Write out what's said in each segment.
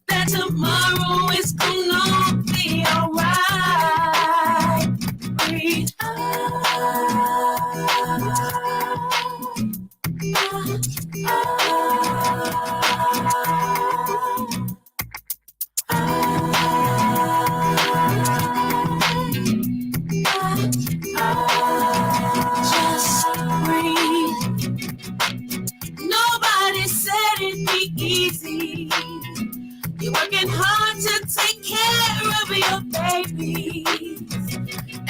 that tomorrow is gonna be alright. Breathe just breathe. Nobody said it'd be easy. You're working hard to take care of your babies.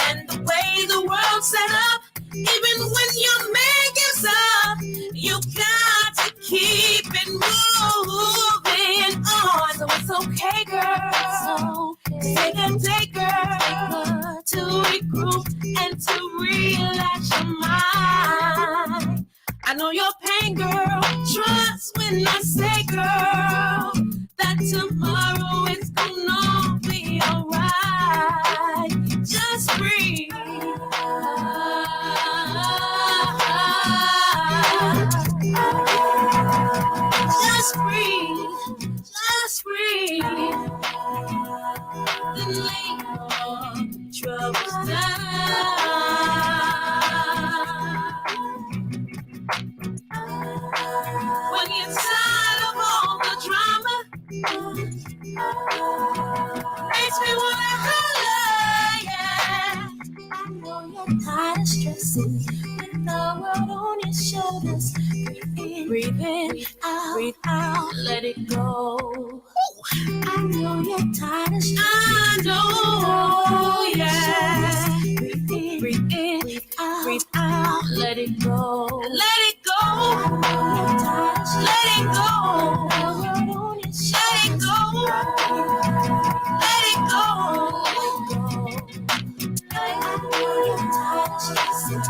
And the way the world's set up, even when your man gives up, you got to keep it moving on. So it's okay, girl. Take her to regroup and to relax your mind. I know your pain, girl. Trust when I say, girl, that tomorrow is gonna be alright. Just breathe. Just breathe. Just breathe. Then lay your troubles down. When you're tired of all the drama, makes me wanna holler, yeah. I know you're tired of stressing with the world on your shoulders. Breathe in, breathe out, let it go. I know you're tired of stressing. I know, yeah. Breathe in, breathe out, let it go. Let it go. Let it go. Let it go. Let it go. I know you're tired of stressing.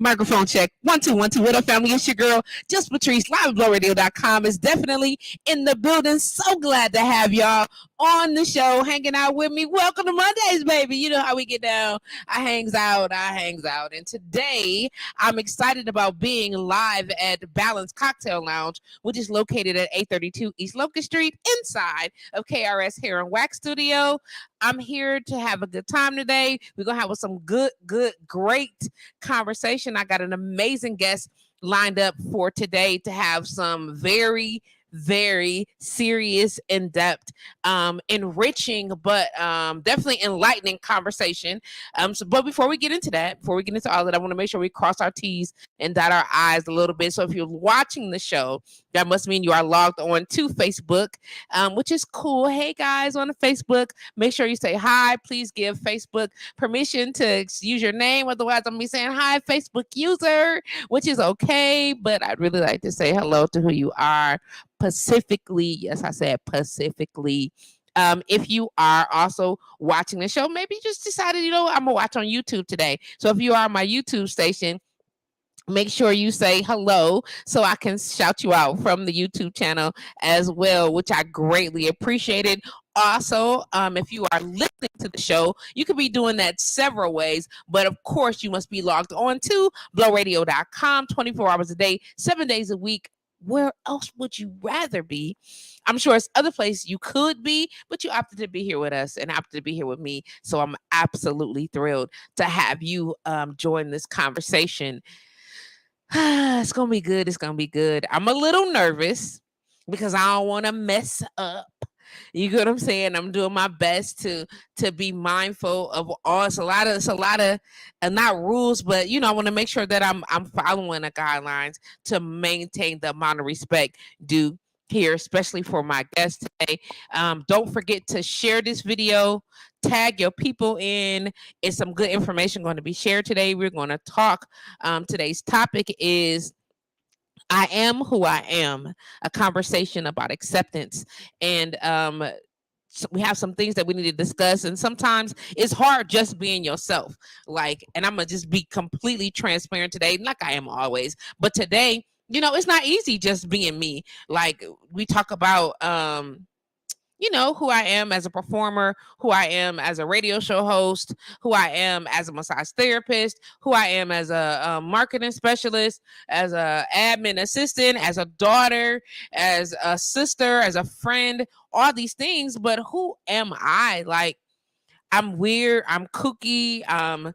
Microphone check. 1 2 1 2. What up, family? It's your girl, JustPatrice. LiveBlowRadio.com is definitely in the building. So glad to have y'all on the show, hanging out with me. Welcome to Mondays, baby. You know how we get down. I hangs out. And today, I'm excited about being live at Balance Cocktail Lounge, which is located at 832 East Locust Street, inside of KRS Hair and Wax Studio. I'm here to have a good time today. We're going to have some great conversation. I got an amazing guest lined up for today to have some very serious, in-depth, enriching, but definitely enlightening conversation. But before we get into all that, I want to make sure we cross our T's and dot our I's a little bit. So if you're watching the show, that must mean you are logged on to Facebook, which is cool. Hey guys on the Facebook, make sure you say hi. Please give Facebook permission to use your name. Otherwise, I'm gonna be saying hi, Facebook user, which is okay. But I'd really like to say hello to who you are. Pacifically, yes, I said pacifically. If you are also watching the show, maybe you just decided, I'm gonna watch on YouTube today. So if you are on my YouTube station, make sure you say hello so I can shout you out from the YouTube channel as well, which I greatly appreciated. Also, if you are listening to the show, you could be doing that several ways, but of course you must be logged on to blowradio.com 24 hours a day, 7 days a week. Where else would you rather be? I'm sure it's other places you could be, but you opted to be here with us and opted to be here with me. So I'm absolutely thrilled to have you join this conversation. It's going to be good. It's going to be good. I'm a little nervous because I don't want to mess up. You get what I'm saying? I'm doing my best to be mindful of all. It's a lot of not rules, but I want to make sure that I'm following the guidelines to maintain the amount of respect due here, especially for my guest today. Don't forget to share this video, tag your people in. It's some good information going to be shared today. We're going to talk. Today's topic is I am who I am, a conversation about acceptance. And so we have some things that we need to discuss, and sometimes it's hard just being yourself. Like, and I'm gonna just be completely transparent today, like I am always, but today, it's not easy just being me. Like, we talk about who I am as a performer, who I am as a radio show host, who I am as a massage therapist, who I am as a marketing specialist, as a admin assistant, as a daughter, as a sister, as a friend, all these things. But who am I? Like, I'm weird, I'm kooky, I'm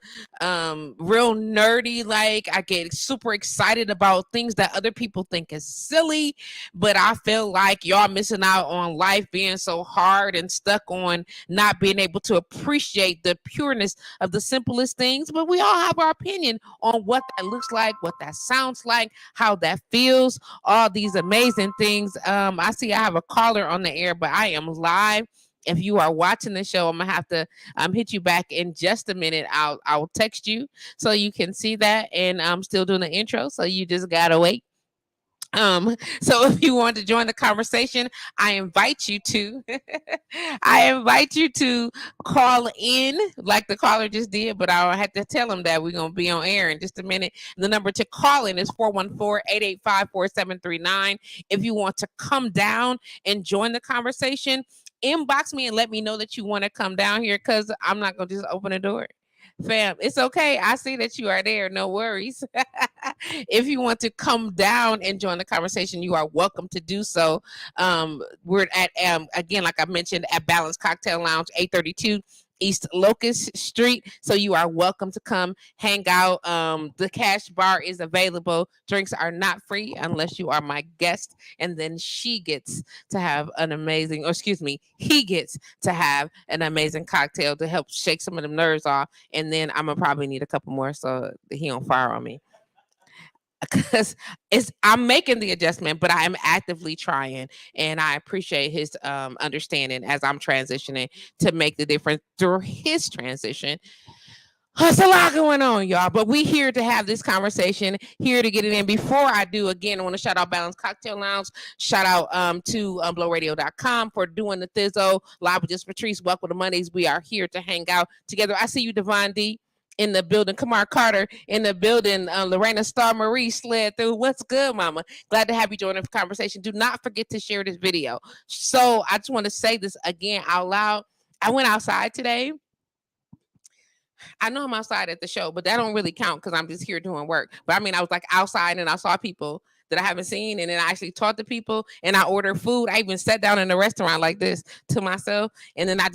real nerdy. Like, I get super excited about things that other people think is silly, but I feel like y'all missing out on life being so hard and stuck on not being able to appreciate the pureness of the simplest things. But we all have our opinion on what that looks like, what that sounds like, how that feels, all these amazing things. I see I have a caller on the air, but I am live. If you are watching the show, I'm gonna have to hit you back in just a minute. I'll text you so you can see that, and I'm still doing the intro, so you just gotta wait. So if you want to join the conversation, I invite you to I invite you to call in like the caller just did, but I'll have to tell them that we're gonna be on air in just a minute. The number to call in is 414-885-4739. If you want to come down and join the conversation, inbox me and let me know that you want to come down here, because I'm not gonna just open the door. Fam, it's okay. I see that you are there. No worries. If you want to come down and join the conversation, you are welcome to do so. We're at, again, like I mentioned, at Balance Cocktail Lounge, 832 East Locust Street. So you are welcome to come hang out. The cash bar is available. Drinks are not free unless you are my guest. And then he gets to have an amazing cocktail to help shake some of them nerves off. And then I'm gonna probably need a couple more so that he don't fire on me. Because I'm making the adjustment, but I am actively trying, and I appreciate his understanding as I'm transitioning to make the difference through his transition. There's a lot going on, y'all, but we here to have this conversation, here to get it in. Before I do, again, I want to shout out Balance Cocktail Lounge, shout out to blowradio.com for doing the Thizzo live with JustPatrice. Welcome to Mondays. We are here to hang out together. I see you, Devon D, in the building. Kamar Carter in the building. Lorena Starr Marie slid through. What's good, mama? Glad to have you join the conversation. Do not forget to share this video. So I just want to say this again out loud. I went outside today. I know I'm outside at the show, but that don't really count because I'm just here doing work. But I mean, I was like outside and I saw people that I haven't seen, and then I actually talked to people and I ordered food. I even sat down in a restaurant like this to myself, and then I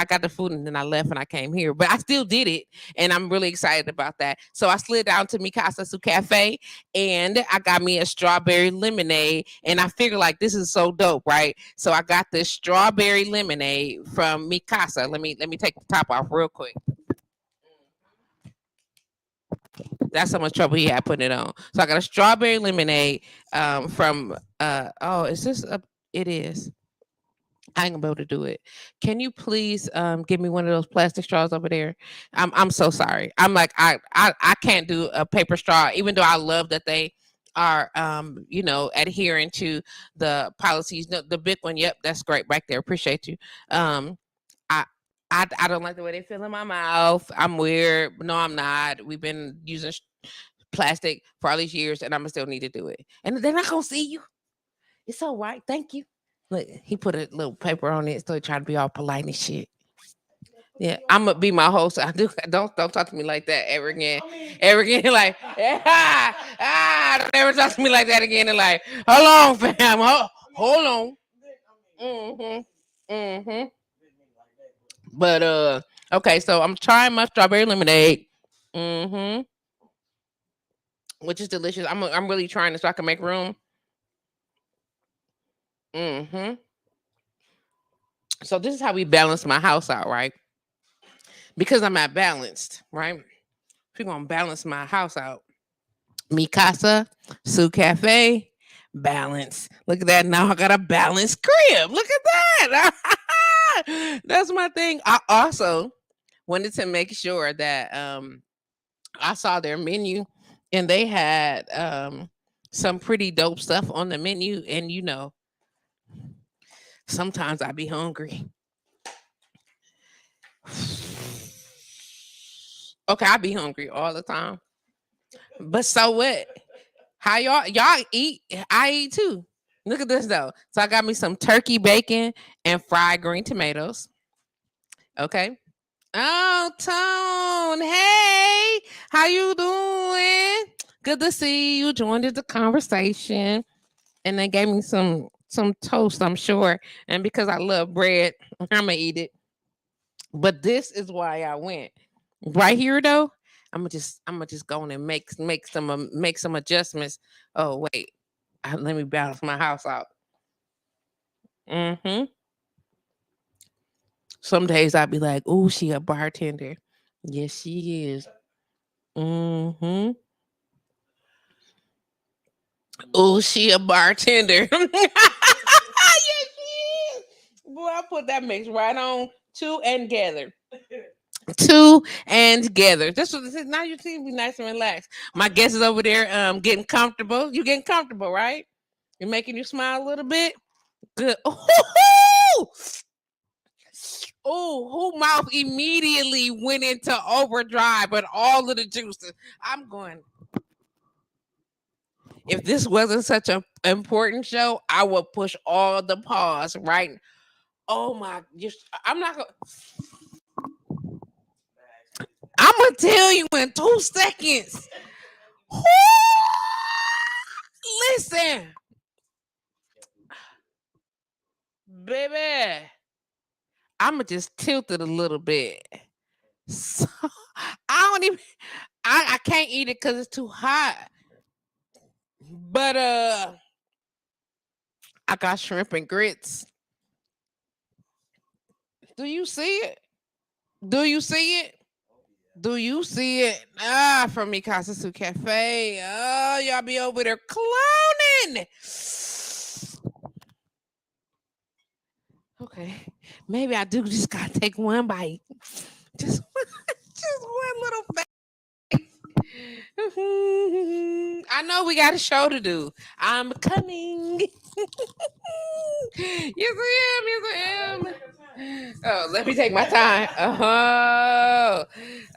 got the food and then I left and I came here. But I still did it, and I'm really excited about that. So I slid down to Mikasa Su Cafe and I got me a strawberry lemonade, and I figured like this is so dope, right? So I got this strawberry lemonade from Mikasa. Let me take the top off real quick. That's how much trouble he had putting it on. So I got a strawberry lemonade from is this it is. I ain't gonna be able to do it. Can you please give me one of those plastic straws over there? I'm so sorry. I'm like I can't do a paper straw, even though I love that they are adhering to the policies. The big one, yep, that's great back there. Appreciate you. I I don't like the way they feel in my mouth. I'm weird. No, I'm not. We've been using plastic for all these years, and I'm gonna still need to do it. And they're not gonna see you. It's all right. Thank you. Look, he put a little paper on it, so he tried to be all polite and shit. Yeah, I'm gonna be my host. I do. Don't talk to me like that ever again. Ever again, like don't ever talk to me like that again in life. Hold on, fam. Hold on. But okay, so I'm trying my strawberry lemonade. Which is delicious. I'm really trying this so I can make room. So this is how we balance my house out, right? Because I'm not balanced, right? We're gonna balance my house out. Mikasa, Su Cafe, balance. Look at that. Now I got a balanced crib. Look at that. That's my thing. I also wanted to make sure that I saw their menu and they had some pretty dope stuff on the menu. And sometimes I be hungry. Okay, I be hungry all the time. But so what? How y'all eat? I eat too. Look at this though. So I got me some turkey bacon and fried green tomatoes. Okay. Oh, Tone. Hey, how you doing? Good to see you. Joined the conversation. And they gave me some toast, I'm sure. And because I love bread, I'ma eat it. But this is why I went. Right here though, I'm gonna just go on and make some adjustments. Oh wait. Let me balance my house out. Mm-hmm. Some days I'd be like, "Oh, she a bartender." Yes, she is. Mm-hmm. Oh, she a bartender. Yes, she is. Boy, I put that mix right on two and together. Two and together. That's what this is. Now you seem to be nice and relaxed. My guest is over there getting comfortable. You getting comfortable, right? You're making you smile a little bit. Good. Oh, who mouth immediately went into overdrive with all of the juices. I'm going. If this wasn't such an important show, I would push all the pause right. Oh my! I'm not gonna. I'm gonna tell you in 2 seconds. Listen, baby. I'ma just tilt it a little bit. So I don't even. I can't eat it because it's too hot. But I got shrimp and grits. Do you see it? Do you see it? Do you see it? From Mikasa Cafe. Oh, y'all be over there clowning. Okay, maybe I do just gotta take one bite. Just, just one little bite. I know we got a show to do. I'm coming. Yes, I am. Yes, I am. Oh, let me take my time.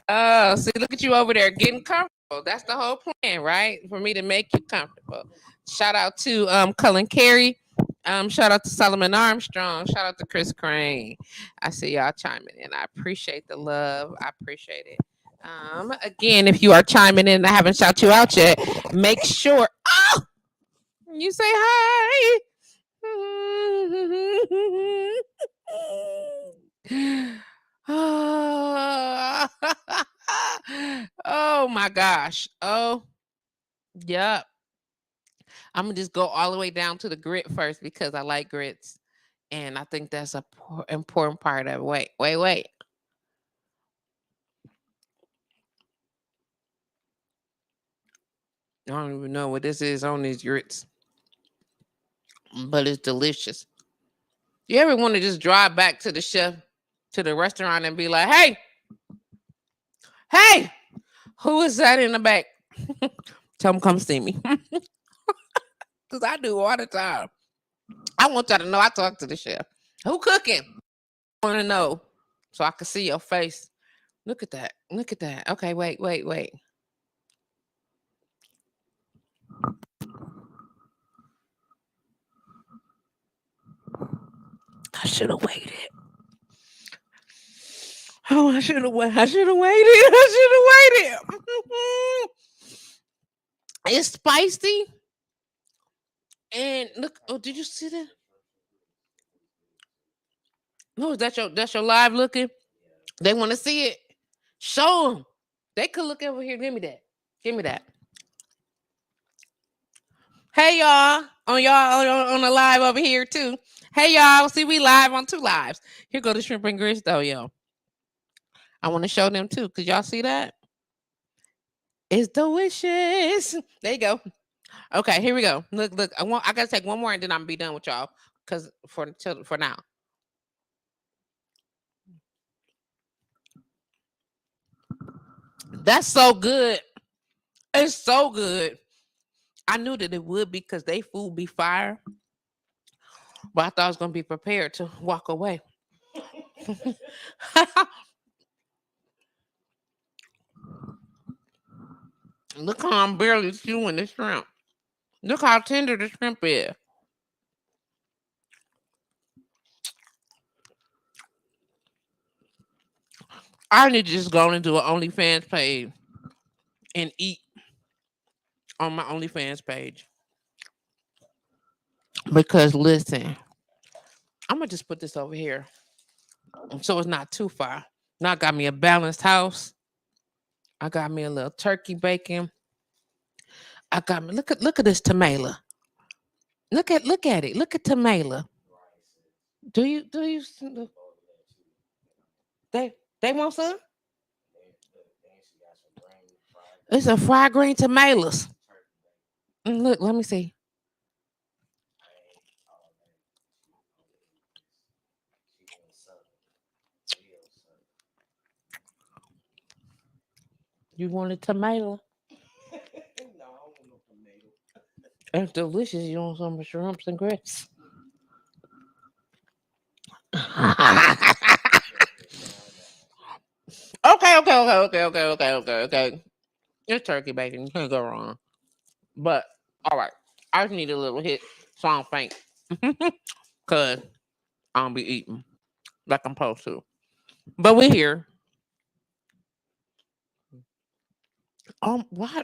Oh, see, look at you over there getting comfortable. That's the whole plan, right? For me to make you comfortable. Shout out to Cullen Carey. Shout out to Solomon Armstrong. Shout out to Chris Crane. I see y'all chiming in. I appreciate the love. I appreciate it. Again, if you are chiming in and I haven't shout you out yet, make sure you say hi. Oh my gosh. Oh, yep. I'm gonna just go all the way down to the grit first because I like grits. And I think that's a important part of it. Wait. I don't even know what this is on these grits, but it's delicious. You ever want to just drive back to the chef, to the restaurant and be like, hey, who is that in the back? Tell them come see me. Because I do all the time. I want y'all to know I talk to the chef. Who cooking? I want to know so I can see your face. Look at that. Look at that. Okay, wait. I should have waited. Oh, I should have waited. I should have waited. I should have waited. It's spicy. And look, oh, did you see that? No, that's your live looking. They want to see it. Show them. They could look over here. Give me that. Give me that. Hey y'all, on the live over here too. Hey y'all, see we live on 2 lives. Here go the shrimp and grits though, yo. I want to show them too. Could y'all see that? It's delicious. There you go. Okay, here we go. Look. I gotta take one more and then I'm gonna be done with y'all. Cause for now. That's so good. It's so good. I knew that it would be because they food be fire, but I thought I was gonna be prepared to walk away. Look how I'm barely chewing the shrimp. Look how tender the shrimp is. I need to just go and do an OnlyFans page and eat on my OnlyFans page. Because listen, I'm gonna just put this over here so it's not too far. Now I got me a balanced house. I got me a little turkey bacon. I got me look at this tomato. Look at it. Look at tomato. Do you they they want some? It's a fried green tomatoes. Look, let me see. You want a tomato? It's delicious. You want some shrimps and grits? Okay. It's turkey bacon. You can't go wrong. But all right, I just need a little hit so I don't faint. Cause I don't be eating like I'm supposed to. But we're here. Why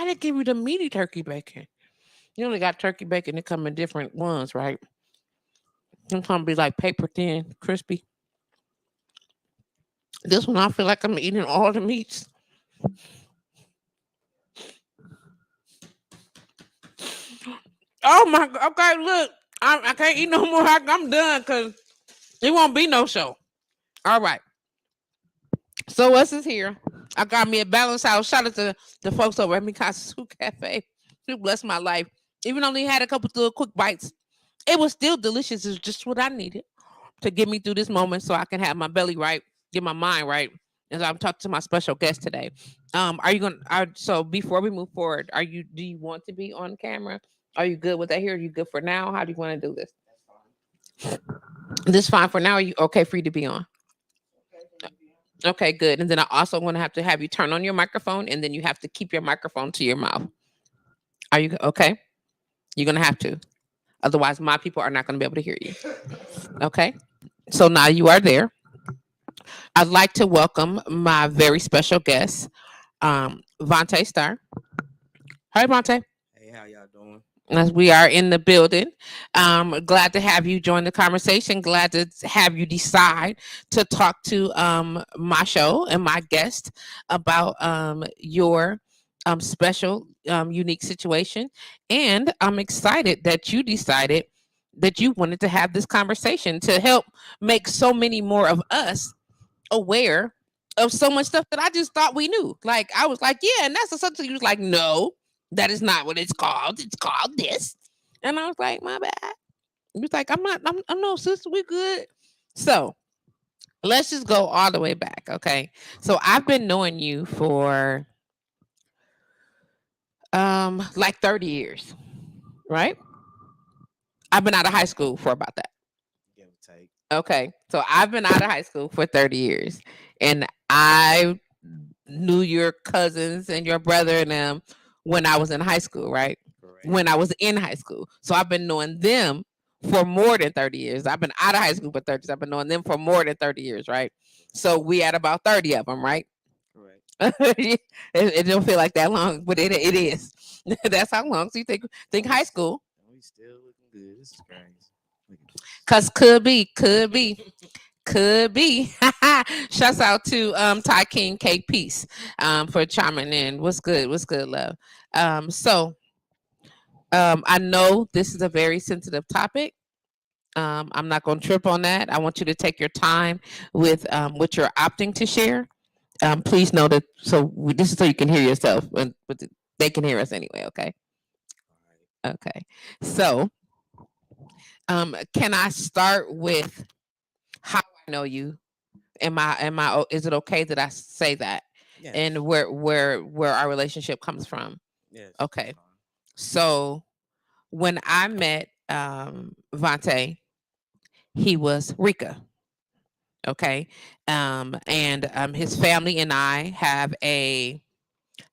they give you the meaty turkey bacon? You only got turkey bacon that come in different ones, right? Sometimes be like paper thin, crispy. This one I feel like I'm eating all the meats. Oh my god! Okay, look, I can't eat no more. I'm done because it won't be no show. All right. So what's this here? I got me a balanced house. Shout out to the folks over at Mikasa Cafe. Who blessed my life. Even though they had a couple of little quick bites, it was still delicious. It's just what I needed to get me through this moment so I can have my belly right, get my mind right. As I'm talking to my special guest today. Are you gonna so before we move forward, do you want to be on camera? Are you good with that here? Are you good for now? How do you want to do this? This fine for now. Are you okay for you to be on? Okay, good. And then I also want to have you turn on your microphone and then you have to keep your microphone to your mouth. Are you okay? You're gonna have to. Otherwise, my people are not gonna be able to hear you. Okay. So now you are there. I'd like to welcome my very special guest, Evanta Starr. Hi, Evanta. Hey, how y'all doing? As we are in the building, glad to have you join the conversation. Glad to have you decide to talk to my show and my guest about your special, unique situation. And I'm excited that you decided that you wanted to have this conversation to help make so many more of us aware of so much stuff that I just thought we knew. Like I was like, yeah, and that's a substance. He was like, no, that is not what it's called. It's called this. And I was like, my bad. He was like, I'm no sister, we good. So let's just go all the way back. Okay. So I've been knowing you for like 30 years, right? I've been out of high school for about that. Give or take. Okay. So I've been out of high school for 30 years. And I knew your cousins and your brother and them when I was in high school, right? Correct. When I was in high school. So I've been knowing them for more than 30 years. I've been out of high school for 30 years. I've been knowing them for more than 30 years, right? So we had about 30 of them, right? Correct. it don't feel like that long, but it is. That's how long. So you think high school. We still looking good. This is crazy. Cause could be. Could be. Shouts out to Ty King Cake Peace for chiming in. What's good? What's good, love? So I know this is a very sensitive topic. I'm not going to trip on that. I want you to take your time with what you're opting to share. Please know that. This is so you can hear yourself, but they can hear us anyway. Okay. Okay. So, can I start with how I know you? Is it okay that I say that? Yes. and where our relationship comes from. Yes. That's Okay. fine. So when I met Vante, he was Rika. Okay. And his family and I have a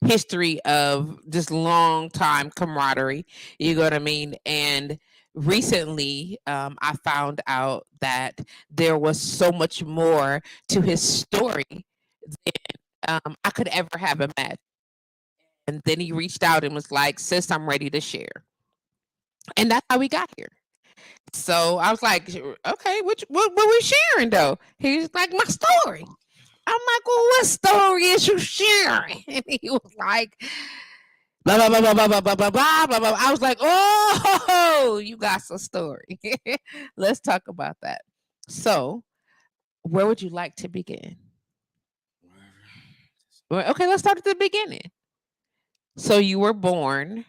history of just long time camaraderie. You know what I mean? And recently, I found out that there was so much more to his story than I could ever have imagined. And then he reached out and was like, "Sis, I'm ready to share." And that's how we got here. So I was like, "Okay, what we sharing though?" He's like, "My story." I'm like, "Well, what story is you sharing?" And he was like, blah blah blah blah blah blah blah blah blah blah blah. I was like, "Oh, you got some story." Let's talk about that. So, where would you like to begin? Well, okay, let's start at the beginning. So you were born.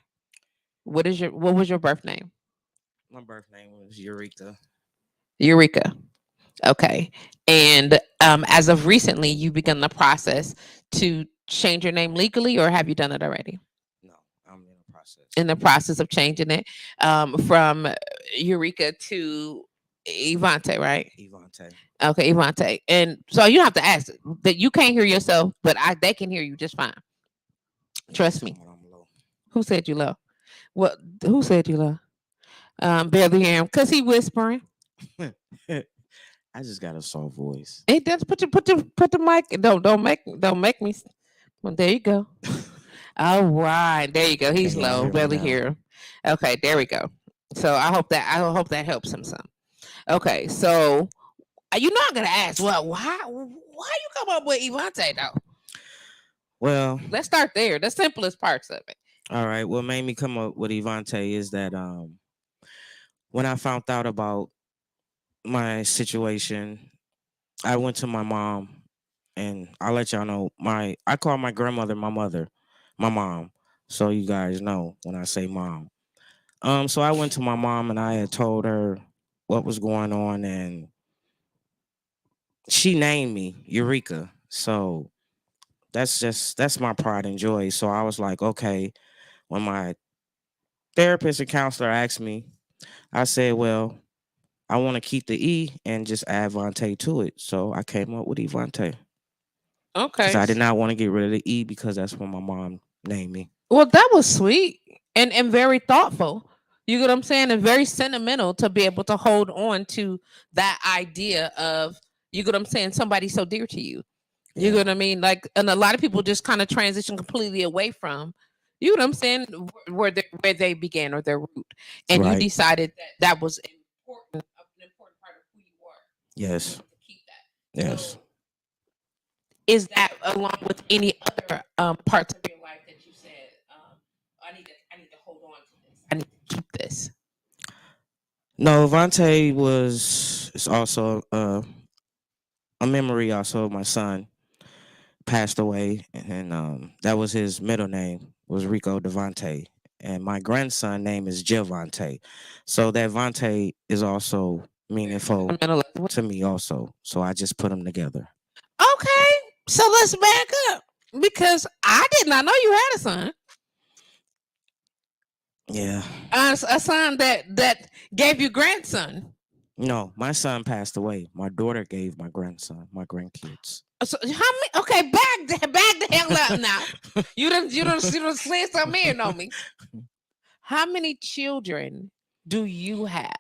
What was your birth name? My birth name was Eureka. Eureka. Okay. And as of recently, you begun the process to change your name legally, or have you done it already? No, I'm in the process. In the process of changing it from Eureka to Evante, right? Evante. Okay, Evante. And so you don't have to ask that you can't hear yourself, but they can hear you just fine. Yeah, Trust me. somewhat I'm low. Who said you low? What? Who said you low? Barely hear him because he whispering. I just got a soft voice. Hey, just put the mic. Don't make me. Well, there you go. All right, there you go. He's Can y'all low, hear me barely now? hear him. Okay, there we go. So I hope that helps him some. Okay, so you're not gonna ask, well, why you come up with Evante though? Well, Let's start there. The simplest parts of it. all right. What made me come up with Evante is that when I found out about my situation, I went to my mom, and I'll let y'all know I call my grandmother my mother, my mom. So you guys know when I say mom. So I went to my mom and I had told her what was going on, and she named me Eureka. So that's my pride and joy. So I was like, okay, when my therapist and counselor asked me, I said, well, I want to keep the E and just add Vontae to it. So I came up with Evante because Okay. I did not want to get rid of the E because that's what my mom named me. Well, that was sweet and very thoughtful. You get what I'm saying? And very sentimental to be able to hold on to that idea of, you get what I'm saying, somebody so dear to you. You Yeah, get what I mean? Like, and a lot of people just kind of transition completely away from, you know what I'm saying, where they began or their root, and you right. decided that was an important part of who you are. Yes, To keep that. yes. So, is that along with any other parts of your life that you said, I need to hold on to this. I need to keep this. No, Vontae was is also a memory. Also, my son passed away, and that was his middle name was Rico Devante, and my grandson name is Javante. So that Vontae is also meaningful to me also. So I just put them together. Okay, so let's back up because I did not know you had a son. Yeah. A son that gave you grandson. No, my son passed away. My daughter gave my grandson, my grandkids. So how many? Okay, back the hell up now. You done slid some in on me. How many children do you have?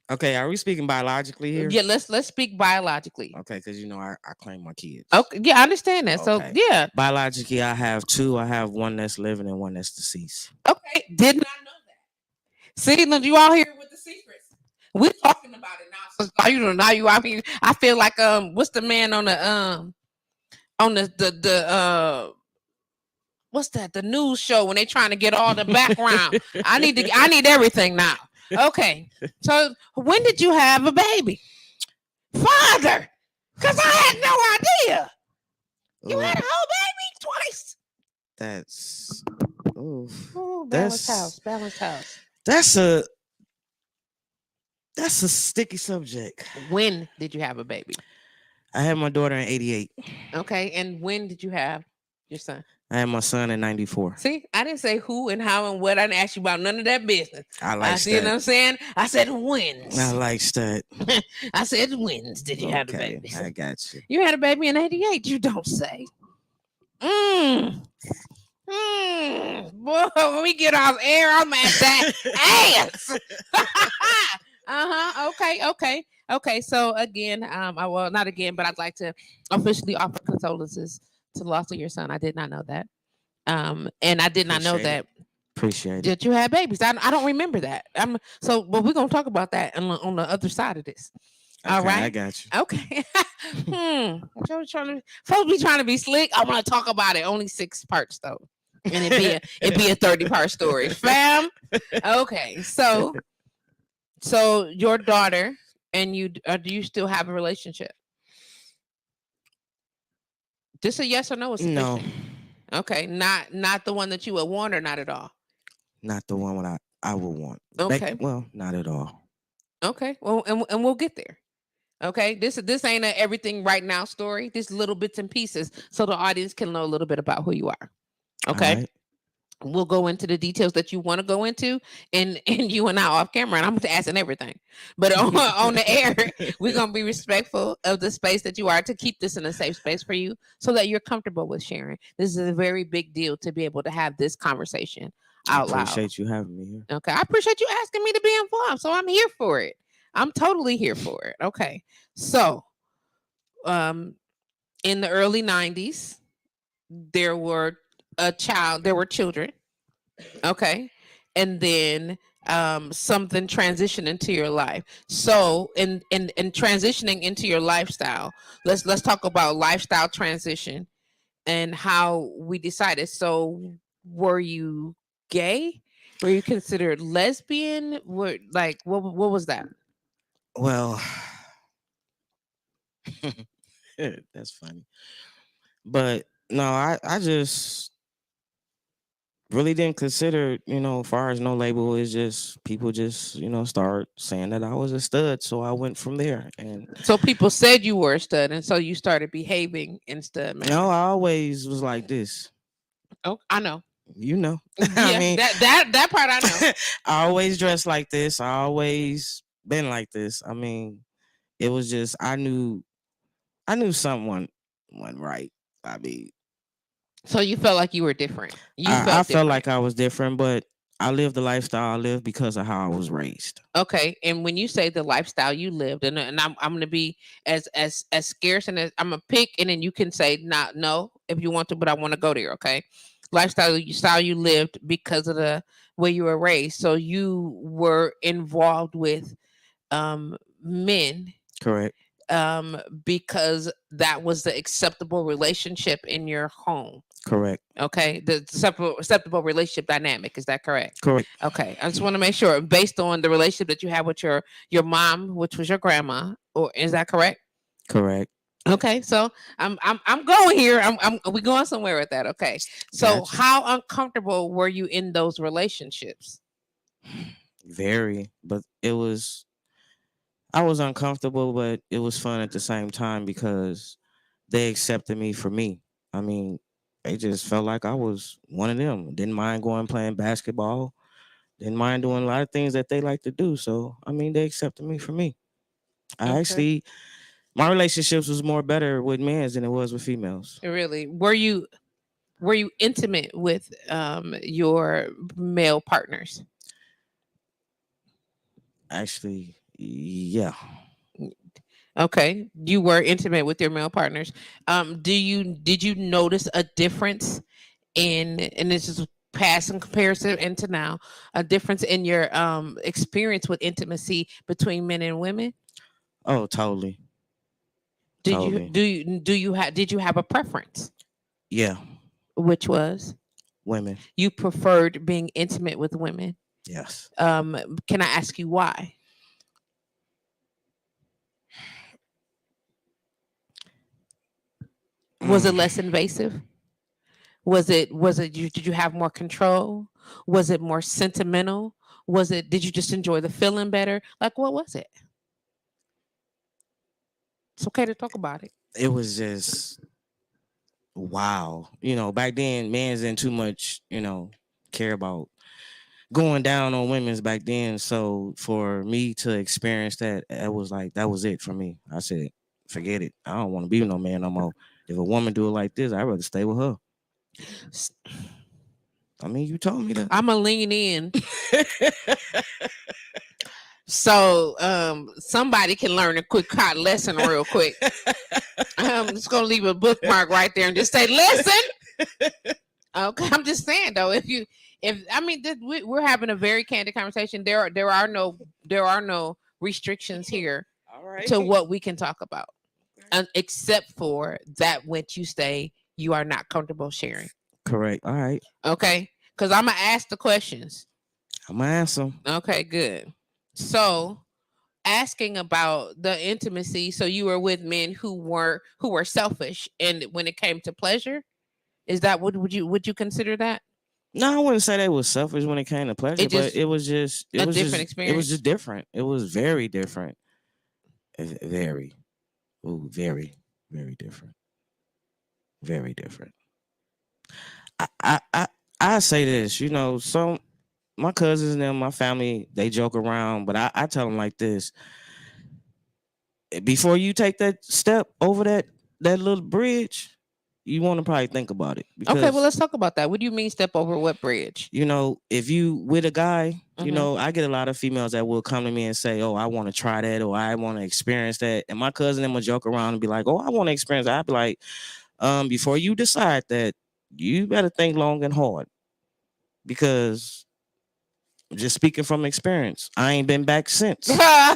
Okay, are we speaking biologically here? Yeah, let's speak biologically. Okay, because I claim my kids. Okay, yeah, I understand that. So Okay. yeah, Biologically, I have two. I have one that's living and one that's deceased. okay, did not know that. See, look, you all here with the secrets. We're talking about it now. So now you out here. I feel like what's the man on the what's that, the news show when they trying to get all the background. I need everything now. Okay, so when did you have a baby, father? Because I had no idea you had a whole baby twice. That's Balanced house. That's a sticky subject. When did you have a baby? I had my daughter in '88. Okay, and when did you have your son? I had my son in '94. See, I didn't say who and how and what. I didn't ask you about none of that business. I I like see what that. I'm saying. I said I wins. like that. I said wins. Did you have the Okay, baby? I got you. You had a baby in '88. You don't say. Mm. Boy, when we get off air, I'm at that ass. Okay. So again, I well not again, but I'd like to officially offer condolences to the loss of your son. I did not know that. And I did not know Appreciate it. that Appreciate it. that you had babies. I don't remember that. But we're gonna talk about that on the other side of this. All Okay, I right. got you. Okay. Folks be trying to be slick. I want to talk about it. Only 6 parts though, and it'd be a 30-part story, fam. Okay. So your daughter and you, do you still have a relationship? Just a yes or no is No, sufficient. Okay. Not the one that you would want, or not at all. not the one I would want. Okay. Well, not at all. Okay. Well, and we'll get there. Okay. This ain't a everything right now story. This little bits and pieces so the audience can know a little bit about who you are. All Okay. right. We'll go into the details that you want to go into, and you and I off camera, and I'm asking everything. But on the air, we're gonna be respectful of the space that you are, to keep this in a safe space for you, so that you're comfortable with sharing. This is a very big deal to be able to have this conversation I out loud. appreciate you having me here. Okay, I appreciate you asking me to be involved, so I'm here for it. I'm totally here for it. Okay, so in the early '90s, there were children. Okay, and then something transitioned into your life. So in transitioning into your lifestyle, let's talk about lifestyle transition and how we decided. So were you gay? Were you considered lesbian? What was that? Well, that's funny. But no, I just really didn't consider, far as no label, is just people just, start saying that I was a stud. So I went from there. And So people said you were a stud, and so you started behaving in stud manner. I always was like this. Oh, I know. You know. I Yeah, mean, that part I know. I always dressed like this. I always been like this. I mean, it was just I knew someone wasn't right. I mean, So you felt like you were different. You I felt felt different. like I was different, but I lived the lifestyle I lived because of how I was raised. Okay, and when you say the lifestyle you lived, and I'm gonna be as scarce, and as I'm gonna pick, and then you can say not no if you want to, but I want to go there. Okay, style you lived because of the way you were raised. So you were involved with men Correct. because that was the acceptable relationship in your home. Correct. Okay, the acceptable relationship dynamic, is that correct? Correct. Okay, I just want to make sure, based on the relationship that you have with your mom, which was your grandma, or is that correct? Correct. Okay, so I'm going here. We going somewhere with that. Okay, so Gotcha. how uncomfortable were you in those relationships? Very, but I was uncomfortable, but it was fun at the same time because they accepted me for me. I mean, they just felt like I was one of them. Didn't mind going playing basketball. Didn't mind doing a lot of things that they like to do. So, I mean, they accepted me for me. I Okay, actually, my relationships was more better with men than it was with females. really, were you intimate with your male partners? Actually, yeah. Okay, you were intimate with your male partners. Did you notice a difference and this is past in comparison into now, a difference in your experience with intimacy between men and women? Oh, totally. Did you Totally. did you have a preference? Yeah. Which was Women. you preferred being intimate with women? Yes. Can I ask you why? Was it Mm. less invasive? Was it did you have more control? Was it more sentimental? Did you just enjoy the feeling better? Like, what was it? It's okay to talk about it. It was just wow. Back then, men's didn't too much, care about going down on women's back then. So for me to experience that, that was it for me. I said, forget it. I don't want to be with no man no more. If a woman do it like this, I'd rather stay with her. I mean, you told me that. I'm gonna lean in. So somebody can learn a quick hot lesson real quick. I'm just gonna leave a bookmark right there and just say, listen. Okay, I'm just saying though, we're having a very candid conversation. There are no restrictions here to what we can talk about, except for that which you say you are not comfortable sharing. Correct. All right. Okay, because I'm gonna ask the questions. I'm gonna answer. Okay, good. So, asking about the intimacy. So you were with men who were selfish, and when it came to pleasure, is that what would you consider that? No, I wouldn't say they was selfish when it came to pleasure, but it was just a different experience. It was just different. It was very different. Very, very, very different. Very different. I say this, some my cousins and them, my family, they joke around, but I tell them like this: before you take that step over that little bridge, you want to probably think about it. Okay, well, let's talk about that. What do you mean step over what bridge? If you with a guy, I get a lot of females that will come to me and say, "Oh, I want to try that," or "I want to experience that." And my cousin and them will joke around and be like, "Oh, I want to experience that." I'd be like, before you decide that, you better think long and hard, because just speaking from experience, I ain't been back since. Well,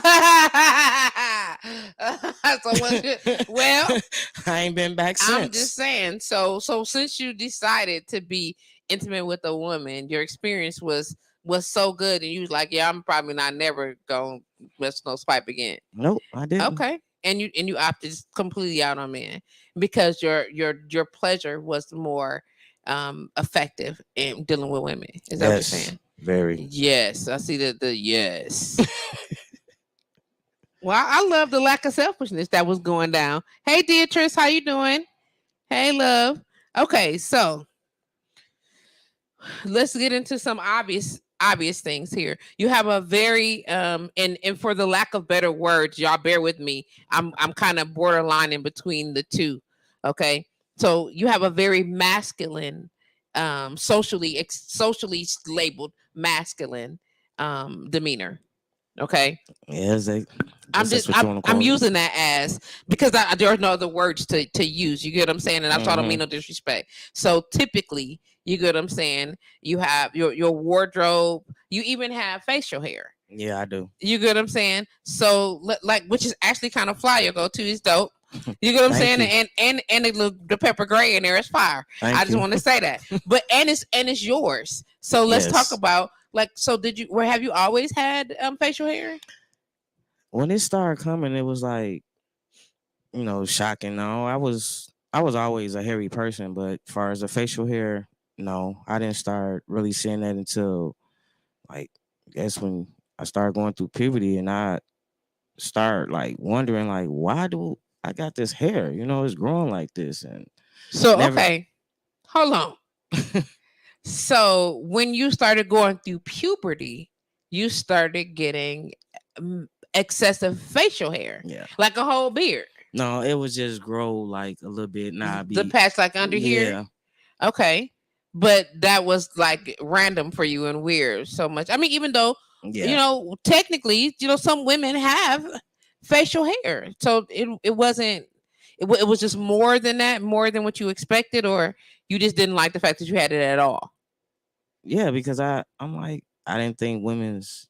I ain't been back since. I'm just saying. So since you decided to be intimate with a woman, your experience was so good, and you was like, "Yeah, I'm probably not never gonna mess no pipe again." Nope, I didn't. Okay, and you opted completely out on men because your pleasure was more effective in dealing with women. Is that what you're saying? Very. Yes, I see the yes. Well, I love the lack of selfishness that was going down. Hey, Beatrice, how you doing? Hey, love. Okay, so let's get into some obvious things here. You have a very and for the lack of better words, y'all bear with me. I'm kind of borderline in between the two. Okay, so you have a very masculine, socially labeled masculine demeanor. Okay. Yeah, I'm using that as because there are no other words to use. You get what I'm saying? And I don't mean no disrespect. So typically, you get what I'm saying? You have your wardrobe. You even have facial hair. Yeah, I do. You get what I'm saying? So which is actually kind of fly. Your go-to is dope. You get what I'm saying? You. And the pepper gray in there is fire. I just want to say that. But and it's yours. So let's talk about so have you always had facial hair? When it started coming, it was like, shocking. No, I was always a hairy person, but as far as the facial hair, no, I didn't start really seeing that until I guess when I started going through puberty, and I start wondering why do I got this hair? It's growing like this, and so okay, hold on. So when you started going through puberty, you started getting excessive facial hair, like a whole beard. No, it was just grow a little bit. The patch under here. Okay, but that was random for you and weird so much. I mean, even though technically, some women have facial hair, so it wasn't. It was just more than that, more than what you expected, or you just didn't like the fact that you had it at all. Yeah, because I'm I didn't think women's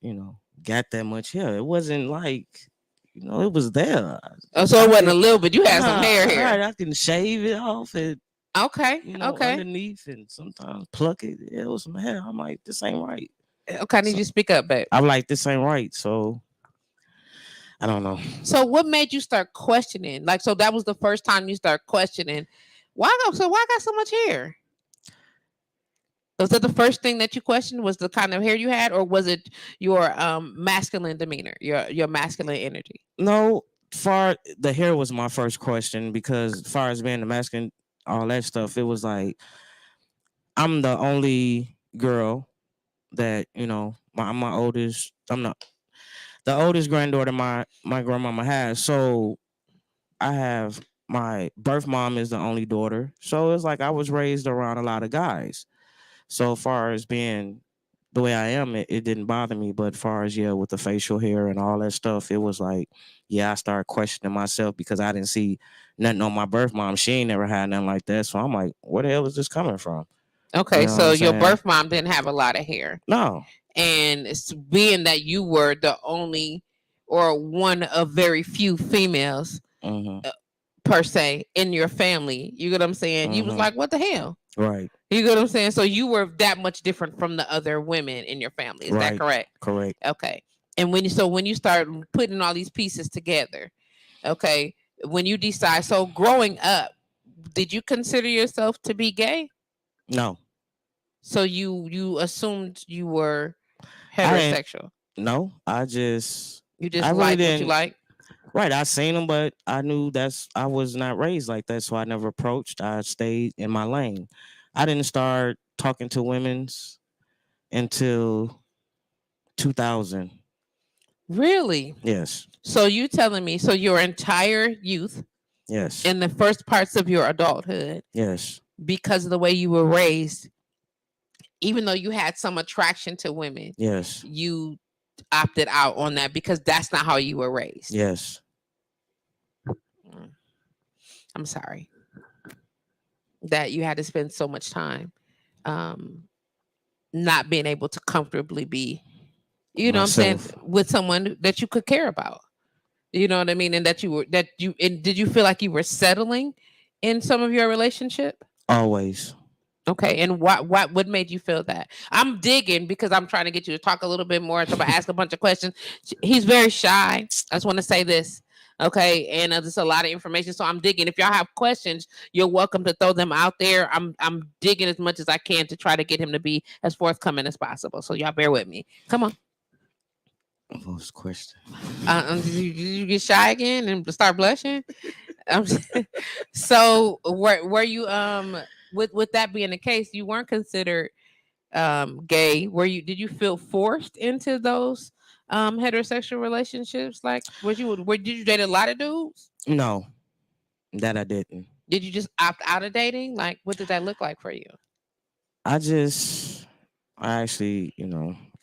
got that much hair. It wasn't it was there. Oh, so it wasn't a little bit. You had some hair here. Right, I can shave it off and okay, underneath, and sometimes pluck it. Yeah, it was some hair. I'm like, this ain't right. Okay, I need you to speak up, babe. I'm like, this ain't right. So I don't know. So what made you start questioning? So that was the first time you start questioning. Why I got so much hair? Was that the first thing that you questioned? Was the kind of hair you had, or was it your masculine demeanor, your masculine energy? No, the hair was my first question, because as far as being the masculine, all that stuff. It was like I'm the only girl that my oldest. I'm not the oldest granddaughter my grandmama has. So I have my birth mom is the only daughter. So it's like I was raised around a lot of guys. So far as being the way I am, it didn't bother me. But far as with the facial hair and all that stuff, it was like, I started questioning myself because I didn't see nothing on my birth mom. She ain't never had nothing like that. So I'm like, where the hell is this coming from? You Okay, know what so I'm your saying? birth mom didn't have a lot of hair. No. And being that you were the only or one of very few females Mm-hmm. per se in your family, you get what I'm saying? You was Mm-hmm. like, what the hell? Right. You get what I'm saying? So you were that much different from the other women in your family. Is that Right. correct? Correct. Okay. And when you start putting all these pieces together, okay, when you decide, so growing up, did you consider yourself to be gay? No. So you assumed you were I didn't. heterosexual. No. You I just really like what you didn't. like. Right, I seen them, but I knew I was not raised like that, so I never approached. I stayed in my lane. I didn't start talking to women's until 2000. Really? Yes, So you telling me so your entire youth yes, in the first parts of your adulthood, yes, because of the way you were raised, even though you had some attraction to women, yes, you opted out on that because that's not how you were raised. yes. Mm, I'm sorry that you had to spend so much time um, not being able to comfortably be, you know what I'm saying, Myself. with someone that you could care about. You know what I mean? And and did you feel like you were settling in some of your relationship? Always. Okay, and what made you feel that? I'm digging because I'm trying to get you to talk a little bit more. So I'm gonna ask a bunch of questions. He's very shy. I just want to say this, okay? And there's a lot of information, so I'm digging. If y'all have questions, you're welcome to throw them out there. I'm digging as much as I can to try to get him to be as forthcoming as possible. So y'all bear with me. Come on. What was the question? Did you get shy again and start blushing? Um, so were you with that being the case, you weren't considered gay. Were you did you feel forced into those heterosexual relationships? Like did you date a lot of dudes? No, that I didn't. Did you just opt out of dating? Like what did that look like for you? I just, I actually,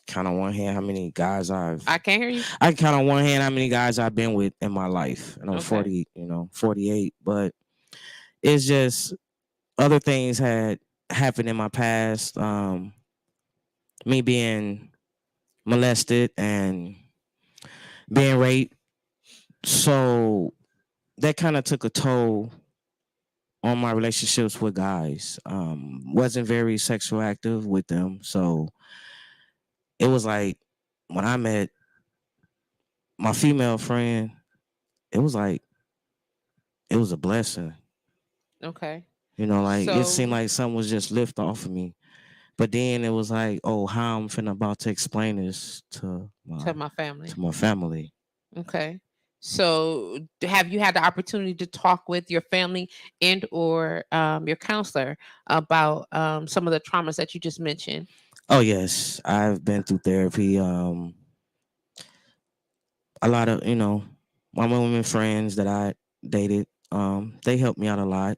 kind of one hand how many guys I can't hear you. I kind of one hand how many guys I've been with in my life. And I'm Okay. 40, 48, but it's just other things had happened in my past. Me being molested and being raped. So that kind of took a toll on my relationships with guys. Wasn't very sexual active with them. So it was like when I met my female friend, it was like it was a blessing. Okay. Like it seemed So like something was just lift off of me. But then it was like, oh, how I'm finna about to explain this to to my family. my family. Okay. So have you had the opportunity to talk with your family and or your counselor about some of the traumas that you just mentioned? Oh yes, I've been through therapy. A lot of my women friends that I dated, they helped me out a lot,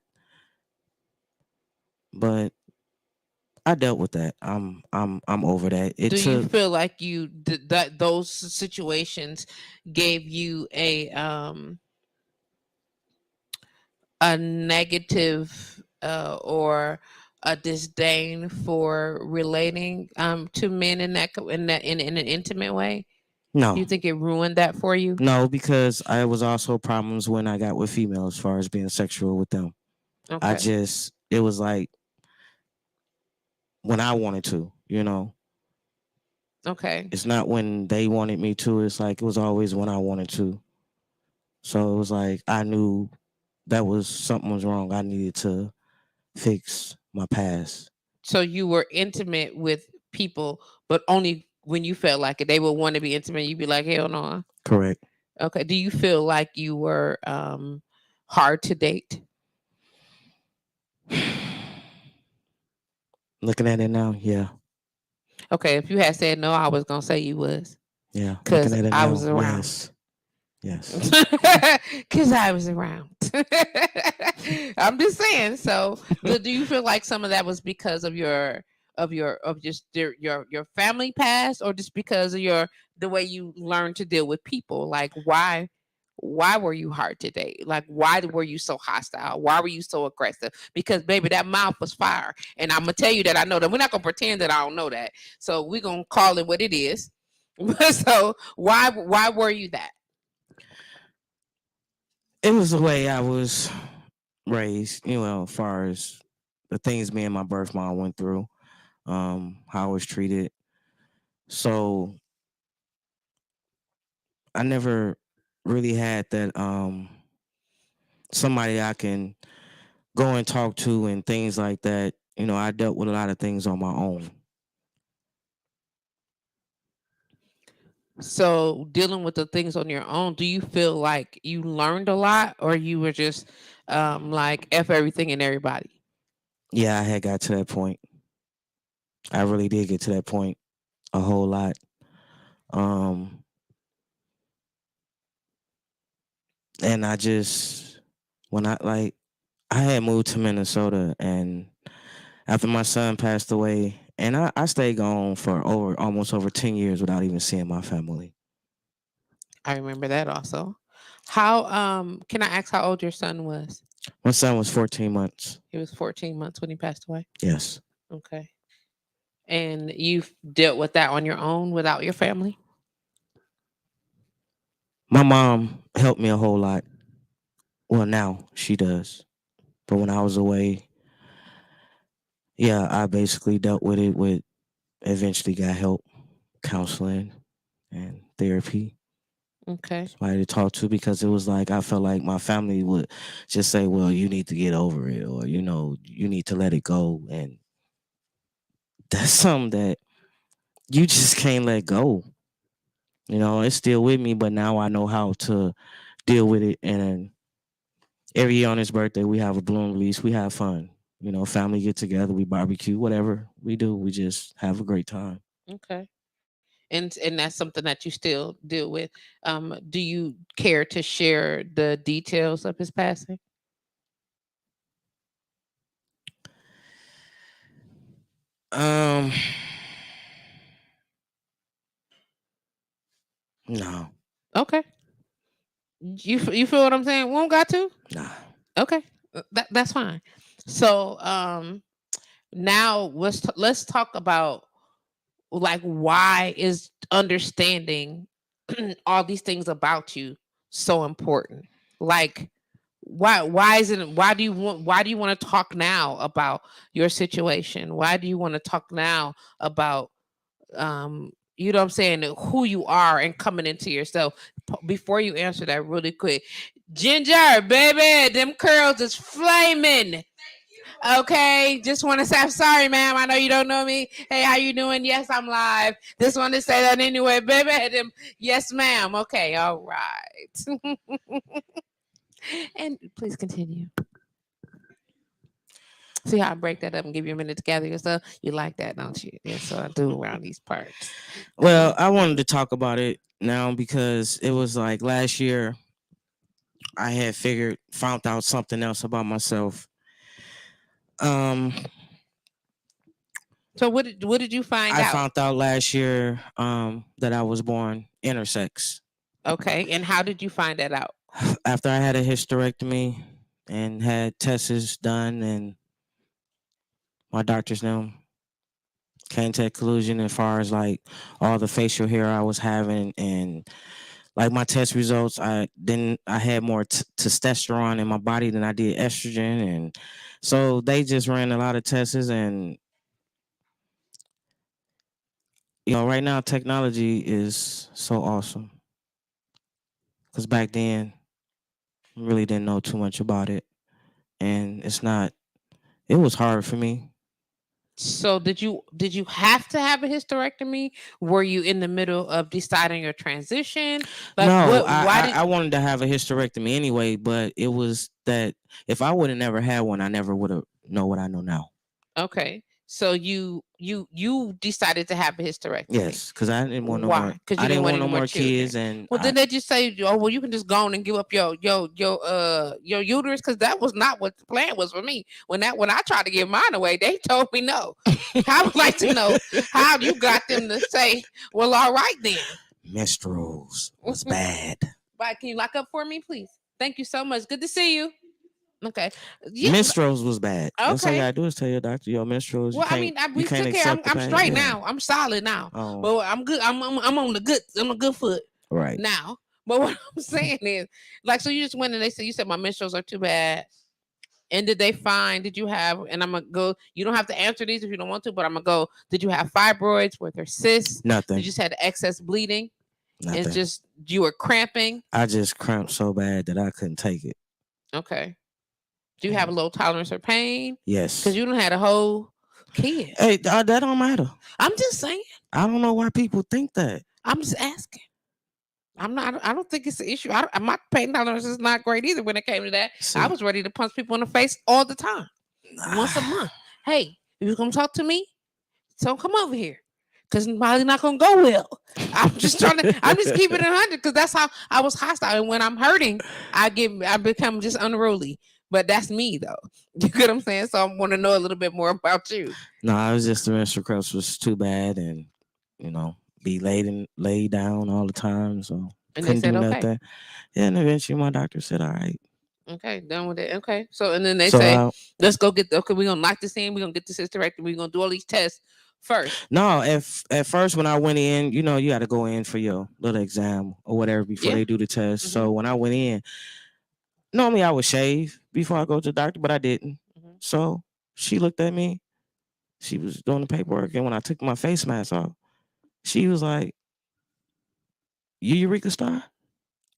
but I dealt with that. I'm over that. It Do you took feel like that those situations gave you a negative or a disdain for relating to men in in an intimate way? Do no, you think it ruined that for you? no, because I was also problems when I got with females as far as being sexual with them. Okay. It was like when I wanted to, Okay. It's not when they wanted me to. It's like it was always when I wanted to. So it was like I knew that was something was wrong. I needed to fix my past. So you were intimate with people, but only when you felt like it. They would want to be intimate. You'd be like, hell no. Correct. Okay. Do you feel like you were hard to date? Looking at it now, yeah. Okay, if you had said no, I was gonna say you was, Yeah. Looking cause at it I now, was around. yes. Yes. Cause I was around. I'm just saying. So, do you feel like some of that was because of of just your family past, or just because of the way you learned to deal with people? Like, why were you hard to date? Like, why were you so hostile? Why were you so aggressive? Because baby, that mouth was fire, and I'm gonna tell you that I know that. We're not gonna pretend that I don't know that. So we're gonna call it what it is. So why were you that? It was the way I was raised, as far as the things me and my birth mom went through, how I was treated. So I never really had that somebody I can go and talk to and things like that. I dealt with a lot of things on my own. So dealing with the things on your own, do you feel like you learned a lot, or you were just like F everything and everybody? Yeah, I had got to that point. I really did get to that point a whole lot. Um, and I just when I had moved to Minnesota, and after my son passed away, and I stayed gone for almost over 10 years without even seeing my family. I remember that also. How can I ask how old your son was? My son was 14 months. He was 14 months when he passed away. Yes. Okay. And you've dealt with that on your own without your family? My mom helped me a whole lot. Well, now she does. But when I was away, yeah, I basically dealt with it eventually got help, counseling and therapy. Okay. Somebody to talk to, because it was like I felt like my family would just say, "Well, you need to get over it," or you need to let it go, and that's something that you just can't let go. It's still with me, but now I know how to deal with it. And every year on his birthday, we have a balloon release. We have fun. Family get together, we barbecue, whatever we do, we just have a great time. Okay. And that's something that you still deal with. Do you care to share the details of his passing? Um, no, Okay. You feel what I'm saying? Won't got to? nah. Okay. That's fine. So now let's talk about, like, why is understanding all these things about you so important? Like, why isn't it, why do you want to talk now about your situation? Why do you want to talk now about you know what I'm saying, who you are and coming into yourself? Before you answer that, really quick, Ginger, baby, them curls is flaming. Okay, just want to say I'm sorry, ma'am. I know you don't know me. Hey, how you doing? Yes, I'm live. Just want to say that anyway, baby. Them, yes, ma'am. Okay, all right. And please continue. See how I break that up and give you a minute to gather yourself? You like that, don't you? That's what I do around these parts. Well, I wanted to talk about it now because it was like last year I had found out something else about myself. Um, So what did you find I out? found out last year that I was born intersex. Okay, and how did you find that out? After I had a hysterectomy and had tests done, and my doctors now came to a conclusion as far as like all the facial hair I was having, and like my test results, I had more testosterone in my body than I did estrogen, and so they just ran a lot of tests. And right now technology is so awesome, because back then I really didn't know too much about it, and it was hard for me. So did you have to have a hysterectomy? Were you in the middle of deciding your transition? Like, No, what? I, Why I did? I wanted to have a hysterectomy anyway, but it was that if I would have never had one, I never would have know what I know now. Okay. So you decided to have a hysterectomy. Yes, because I didn't want no Why? more. Because you I didn't didn't want want any no more more children. kids, and Well, then they just say, oh, well, you can just go on and give up your uterus, because that was not what the plan was for me. When I tried to give mine away, they told me no. I would like to know how you got them to say, well, all right then. menstruals was bad. Right? Can you lock up for me, please? Thank you so much. Good to see you. Okay. Yeah. Menstruals was bad. That's all you Okay. gotta do is tell your doctor your menstruals. Well, I mean, You we can't took care. accept the I'm pain. straight Yeah. now. I'm solid now. Oh, But I'm good. I'm on the good. I'm a good foot right. now. But what I'm saying is, like, so you just went and they said, you said my menstruals are too bad. And did they find? Did you have? And I'm gonna go. You don't have to answer these if you don't want to, but I'm gonna go. Did you have fibroids? Were there cysts? Nothing. Did you just had excess bleeding? Nothing. It's just you were cramping. I just cramped so bad that I couldn't take it. Okay. Do you have a low tolerance for pain? Yes. Because you don't had a whole kid. Hey, that don't matter. I'm just saying. I don't know why people think that. I'm just asking. I don't think it's an issue. My pain tolerance is not great either when it came to that. See, I was ready to punch people in the face all the time. Once a month. Hey, if you're going to talk to me, so come over here. Because it's probably not going to go well. I'm just keeping it 100 because that's how I was hostile. And when I'm hurting, I become just unruly. But that's me, though. You get what I'm saying? So I want to know a little bit more about you. No, I was just the menstrual cramps was too bad, and be laid down all the time, so And couldn't they said, do okay. nothing. Yeah, and eventually my doctor said, all right. Okay, done with it. Okay. So, and then they So, say, let's go get okay, we're going to lock this in. We're going to get this hysterectomy. We're going to do all these tests first. No, at first when I went in, you got to go in for your little exam or whatever before they do the test. Mm-hmm. So when I went in, normally I would shave before I go to the doctor, but I didn't. Mm-hmm. So she looked at me. She was doing the paperwork, and when I took my face mask off, she was like, "You Eureka Starr?"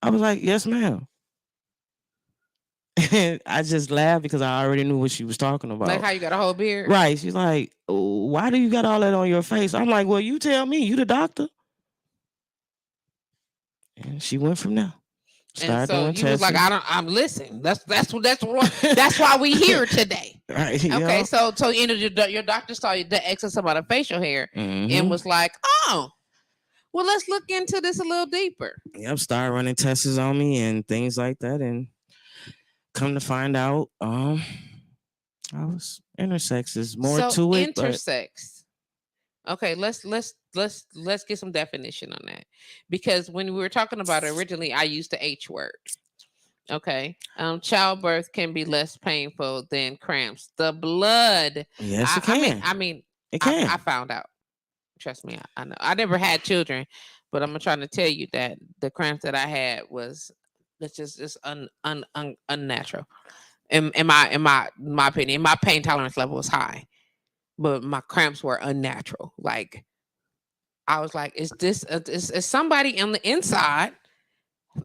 I was like, "Yes, ma'am." And I just laughed because I already knew what she was talking about. Like how you got a whole beard? Right. She's like, why do you got all that on your face? I'm like, well, you tell me. You the doctor. And she went from there. And so you was like, I'm listening. That's why we here today. Right. Okay. So your doctor saw the excess amount of facial hair and was like, oh, well, let's look into this a little deeper. Yep. Started running tests on me and things like that, and come to find out, I was intersex. Is more to it. Intersex. Okay, let's get some definition on that, because when we were talking about it originally, I used the H word. Okay, childbirth can be less painful than cramps. The blood. Yes, it can. I mean, it can. I found out. Trust me, I know. I never had children, but I'm trying to tell you that the cramps that I had was just unnatural. In my opinion, my pain tolerance level was high, but my cramps were unnatural. Like I was like, is somebody on the inside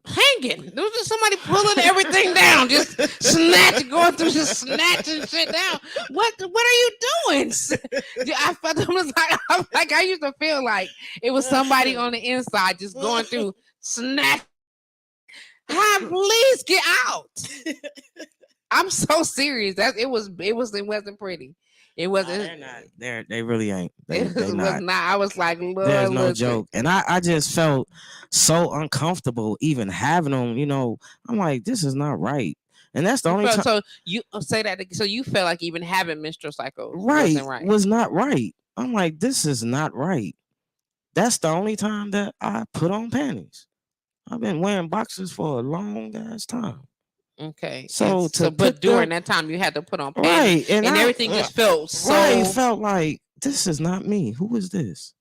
hanging? There was just somebody pulling everything down, just going through, just snatching shit down. What are you doing? I used to feel like it was somebody on the inside just going through snatch. Please get out. I'm so serious. It wasn't pretty. It wasn't. They really ain't. They was not. I was like, Lord, there's no joke. And I just felt so uncomfortable even having them. I'm like, this is not right. And that's the only time. So you say that. So you felt like even having menstrual cycles wasn't right. Was not right. I'm like, this is not right. That's the only time that I put on panties. I've been wearing boxers for a long ass time. Okay. But during that time you had to put on panties, right, and everything just felt so. Right, it felt like this is not me. Who is this?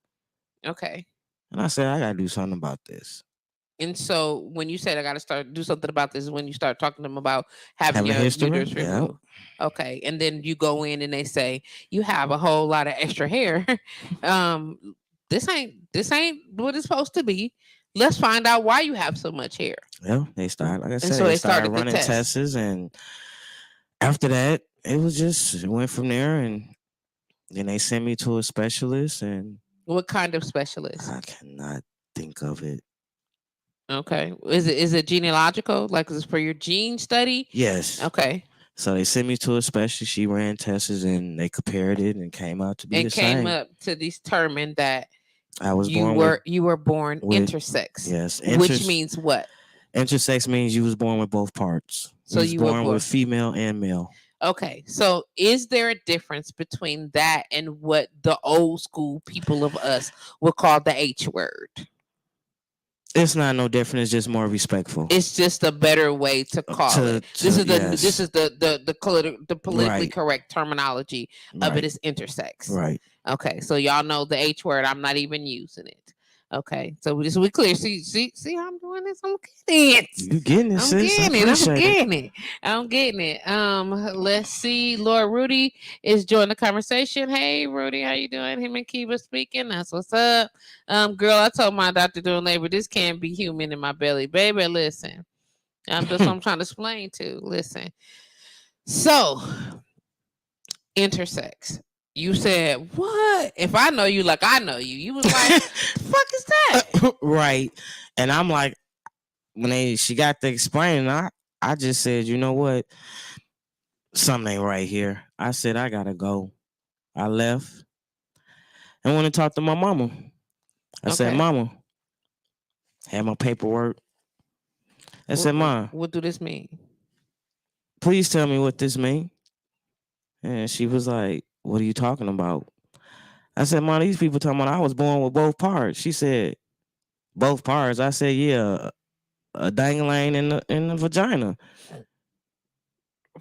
Okay. And I said I gotta do something about this. And so when you said I gotta do something about this, when you start talking to them about having your uterus removed. Okay, and then you go in and they say you have a whole lot of extra hair. This ain't what it's supposed to be. Let's find out why you have so much hair. Well, they started, like I said, they started running tests, and after that, it went from there, and then they sent me to a specialist. And what kind of specialist? I cannot think of it. Okay, is it genealogical? Like, is it for your gene study? Yes. Okay. So they sent me to a specialist. She ran tests and they compared it and came out to be And the came same. up to determine that I was you born were born with intersex. yes. Which means what? Intersex means you was born with both parts. So you was you were born born with female and male. Okay, so is there a difference between that and what the old school people of us would call the H word? It's not no different. It's just more respectful. It's just a better way to call it. This is the politically Right. correct terminology of Right. it is intersex. Right. Okay, so y'all know the H word. I'm not even using it. Okay, so we clear. See how I'm doing this? I'm getting it. You getting it, I'm sis? getting I it. I'm appreciate it. getting it. I'm getting it. Let's see. Lord Rudy is joining the conversation. Hey, Rudy, how you doing? Him and Kiva speaking. That's what's up. Girl, I told my doctor during labor, this can't be human in my belly, baby. Listen, that's what I'm trying to explain to. Listen. So, intersex. You said what? If I know you like I know you, you was like, the fuck is that? Right. And I'm like, when she got to explain, I just said, you know what? Something ain't right here. I said, I gotta go. I left and went to talk to my mama. I said, Okay. Mama, had my paperwork. I said, Mom, What do this mean? please tell me what this mean. And she was like, what are you talking about? I said, Mom, these people talking about I was born with both parts. She said, both parts. I said, yeah, a dangling in the vagina.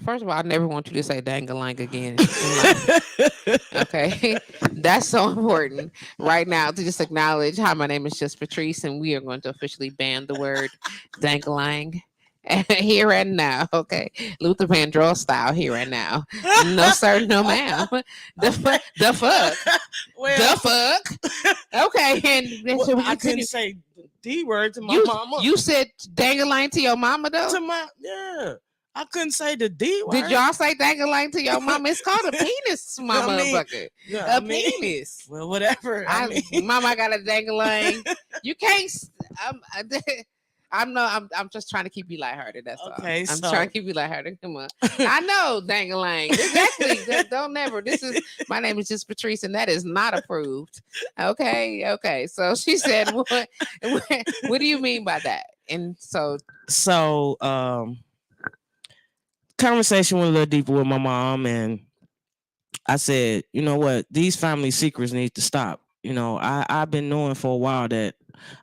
First of all, I never want you to say dangalang again in life. Okay, that's so important right now to just acknowledge. Hi, my name is JustPatrice, and we are going to officially ban the word dangalang here and now. Okay, Luther Vandross style here and now. No sir, no ma'am. The fuck, the fuck. Okay, and then so we I continue. couldn't say the D word to my mama. You said dangalang to your mama though. Yeah. I couldn't say the D word. Did y'all say dangalang to your mama? It's called a penis, my motherfucker. A penis. Well, whatever. Mama got a dangalang. You can't. I'm just trying to keep you lighthearted. That's okay, all. I'm trying to keep you lighthearted. Come on. I know dangalang. Exactly. Don't never. My name is JustPatrice, and that is not approved. Okay. So she said, what do you mean by that? And so conversation went a little deeper with my mom, and I said, you know what, these family secrets need to stop. You know, I've been knowing for a while that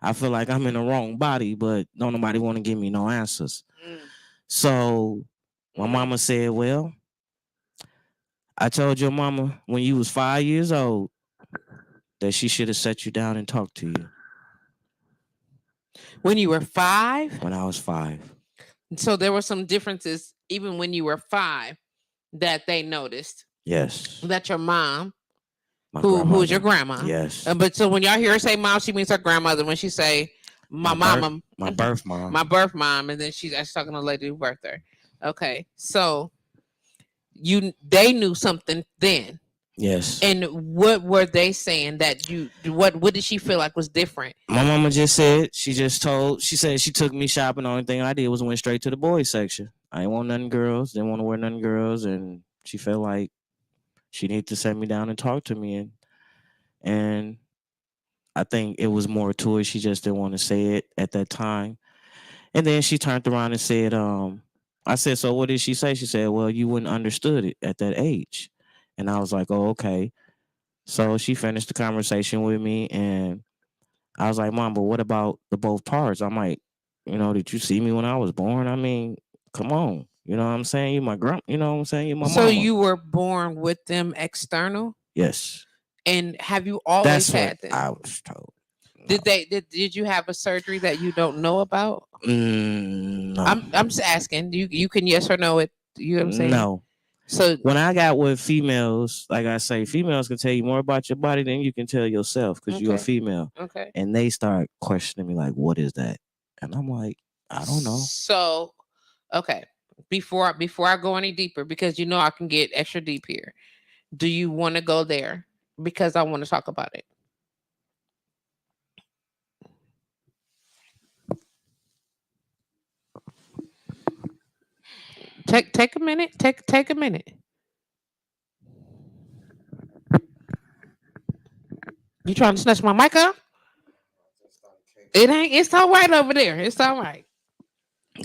I feel like I'm in the wrong body, but don't nobody want to give me no answers. So my mama said, well, I told your mama when you was 5 years old that she should have sat you down and talked to you. When you were 5? When I was 5. So there were some differences even when you were 5 that they noticed. Yes. That your mom, who is your grandma. Yes. But so when y'all hear her say mom, she means her grandmother. When she say my mama, my birth mom. My birth mom, and then she's talking to the lady who birthed her. Okay. So they knew something then. Yes. And what were they saying that what did she feel like was different? My mama just said, she said she took me shopping. The only thing I did was went straight to the boys section. I didn't want nothing girls, didn't want to wear nothing girls, and she felt like she needed to sit me down and talk to me, and I think it was more to it. She just didn't want to say it at that time. And then she turned around and said, I said, so what did she say? She said, well, you wouldn't understood it at that age. And I was like, oh, okay. So she finished the conversation with me, and I was like, Mom, but what about the both parts? I'm like, you know, did you see me when I was born? I mean, come on. You know what I'm saying? You my you know what I'm saying? You my mama. So you were born with them external? Yes. And have you always had them? I was told. No. Did you have a surgery that you don't know about? No. I'm just asking. You can yes or no it. You know what I'm saying? No. So when I got with females, like I say, females can tell you more about your body than you can tell yourself because you're a female. Okay. And they start questioning me like, what is that? And I'm like, I don't know. So, okay. Before I go any deeper, because I can get extra deep here. Do you want to go there? Because I want to talk about it. Take a minute. Take a minute. You trying to snatch my mic up? It ain't. It's all right over there. It's all right.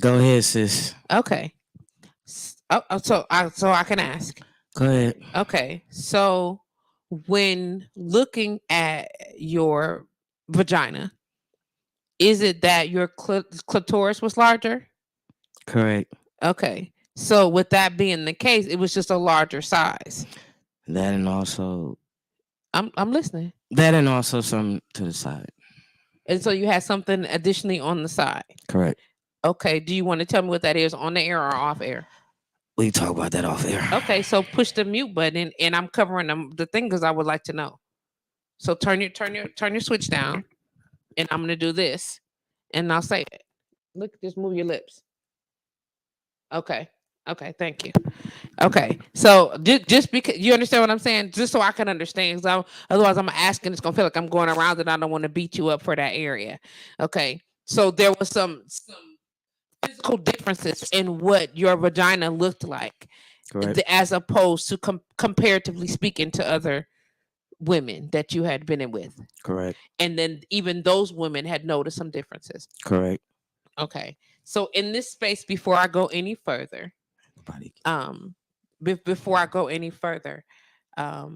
Go ahead, sis. Okay. So I can ask. Go ahead. Okay. So when looking at your vagina, is it that your clitoris was larger? Correct. Okay. So with that being the case, it was just a larger size. That and also I'm listening. some to the side. And so you had something additionally on the side. Correct. Okay. Do you want to tell me what that is on the air or off air? We talk about that off air. Okay. So push the mute button, and I'm covering the thing because I would like to know. So turn your switch down, and I'm gonna do this, and I'll say it. Look, just move your lips. Okay. Okay. Thank you. Okay. So just because you understand what I'm saying, just so I can understand, because otherwise I'm asking, it's gonna feel like I'm going around, and I don't want to beat you up for that area. Okay. So there was some physical differences in what your vagina looked like, Correct. as opposed to comparatively speaking to other women that you had been in with. Correct. And then even those women had noticed some differences. Correct. Okay. So in this space, before I go any further, um, before I go any further, I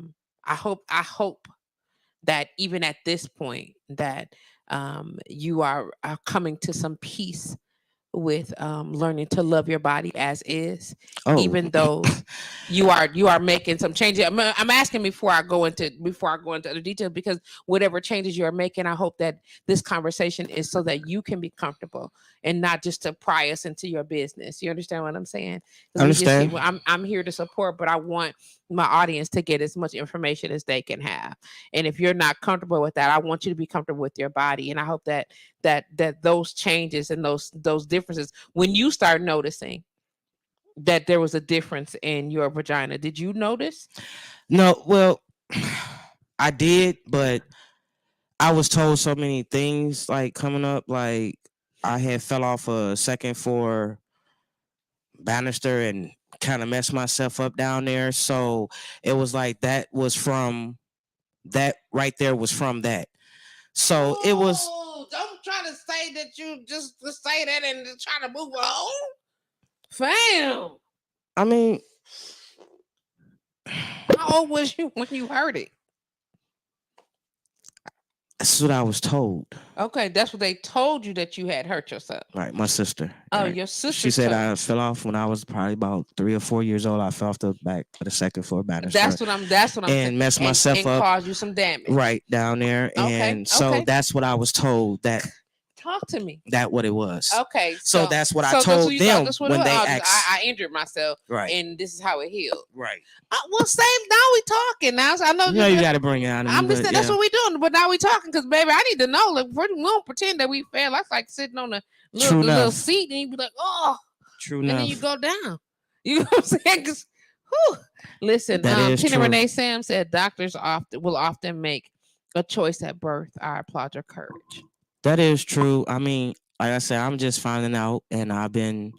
hope that even at this point that you are coming to some peace with learning to love your body as is, Oh. even though you are making some changes. I'm asking before I go into other details, because whatever changes you are making, I hope that this conversation is so that you can be comfortable and not just to pry us into your business. You understand what I'm saying? 'Cause Understand. I'm here to support, but I want my audience to get as much information as they can have. And if you're not comfortable with that, I want you to be comfortable with your body. And I hope that those changes and those differences, when you start noticing that there was a difference in your vagina, did you notice? No, well, I did, but I was told so many things like coming up, like I had fell off a second floor banister and kind of messed myself up down there. So it was like that was from that right there was from that. So it was. Don't try to say that you just to say that and try to move on, fam. I mean, How old was you when you heard it? that's what I was told. Okay, that's what they told you, that you had hurt yourself. Right, my sister. Oh, right. your sister. She said I fell off when I was probably about 3 or 4 years old. I fell off the back of the second floor banister. That's what I'm and saying. messed myself and up. Caused you some damage. Right down there. Okay, And so okay. that's what I was told that Talk to me. that what it was. Okay. So that's what I told them when they asked. I injured myself. Right. And this is how it healed. Right. Well, same. Now we talking. Now, so I know you got to bring it out of me. I'm just saying, that's what we doing. But now we talking, because baby, I need to know. Like, we don't pretend that we fell. That's like sitting on the little seat, and you be like, oh. True and enough. then you go down. You know what I'm saying? Because, listen, Tina Renee Sam said doctors will often make a choice at birth. I applaud your courage. That is true. I mean, like I said, I'm just finding out, and I've been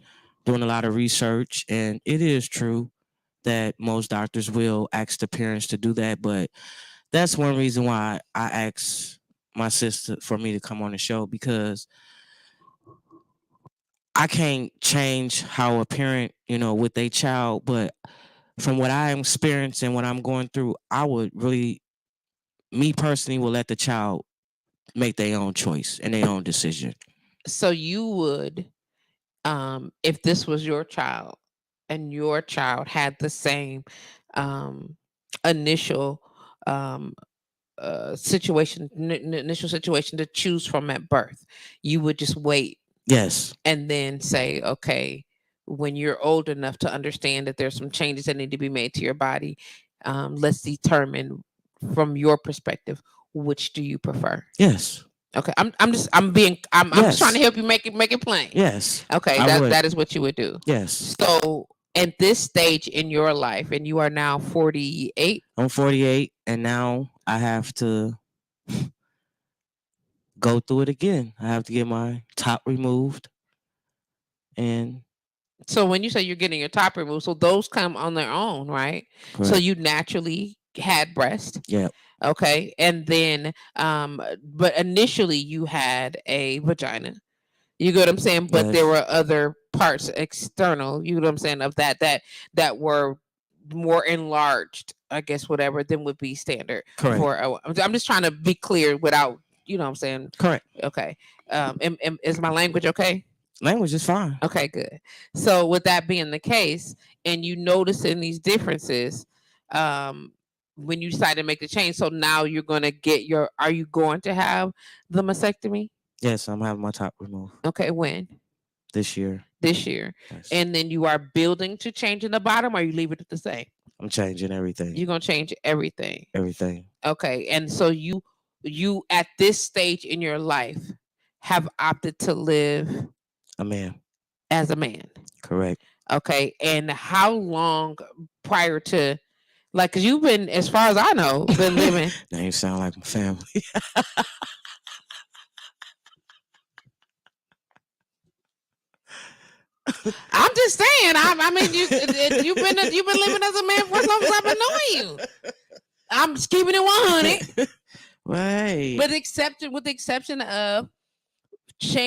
doing a lot of research, and it is true that most doctors will ask the parents to do that. But that's one reason why I asked my sister for me to come on the show, because I can't change how a parent, with their child, but from what I am experiencing, what I'm going through, I would really, me personally, will let the child make their own choice and their own decision. So you would, if this was your child and your child had the same initial initial situation to choose from at birth, you would just wait. Yes. And then say, okay, when you're old enough to understand that there's some changes that need to be made to your body, let's determine from your perspective, which do you prefer? Yes. Okay, I'm just trying to help you make it plain. Yes. Okay, that is what you would do. Yes. So at this stage in your life, and you are now 48. I'm 48, and now I have to go through it again. I have to get my top removed, and So when you say you're getting your top removed, so those come on their own, right? So Correct. you naturally had breast. Yeah. Okay. And then but initially you had a vagina. You get what I'm saying? But there Yes. were other parts external, you know what I'm saying, of that were more enlarged, I guess, whatever, than would be standard Correct. for I'm just trying to be clear without, you know what I'm saying? Correct. Okay. Is my language okay? Language is fine. Okay, good. So with that being the case, and you noticing these differences, um, when you decide to make the change, so now you're gonna get your. Are you going to have the mastectomy? Yes, I'm having my top removed Okay, when? this year. This year, Yes. and then you are building to change in the bottom, or you leave it the same? I'm changing everything. You're gonna change everything. Everything. Okay, and so you at this stage in your life have opted to live A man. as a man. Correct. Okay, and how long prior to, like, cause you've been, as far as I know, been living. Now you sound like my family. I'm just saying. I mean, you've been living as a man for as long as I've been knowing you. I'm just keeping it 100. Right. But with the exception of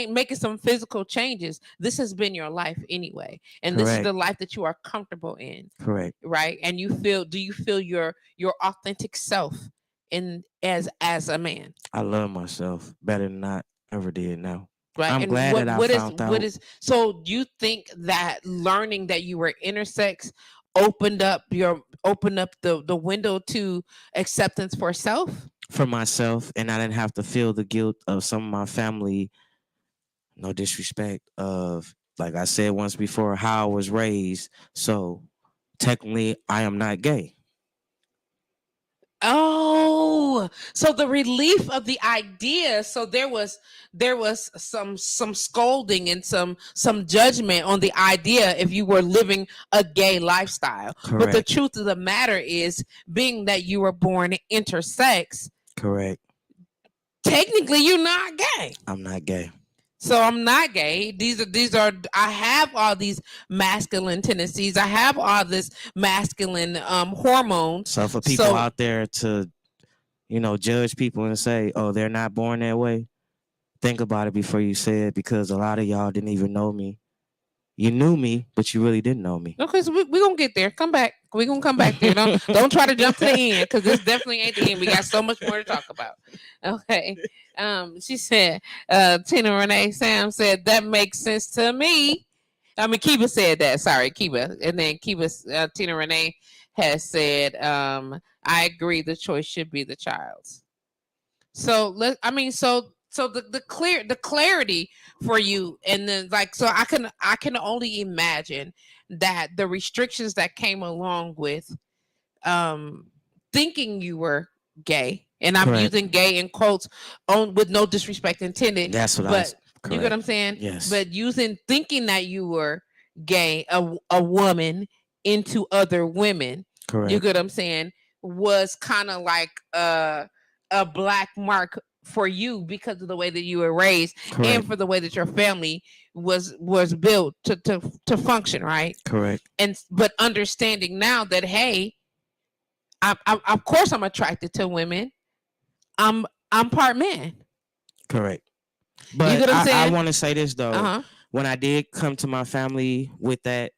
making some physical changes, this has been your life anyway, and this is Correct. the life that you are comfortable in, Correct. right? And do you feel your authentic self in as a man? I love myself better than I ever did now. Right. I'm And glad that I found out. so do you think that learning that you were intersex opened up the window to acceptance for self? For myself, and I didn't have to feel the guilt of some of my family, no disrespect, of, like I said once before, how I was raised. So technically I am not gay. Oh, so the relief of the idea. So there was some scolding and some judgment on the idea if you were living a gay lifestyle. But the Correct. truth of the matter is, being that you were born intersex, Correct. technically you're not gay. I'm not gay. So I'm not gay. These are I have all these masculine tendencies. I have all this masculine hormones. So for people out there to, judge people and say, oh, they're not born that way, think about it before you say it, because a lot of y'all didn't even know me. You knew me, but you really didn't know me. Okay, so we're gonna get there. Come back. We're gonna come back there. Don't try to jump to the end, because this definitely ain't the end. We got so much more to talk about. Okay. She said, Tina Renee Sam said that makes sense to me. I mean, Kiva said that. Sorry, Kiva. And then Tina Renee has said, I agree, the choice should be the child's. So the clarity for you, and then, like, so I can only imagine that the restrictions that came along with um thinking you were gay, and I'm Correct. using gay in quotes on with no disrespect intended. That's what But you get what correct. I'm saying? Yes. But thinking that you were gay, a woman into other women, you Correct. get what I'm saying, was kind of like a black mark for you because of the way that you were raised, and Correct. for the way that your family was built to function, right? Correct. And but understanding now that, hey, of course I'm attracted to women. I'm part man. Correct. You But get what I'm I saying? want to say this though. Uh-huh. When I did come to my family with that,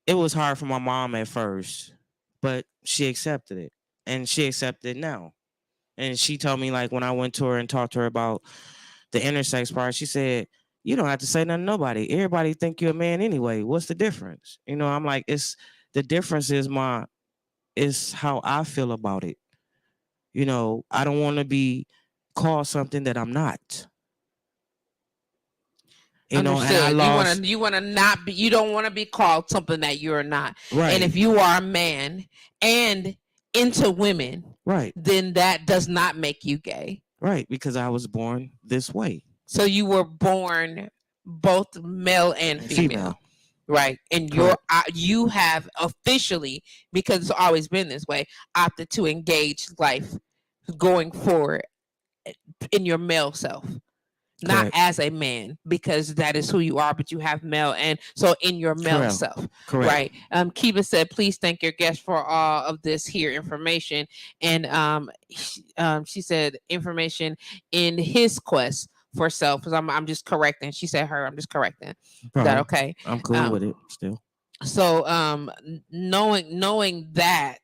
it was hard for my mom at first, but she accepted it, and she accepted it now. And she told me, like, when I went to her and talked to her about the intersex part, she said, "You don't have to say nothing to nobody. Everybody think you're a man anyway. What's the difference?" I'm like, it's the difference is how I feel about it. I don't want to be called something that I'm not. And I Understood. lost. You wanna not be. You don't want to be called something that you're not. Right. And if you are a man and into women, Right. then that does not make you gay. Right, because I was born this way. So you were born both male and female. Right, and you have officially, because it's always been this way, opted to engage life going forward in your male self. not Correct. as a man, because that is who you are, but you have male, and so in your male Correct. self, Correct. right? Kiva said, please thank your guest for all of this here information. And she said information in his quest for self, because I'm just correcting. She said her, I'm just correcting. Is that Problem. okay? I'm cool with it still. So knowing that,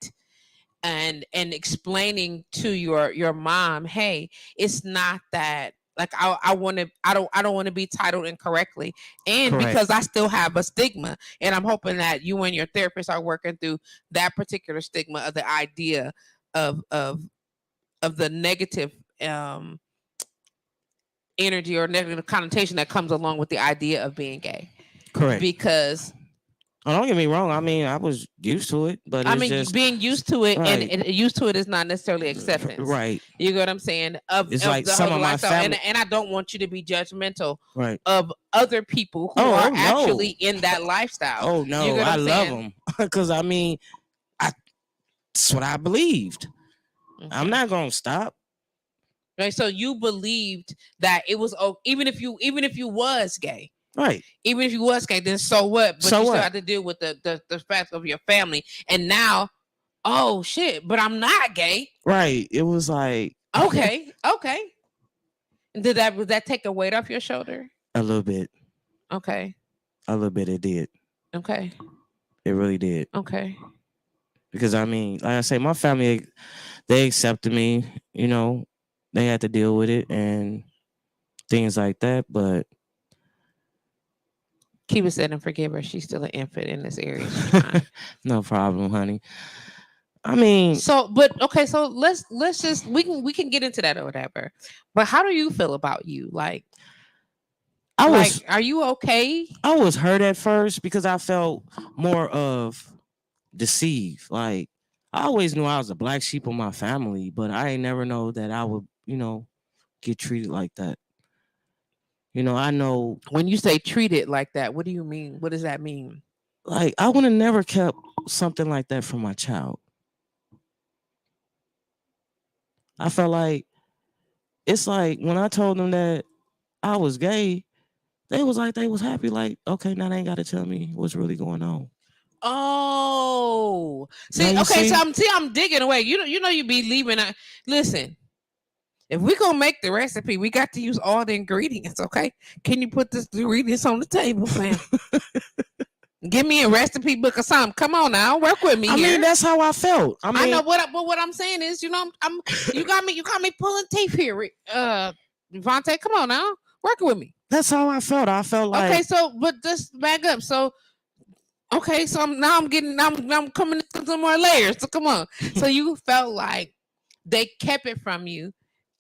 and explaining to your mom, hey, it's not that, like, I want to, I don't want to be titled incorrectly, and Correct. because I still have a stigma, and I'm hoping that you and your therapist are working through that particular stigma of the idea of the negative energy or negative connotation that comes along with the idea of being gay. Correct. Because don't get me wrong. I mean, I was used to it, but I it's mean, just being used to it, right. and used to it is not necessarily acceptance. Right. You get what I'm saying? It's of like the some whole of my lifestyle, family. and I don't want you to be judgmental Right. of other people who Oh, are no. actually in that lifestyle. Oh You no, get what I I'm love saying? them because I mean, that's what I believed. Okay. I'm not gonna stop. Right. So you believed that it was even if you was gay. Right. Even if you was gay, then so what? But So you still what? have to deal with the fact of your family. And now, oh shit, but I'm not gay. Right. It was like Okay. Okay. Would that take a weight off your shoulder? a little bit. Okay. A little bit it did. Okay. It really did. Okay. Because I mean, like I say, my family, they accepted me, you know, they had to deal with it and things like that. But Kiva said, and forgive her, she's still an infant in this area. She's trying. no problem, honey. I mean, so, but okay, so let's just we can get into that or whatever. But how do you feel about you? Like, are you okay? I was hurt at first because I felt more of deceived. Like I always knew I was a black sheep of my family, but I ain't never know that I would, get treated like that. I know When you say treated like that, what do you mean? What does that mean? like I would have never kept something like that from my child. I felt like it's like when I told them that I was gay, they was happy. Like, okay, now they ain't got to tell me what's really going on. Oh, see, Now okay, see? so I'm digging away. You be leaving. Listen, if we gonna make the recipe, we got to use all the ingredients. Okay, can you put the ingredients on the table, fam? Give me a recipe book or something. Come on now, work with me. I mean, that's how I felt. I know but what I'm saying is, I'm you got me pulling teeth here. Evanta, come on now, working with me. That's how I felt. I felt like okay. So, but just back up. So, okay. So I'm coming to some more layers. So come on. So you felt like they kept it from you,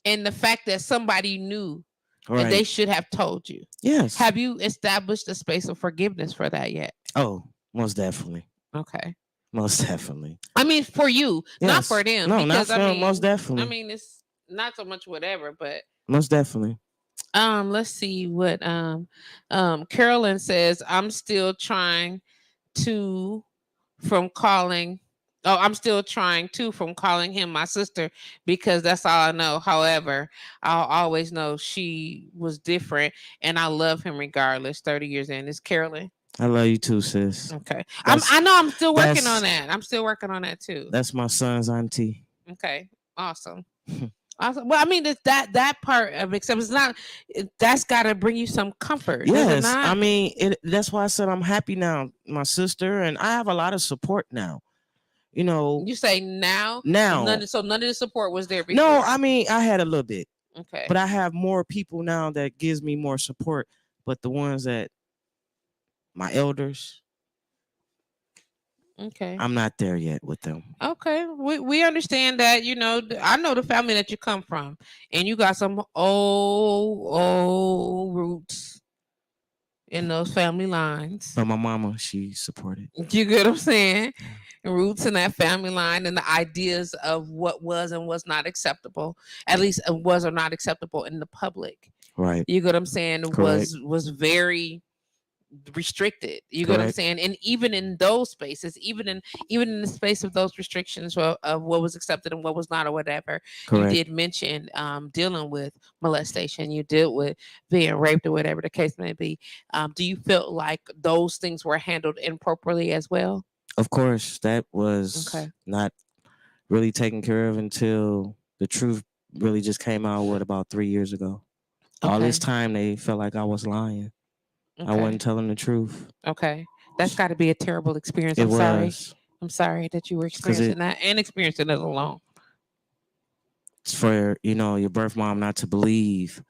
and the fact that somebody knew. Right. And they should have told you. Yes. Have you established a space of forgiveness for that yet? Oh, most definitely. Okay. Most definitely. I mean, for you, yes. Not for them. No, because, not for them. Most definitely. I mean, it's not so much whatever, but most definitely. Let's see what Carolyn says. I'm still trying from calling him my sister because that's all I know. However, I'll always know she was different and I love him regardless. 30 years in. It's Carolyn. I love you too, sis. Okay. I know I'm still working on that. I'm still working on that too. That's my son's auntie. Okay. Awesome. Awesome. Well, I mean, it's that part of acceptance. That's got to bring you some comfort. Yes, I mean, that's why I said I'm happy now. My sister and I have a lot of support now. You say now. So none of the support was there before. No, I mean, I had a little bit. Okay. But I have more people now that gives me more support. But the ones that my elders. Okay. I'm not there yet with them. Okay. We understand that, I know the family that you come from and you got some old roots in those family lines. But my mama, she supported. You get what I'm saying? Roots in that family line and the ideas of what was and was not acceptable, at least was or not acceptable in the public. Right. You get what I'm saying? Correct. Was very restricted. You get what I'm Correct. saying? And even in those spaces, even in the space of those restrictions of what was accepted and what was not or whatever, you Correct. did mention dealing with molestation, you dealt with being raped or whatever the case may be. Do you feel like those things were handled improperly as well? Of course, that was Okay. not really taken care of until the truth really just came out. What, about 3 years ago? All this Okay. time they felt like I was lying. I Okay. wasn't telling the truth. Okay. That's got to be a terrible experience. It I'm sorry. was I'm sorry that you were because experiencing that and experiencing it alone. it's for your birth mom not to believe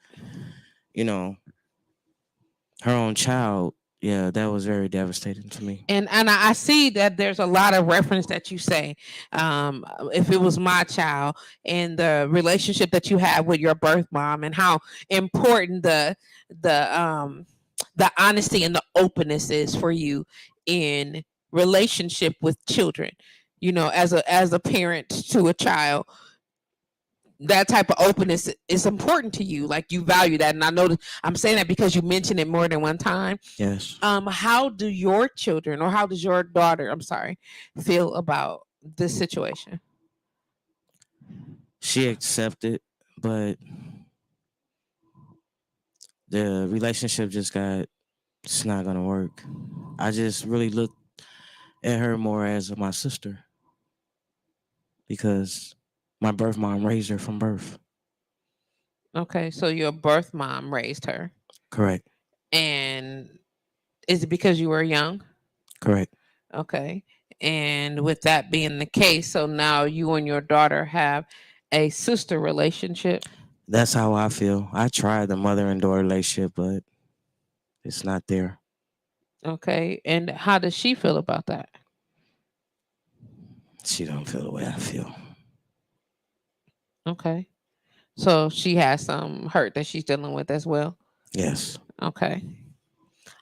you know her own child. Yeah, that was very devastating to me. And I see that there's a lot of reference that you say. If it was my child, and the relationship that you have with your birth mom, and how important the the honesty and the openness is for you in relationship with children. You know, as a parent to a child, that type of openness is important to you. Like, you value that, and I know that I'm saying that because you mentioned it more than one time. Yes, How do your children, or how does your daughter, I'm sorry, feel about this situation? she accepted, but the relationship just got it's not gonna work. I just really look at her more as my sister because my birth mom raised her from birth. Okay, so your birth mom raised her, Correct. and is it because you were young? Correct. Okay, and with that being the case, so now you and your daughter have a sister relationship. That's how I feel. I tried the mother and daughter relationship, but it's not there. Okay, and how does she feel about that? She don't feel the way I feel. Okay, so she has some hurt that she's dealing with as well. Yes. Okay.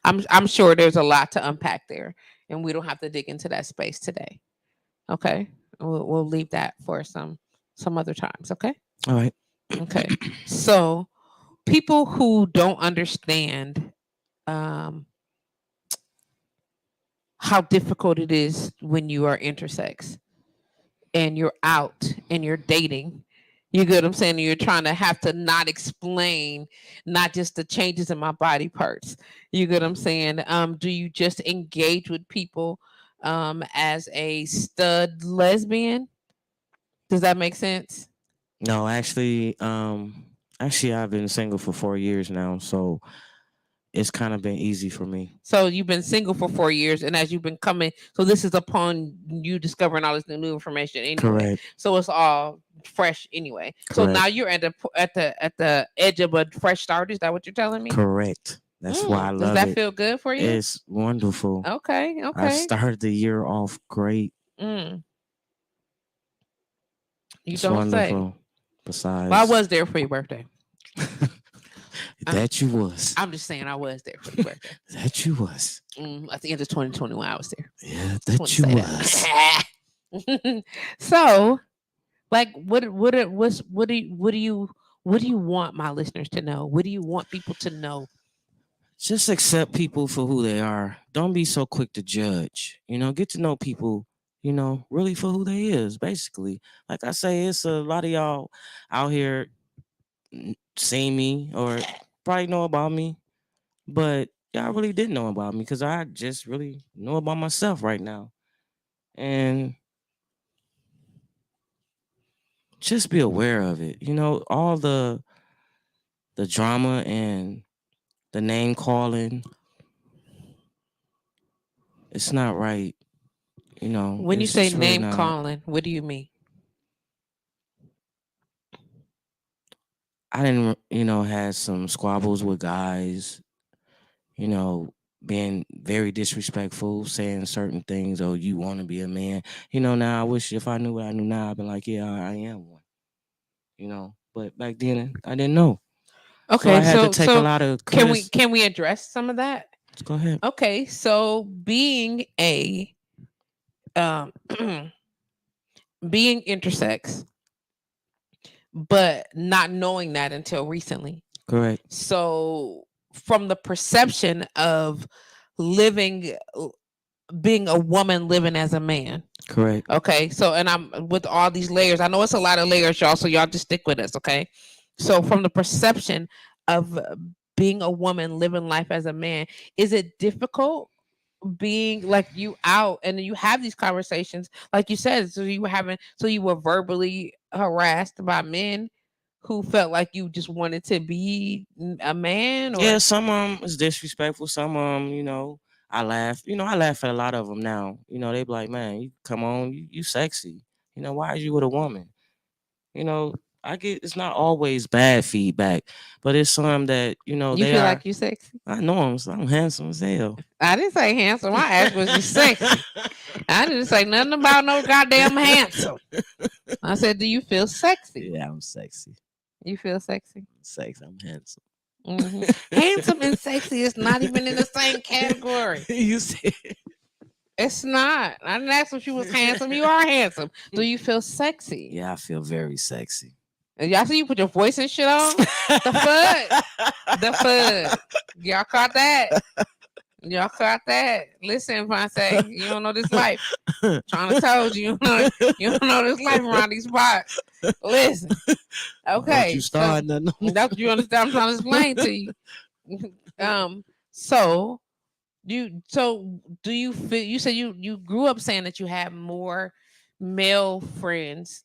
I'm sure there's a lot to unpack there, and we don't have to dig into that space today. Okay, we'll leave that for some other times. Okay. All right. Okay. So people who don't understand um, how difficult it is when you are intersex and you're out and you're dating. You get what I'm saying? You're trying to have to not explain, not just the changes in my body parts. You get what I'm saying? Do you just engage with people as a stud lesbian? Does that make sense? No, actually, I've been single for 4 years now, so it's kind of been easy for me. So you've been single for 4 years, and as you've been coming, so this is upon you discovering all this new information anyway. Correct. So it's all fresh anyway. So now Correct. you're at the edge of a fresh start. Is that what you're telling me? Correct. That's why I Does love that it. feel good for you? It's wonderful. Okay, I okay. started the year off great. Mm, you It's don't say. wonderful. Well, I Besides, was there for your birthday. I'm, that you was. I'm just saying I was there for your birthday. That you was. At the end of 2021, I was there. Yeah, Just want that to you say was. that. So, like, what do you want my listeners to know? What do you want people to know? Just accept people for who they are. Don't be so quick to judge. Get to know people, really for who they is, basically. Like I say, it's a lot of y'all out here seeing me or probably know about me, but y'all really didn't know about me because I just really know about myself right now. And just be aware of it. All the drama and the name calling, it's not right. When you It's say just really name not. calling, what do you mean? I didn't, had some squabbles with guys, you know, being very disrespectful, saying certain things. Oh, you want to be a man. Now I wish if I knew what I knew now, I'd been like, yeah, I am one, But back then I didn't know. So I Okay, had to so take a so lot of can we credit. can we address some of that? Let's go ahead. Okay, so um being intersex, but not knowing that until recently. Correct. So from the perception of living, being a woman living as a man. Correct. Okay, so and I'm with all these layers. I know it's a lot of layers, y'all. So y'all just stick with us, okay? So from the perception of being a woman living life as a man, is it difficult being like you out and you have these conversations, like you said? So you were verbally harassed by men who felt like you just wanted to be a man, Yeah, or some of them is disrespectful. Some of them, I laugh. I laugh at a lot of them now. They be like, man, you come on, you sexy. Why is you with a woman? You know, I get it's not always bad feedback, but it's some that, you they feel are. like you sexy? I know I'm handsome as hell. I didn't say handsome. I asked was you sexy. I didn't say nothing about no goddamn handsome. I said, do you feel sexy? Yeah, I'm sexy. You feel sexy? I'm sexy. I'm handsome. Handsome and sexy is not even in the same category. You said. It's not. I didn't ask if you was handsome. You are handsome. Do you feel sexy? Yeah, I feel very sexy. And y'all see you put your voice and shit on? The FUD. The FUD. Y'all caught that? Y'all caught that? Listen, Vontae, you don't know this life. Trying to told you, you don't know this life around these parts. Listen. Okay. Don't you start nothing. That's you understand. I'm trying to explain to you. So do you feel, you said you grew up saying that you have more male friends,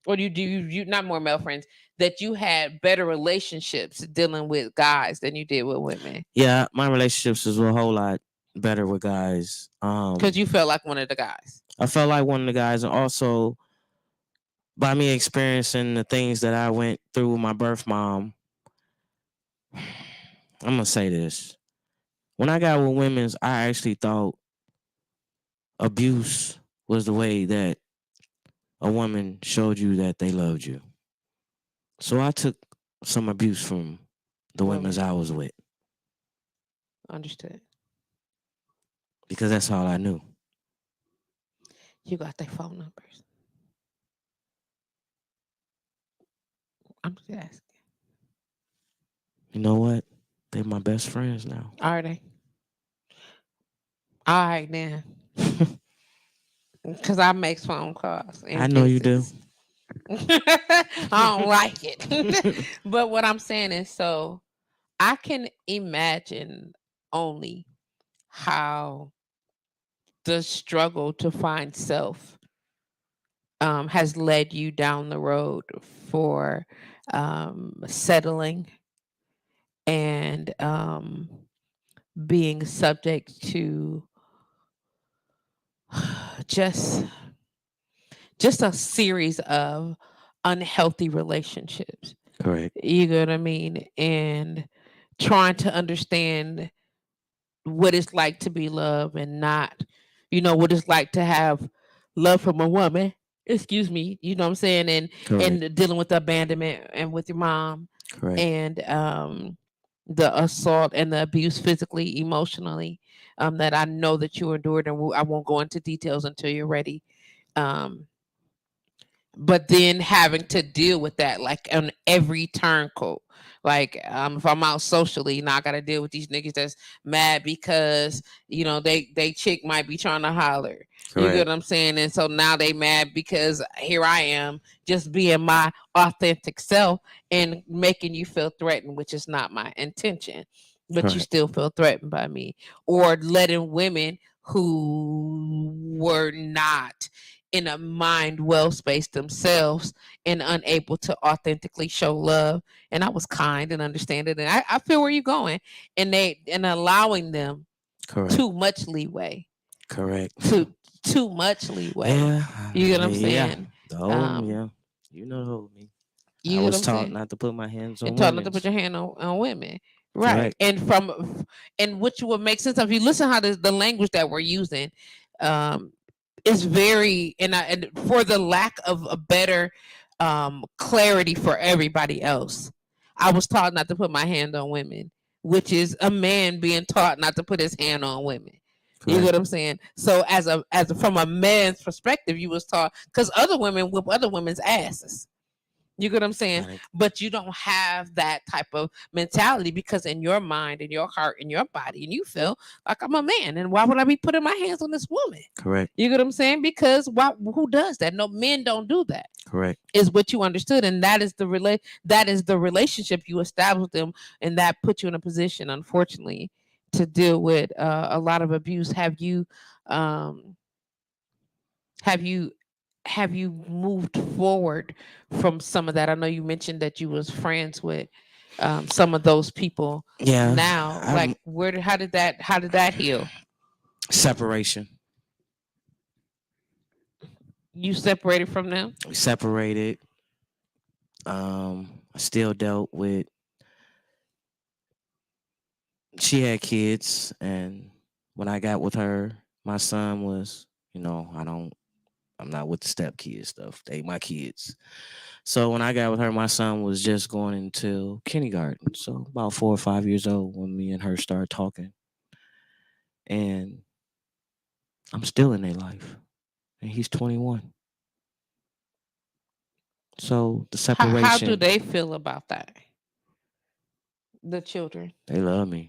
or you not more male friends, that you had better relationships dealing with guys than you did with women? Yeah, my relationships was a whole lot better with guys. Because you felt like one of the guys. I felt like one of the guys, and also by me experiencing the things that I went through with my birth mom. I'm gonna say this: when I got with women's, I actually thought abuse was the way that a woman showed you that they loved you. So I took some abuse from the women's I was with. Understood. Because that's all I knew. You got their phone numbers. I'm just asking. You know what? They're my best friends now. Are they? All right, then. Because I make phone calls. I know you do. I don't like it. But what I'm saying is, so I can imagine only how the struggle to find self has led you down the road for settling and being subject to just a series of unhealthy relationships. Correct. You know what I mean? And trying to understand what it's like to be loved and not, what it's like to have love from a woman. Excuse me, you know what I'm saying? And dealing with the abandonment and with your mom. Correct. And the assault and the abuse physically, emotionally, that I know that you endured, and I won't go into details until you're ready. But then having to deal with that like on every turncoat. Like if I'm out socially, I gotta deal with these niggas that's mad because they chick might be trying to holler. Correct. You get what I'm saying? And so now they mad because here I am just being my authentic self and making you feel threatened, which is not my intention. But Correct. You still feel threatened by me. Or letting women who were not in a mind well spaced themselves and unable to authentically show love. And I was kind and understanding, and I feel where you're going. And allowing them Correct. Too much leeway. Correct. Too much leeway. Yeah. You get what I'm saying? Yeah. The whole yeah. You know the whole me. I was taught not to put my hands on women. Taught not to put your hand on women. Right. Correct. And which would make sense if you listen how the language that we're using, is very and for the lack of a better clarity for everybody else. I was taught not to put my hand on women, which is a man being taught not to put his hand on women. Correct. You know what I'm saying? So as from a man's perspective, you was taught because other women whip other women's asses. You get what I'm saying? But you don't have that type of mentality because in your mind, in your heart, in your body, and you feel like I'm a man. And why would I be putting my hands on this woman? Correct. You get what I'm saying? Because who does that? No, men don't do that. Correct. Is what you understood, and that is the relationship you established with them, and that put you in a position, unfortunately, to deal with a lot of abuse. Um, have you have you moved forward from some of that? I know you mentioned that you was friends with some of those people. Yeah. Now, like, how did that heal? Separation. You separated from them? We separated. I still dealt with. She had kids, and when I got with her, my son was, I'm not with the step kids stuff. They my kids. So when I got with her, my son was just going into kindergarten. So about 4 or 5 years old when me and her started talking. And I'm still in their life. And he's 21. So the How do separation, they feel about that? The children. they love me.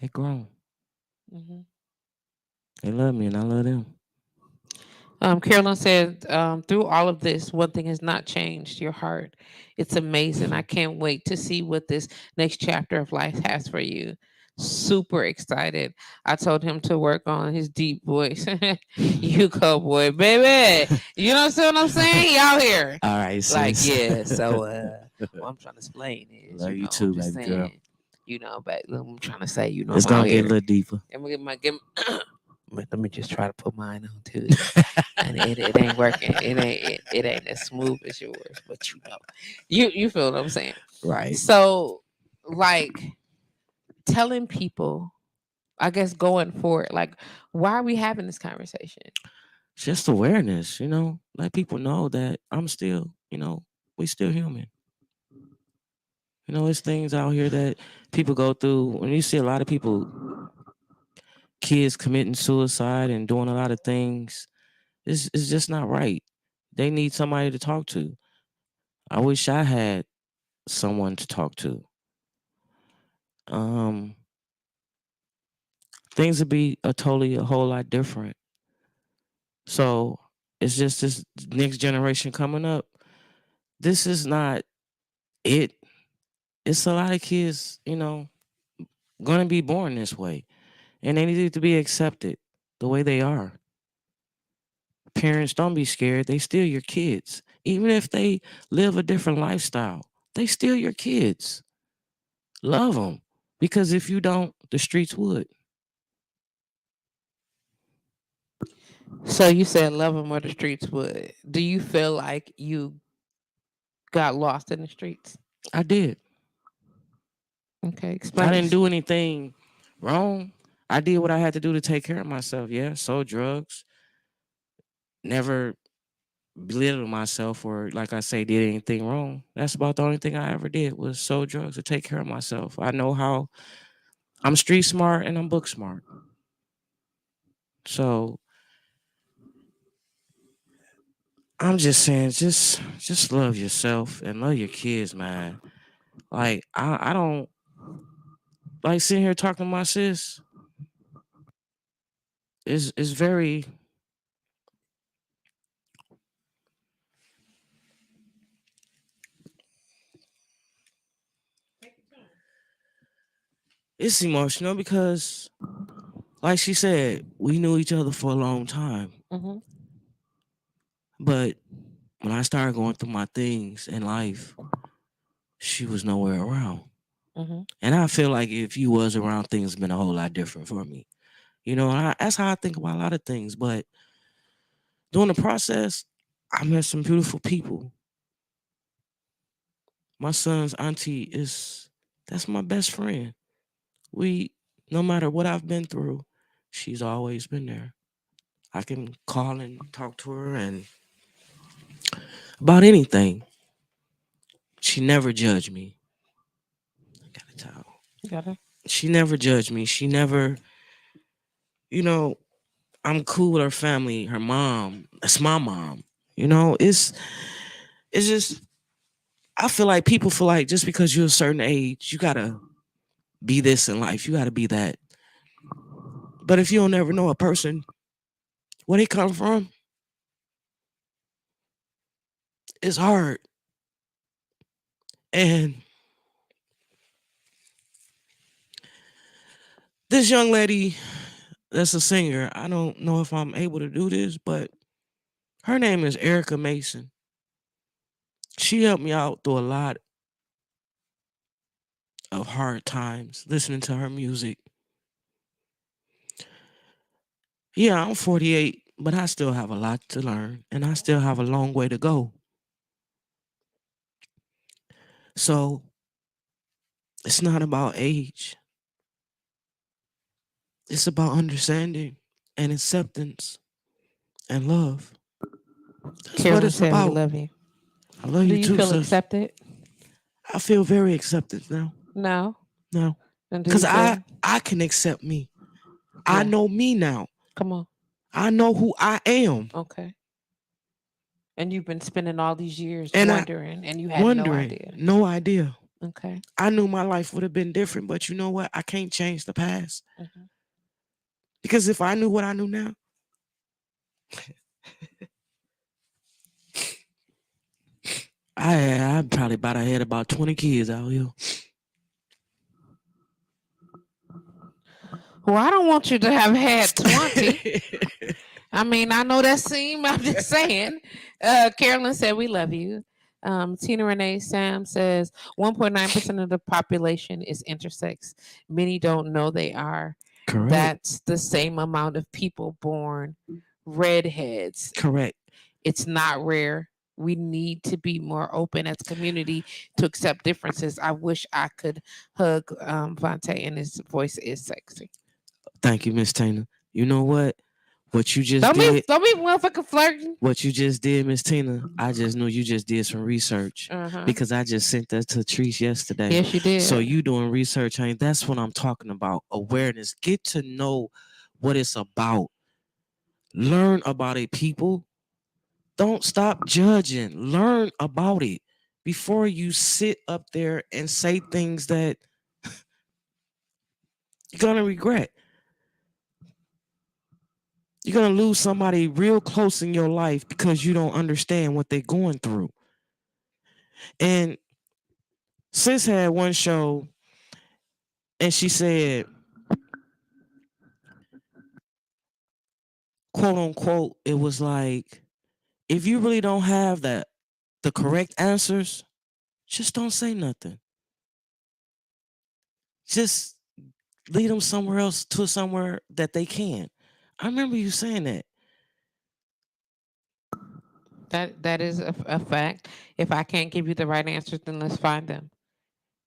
They grown. Hmm. They love me and I love them. Carolyn said, through all of this, one thing has not changed, your heart. It's amazing. I can't wait to see what this next chapter of life has for you. Super excited. I told him to work on his deep voice. You go, boy, baby. You know what I'm saying? Y'all here. All right, Like, sis. yeah. So, what I'm trying to explain is, Love you I'm too, just baby girl. saying, but I'm trying to say, It's I'm out gonna get a here. little deeper. And we let me just try to put mine on too. And it ain't working. It ain't as smooth as yours, but you feel what I'm saying. Right. So, like, telling people, I guess, going forward, like, why are we having this conversation? Just awareness, let people know that I'm still, we still human. There's things out here that people go through. When you see a lot of people, kids committing suicide and doing a lot of things, it's just not right. They need somebody to talk to. I wish I had someone to talk to. Um, Things would be a whole lot different. So it's just this next generation coming up. This is not it. It's a lot of kids, going to be born this way, and they need to be accepted the way they are. Parents, don't be scared. They still your kids. Even if they live a different lifestyle, they still your kids. Love them. Because if you don't, the streets would. So you said love them or the streets would. Do you feel like you got lost in the streets? I did. Okay, I explain. didn't do anything wrong. I did what I had to do to take care of myself. Yeah, sold drugs. Never belittled myself or, like I say, did anything wrong. That's about the only thing I ever did was sold drugs to take care of myself. I know how I'm street smart and I'm book smart. So I'm just saying, just love yourself and love your kids, man. Like I don't like sitting here talking to my sis. It's very it's emotional because, like she said, we knew each other for a long time. Mm-hmm. But when I started going through my things in life, she was nowhere around. Mm-hmm. And I feel like if you was around, things been a whole lot different for me. That's how I think about a lot of things. But during the process, I met some beautiful people. My son's auntie that's my best friend. We, no matter what I've been through, she's always been there. I can call and talk to her and about anything. She never judged me. I got a towel. Got it. She never judged me. She never, you know, I'm cool with her family, her mom. That's my mom. It's It's just I feel like people feel like just because you're a certain age, you gotta be this in life. You gotta be that. But if you don't ever know a person where they come from, it's hard. And this young lady that's a singer, I don't know if I'm able to do this, but her name is Erica Mason. She helped me out through a lot of hard times listening to her music. Yeah, I'm 48, but I still have a lot to learn and I still have a long way to go. So it's not about age, it's about understanding and acceptance and love. That's what Carolyn it's said we about. love you. I love Do you you too, feel sis. accepted? I feel very accepted now. No. Now. And do Because you feel? I can accept me. I Yeah. know me now. Come on. I know who I am. Okay. And you've been spending all these years And I wondering, and you had no wondering, idea. no idea. Okay. I knew my life would have been different, but you know what? I can't change the past. Hmm. Because if I knew what I knew now, I'd probably about had about 20 kids out here. Well, I don't want you to have had 20. I mean, I know that seem. I'm just saying. Carolyn said, we love you. Tina Renee Sam says 1.9% of the population is intersex. Many don't know they are. Correct. That's the same amount of people born redheads. Correct. It's not rare. We need to be more open as a community to accept differences. I wish I could hug Vontae, and his voice is sexy. Thank you, Miss Tina. You know what? What you just did. Don't be motherfucking flirting. What you just did, Miss Tina, I just knew you just did some research because I just sent that to Trice yesterday. Yes, you did. So you doing research, honey. That's what I'm talking about. Awareness. Get to know what it's about. Learn about it, people. Don't stop judging. Learn about it before you sit up there and say things that you're gonna regret. You're gonna lose somebody real close in your life because you don't understand what they're going through. And Sis had one show and she said, quote unquote, it was like, if you really don't have the correct answers, just don't say nothing. Just lead them somewhere else to somewhere that they can. I remember you saying that. That is a fact. If I can't give you the right answers, then let's find them.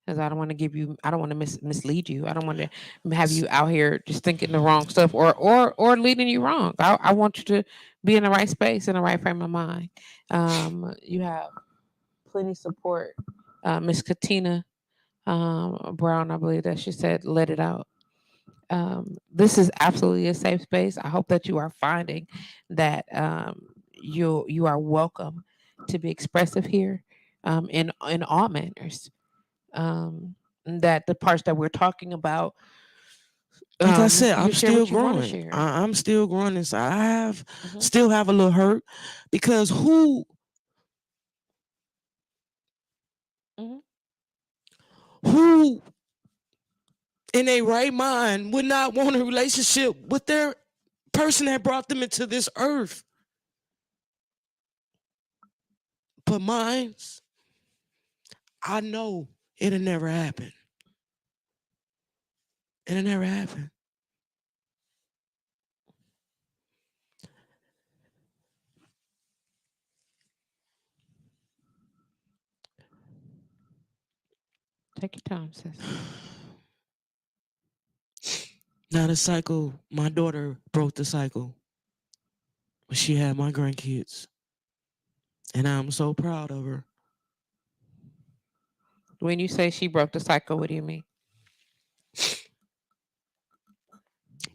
Because I don't want to give you. I don't want to mislead you. I don't want to have you out here just thinking the wrong stuff or leading you wrong. I want you to be in the right space, in the right frame of mind. You have plenty of support. Miss Katina Brown, I believe that she said, "Let it out." This is absolutely a safe space. I hope that you are finding that you are welcome to be expressive here in all manners. That the parts that we're talking about, Like I said, you I'm share still what you want to growing. share. I'm still growing inside. I have Mhm. still have a little hurt because Mhm. who in a right mind would not want a relationship with their person that brought them into this earth? But mine's, I know it'll never happen. It'll never happen. Take your time, sis. Now the cycle, my daughter broke the cycle when she had my grandkids. And I'm so proud of her. When you say she broke the cycle, what do you mean?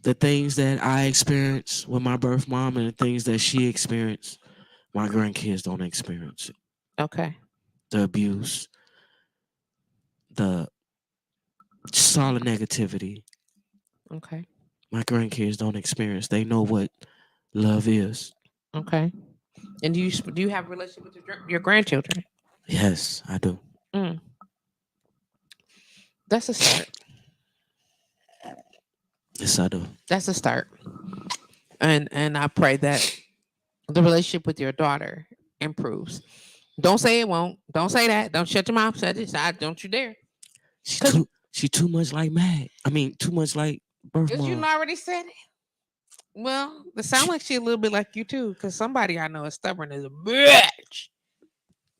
The things that I experienced with my birth mom and the things that she experienced, my grandkids don't experience it. Okay. the abuse, the solid negativity. Okay. My grandkids don't experience. They know what love is. Okay. And do you have a relationship with your grandchildren? Yes, I do. Mm, that's a start. Yes, I do. That's a start. And I pray that the relationship with your daughter improves. Don't say it won't. Don't say that. Don't shut your mouth. Shut it. Don't you dare. Cause She too much like Mag. I mean, too much like birth you mom. already said it. Well, it sounds like she a little bit like you too. Cause somebody I know is stubborn as a bitch.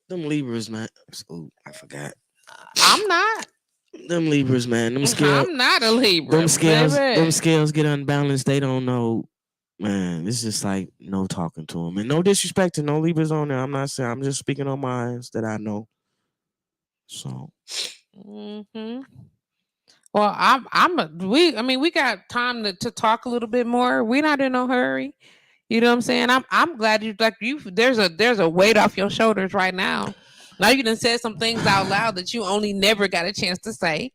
Them Libras, man. Oh, I forgot. I'm not. Them Libras, man. I'm not a Libra, Them baby. scales get unbalanced. They don't know. Man, it's just like no talking to them, and no disrespect to no Libras on there. I'm not saying. I'm just speaking on minds that I know. So Hmm. Well, I mean, we got time to talk a little bit more. We're not in no hurry. You know what I'm saying? I'm glad there's a weight off your shoulders right now. Now you done said some things out loud that you only never got a chance to say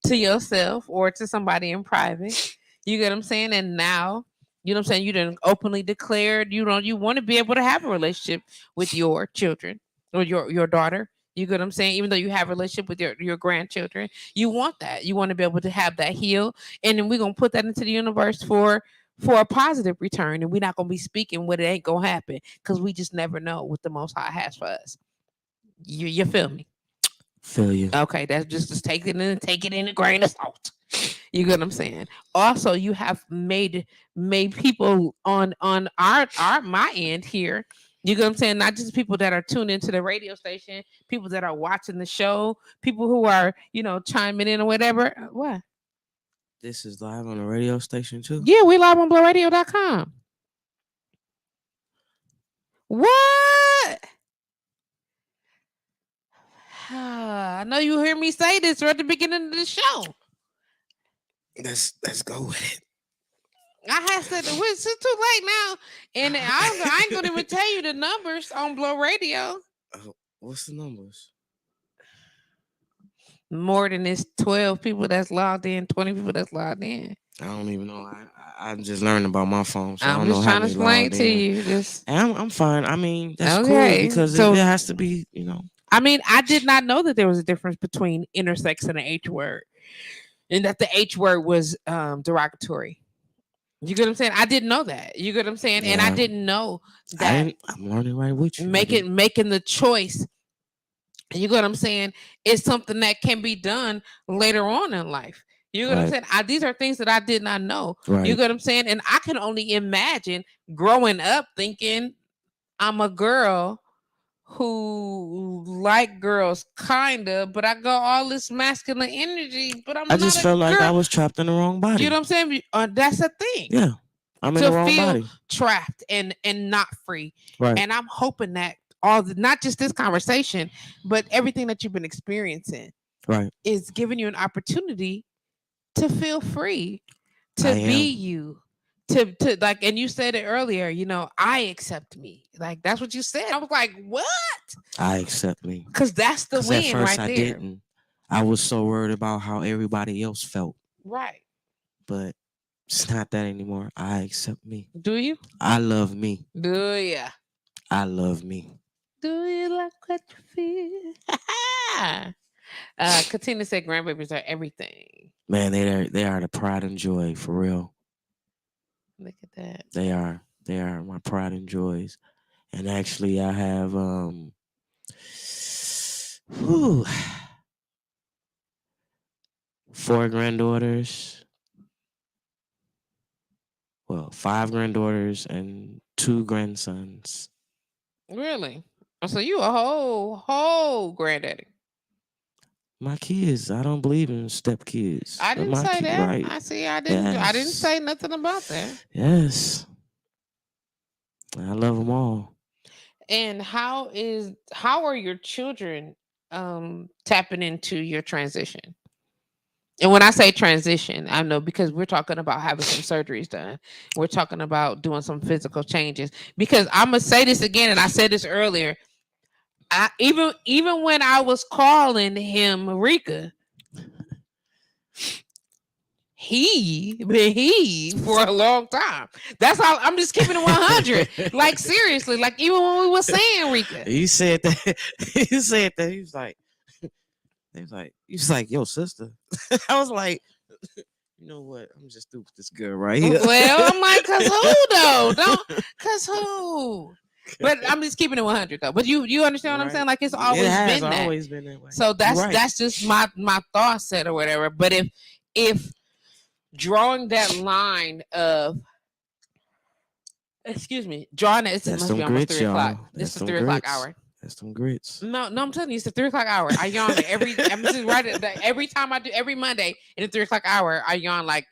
to yourself or to somebody in private. You get what I'm saying? And now, you know what I'm saying, you done openly declared you want to be able to have a relationship with your children or your daughter. You get what I'm saying? Even though you have a relationship with your grandchildren, you want that. You want to be able to have that heal. And then we're gonna put that into the universe for a positive return. And we're not gonna be speaking what it ain't gonna happen because we just never know what the most high has for us. You feel me? feel you. Okay, that's just take it in a grain of salt. You get what I'm saying? Also, you have made people on our my end here. You get what I'm saying? Not just people that are tuned into the radio station, people that are watching the show, people who are, chiming in or whatever. What? This is live on the radio station too. Yeah, we live on blowradio.com. What? I know you hear me say this right at the beginning of the show. Let's go with it. I had said it's too late now, and I ain't gonna even tell you the numbers on Blow Radio. What's the numbers? More than this 12 people that's logged in, 20 people that's logged in. I don't even know. I just learned about my phone, so I I'm don't know just how trying to many explain logged to in. you. Just And I'm fine. I mean, that's cool okay. because So it has to be, I mean, I did not know that there was a difference between intersex and the H word, and that the H word was derogatory. You get what I'm saying? I didn't know that. You get what I'm saying? And I Yeah. didn't know that I'm learning right with you. making the choice. You get what I'm saying? It's something that can be done later on in life. You get what I'm Right. saying? These are things that I did not know. You Right. get what I'm saying? And I can only imagine growing up thinking I'm a girl who like girls, kinda, but I got all this masculine energy, but I'm I not just a felt like I girl. was trapped in the wrong You body. know what I'm saying? That's a thing. Yeah. I'm in the To wrong feel body. trapped and not free. Right. And I'm hoping that not just this conversation, but everything that you've been experiencing Right. is giving you an opportunity to feel free, I to be am. you, to like, and you said it earlier, I accept me. Like that's what you said. I was like, what? I accept me. Because that's the Because at win first right I there. didn't. I was so worried about how everybody else felt. Right. But it's not that anymore. I accept me. Do you? I love me. Do ya? I love me. Do you like what you feel? Katina said grandbabies are everything. Man, they are the pride and joy for real. Look at that. They are my pride and joys. And actually I have whew, 4 granddaughters. Well, 5 granddaughters and 2 grandsons. Really? So you a whole granddaddy. My kids, I don't believe in step kids. I didn't say that. Right. I see. I didn't Yes. say nothing about that. Yes. I love them all. And how are your children tapping into your transition? And when I say transition, I know because we're talking about having some surgeries done. We're talking about doing some physical changes. Because I'm gonna say this again, and I said this earlier. Even when I was calling him Rika, he for a long time. That's how I'm just keeping it 100. Like seriously, like even when we were saying Rika, You said that. You said that. He was like, yo, sister. I was like, you know what? I'm just through with this girl right here. well, I'm like, cause who though? Cause who? But I'm just keeping it 100 though. But you understand what I'm saying? Like it's always been that. Always been that way. So that's just my thought set or whatever. But if drawing that line of drawing it, it must be almost 3 o'clock. It's the 3 o'clock hour. That's some grits. No, I'm telling you, it's the 3 o'clock hour. I yawn every time I do every Monday in the 3 o'clock hour. I yawn like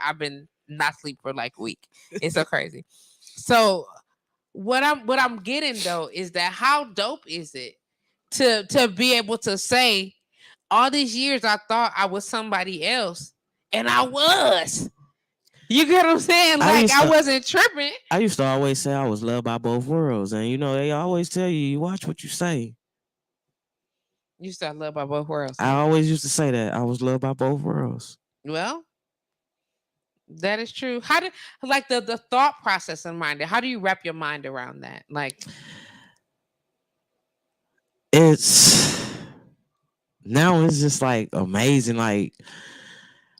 I've been not sleep for like a week. It's so crazy. So what I'm getting though is that how dope is it to be able to say all these years I thought I was somebody else and I was. You get what I'm saying? Like I wasn't tripping. I used to always say I was loved by both worlds, and you know they always tell you watch what you say. You said loved by both worlds. I always used to say that I was loved by both worlds. Well, that is true. How do like the thought process in mind? How do you wrap your mind around that? Like it's just like amazing. Like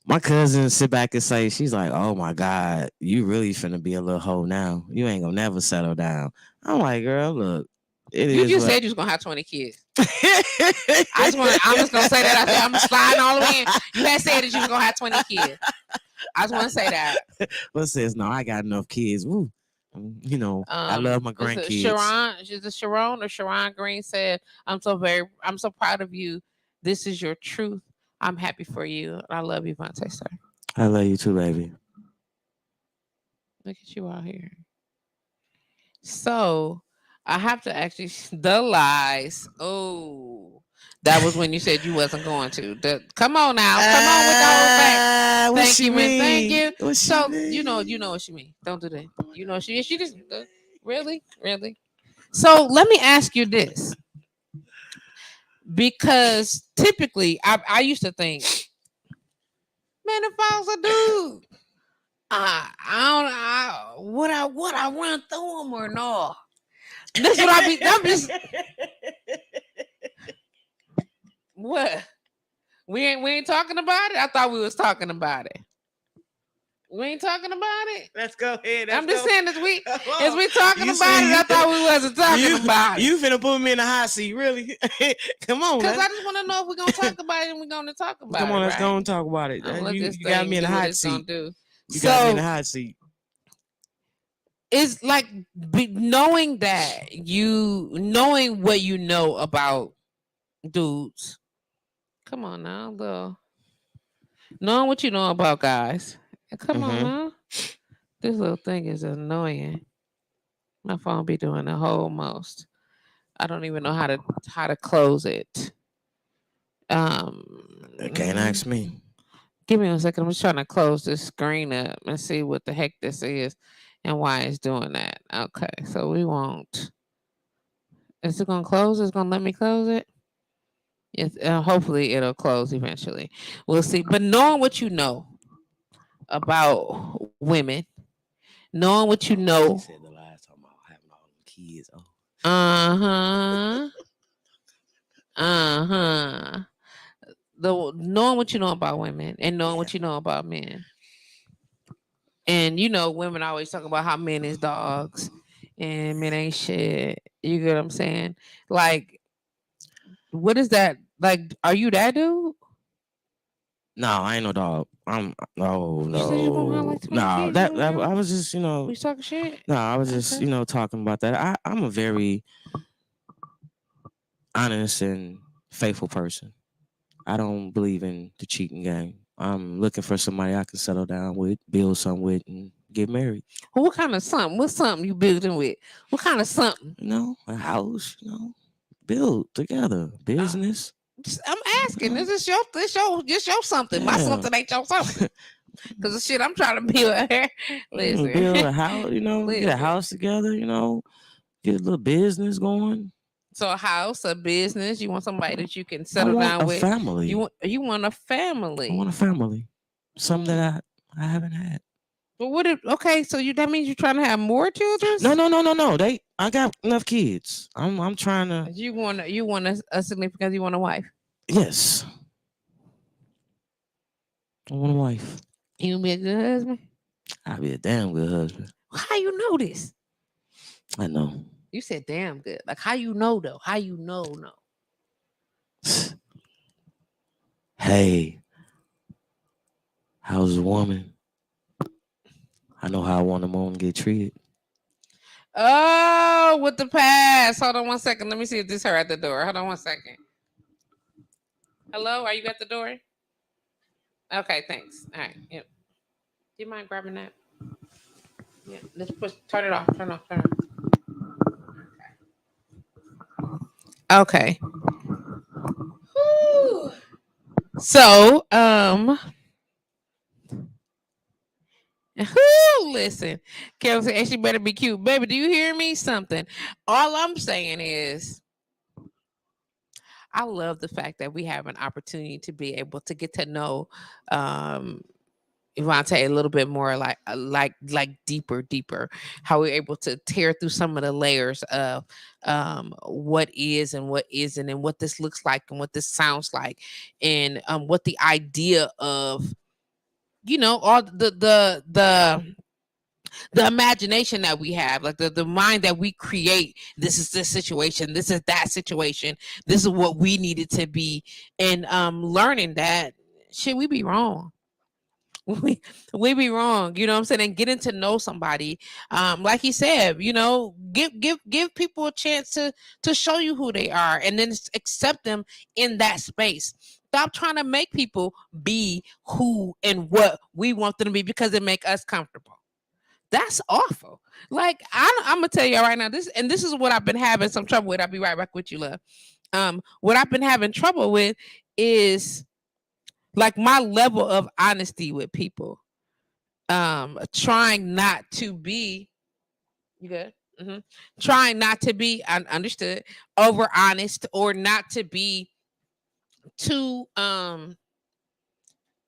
my cousin sit back and say, she's like, oh my God, you really finna be a little hoe now. You ain't gonna never settle down. I'm like, girl, look. You just said you was gonna have 20 kids. I'm just gonna say that. I said I'm sliding all the way in. You had said that you was gonna have 20 kids. I just want to say that. But says no, I got enough kids. Woo. You know, I love my grandkids. Sharon Green said, I'm so proud of you. This is your truth. I'm happy for you. I love you, Evanta Starr. I love you too, baby. Look at you out here. So I have to actually the lies. Oh, that was when you said you wasn't going to. Come on now. Come on with the whole fact. Thank you, man. Thank you. So you know what she mean. Don't do that. You know she just really. So let me ask you this. Because typically I used to think, man, if I was a dude, I don't would I run through him or no? That's what I'm just what? We ain't talking about it? I thought we was talking about it. We ain't talking about it. Let's go ahead. I'm just saying as we talking about it, I thought we wasn't talking about it. You finna put me in the hot seat, really? Come on, because I just want to know if we're gonna talk about it and we're gonna talk about it. Come on, let's go and talk about it. You got me in the hot seat. You got me in the hot seat. It's like knowing what you know about dudes. Come on now, though. Knowing what you know about guys. Come on now. This little thing is annoying. My phone be doing the whole most. I don't even know how to close it. Can't ask me. Give me 1 second. I'm just trying to close this screen up and see what the heck this is and why it's doing that. Okay, so we won't. Is it gonna close? It's gonna let me close it? Yes. Hopefully it'll close eventually. We'll see. But knowing what you know about women, knowing what you know. You said the last time about having all them kids. Knowing what you know about women and knowing what you know about men. And you know, women always talk about how men is dogs and men ain't shit. You get what I'm saying? Like, what is that? Like, are you that dude? No, I ain't no dog. No. I was just, We talking shit? No, I was just, talking about that. I'm a very honest and faithful person. I don't believe in the cheating game. I'm looking for somebody I can settle down with, build something with, and get married. Well, what kind of something? What's something you building with? What kind of something? A house, build together, business. I'm asking. This is your something. Yeah. My something ain't your something. Because the shit I'm trying to build here. Listen. Build a house, get a house together, get a little business going So a house, a business. You want somebody that you can I settle want down a with. family. You want a I want family. a family. Something that I haven't had. But what if okay, so you that means you're trying to have more children? No. I got enough kids. I'm trying to. You want a significant you want a wife. Yes, I want a wife. You gonna be a good husband? I'll be a damn good husband. How you know this? I know. You said damn good. Like how you know though? How you know no? Hey, how's a woman? I know how I want a woman to get treated. Oh, with the pass. Hold on one second. Let me see if this her at the door. Hold on one second. Hello, are you at the door? Okay, thanks. All right. Yep. Do you mind grabbing that? Yeah. Let's push. Turn it off. Turn off. Turn off. Okay. Whew. So, listen, Kevin said, "And she better be cute, baby. Do you hear me? Something. All I'm saying is, I love the fact that we have an opportunity to be able to get to know, Evanta a little bit more, like deeper. How we're able to tear through some of the layers of what is and what isn't, and what this looks like and what this sounds like, and what the idea of all the imagination that we have, like the mind that we create. This is this situation, this is that situation, this is what we needed to be, and learning that shit we be wrong. We be wrong, you know what I'm saying, and getting to know somebody, like he said, give people a chance to show you who they are, and then accept them in that space. Stop trying to make people be who and what we want them to be because it make us comfortable. That's awful. Like I'm gonna tell you right now, this is what I've been having some trouble with. I'll be right back with you, love. What I've been having trouble with is like my level of honesty with people. Trying not to be you good. Trying not to be understood over honest, or not to be too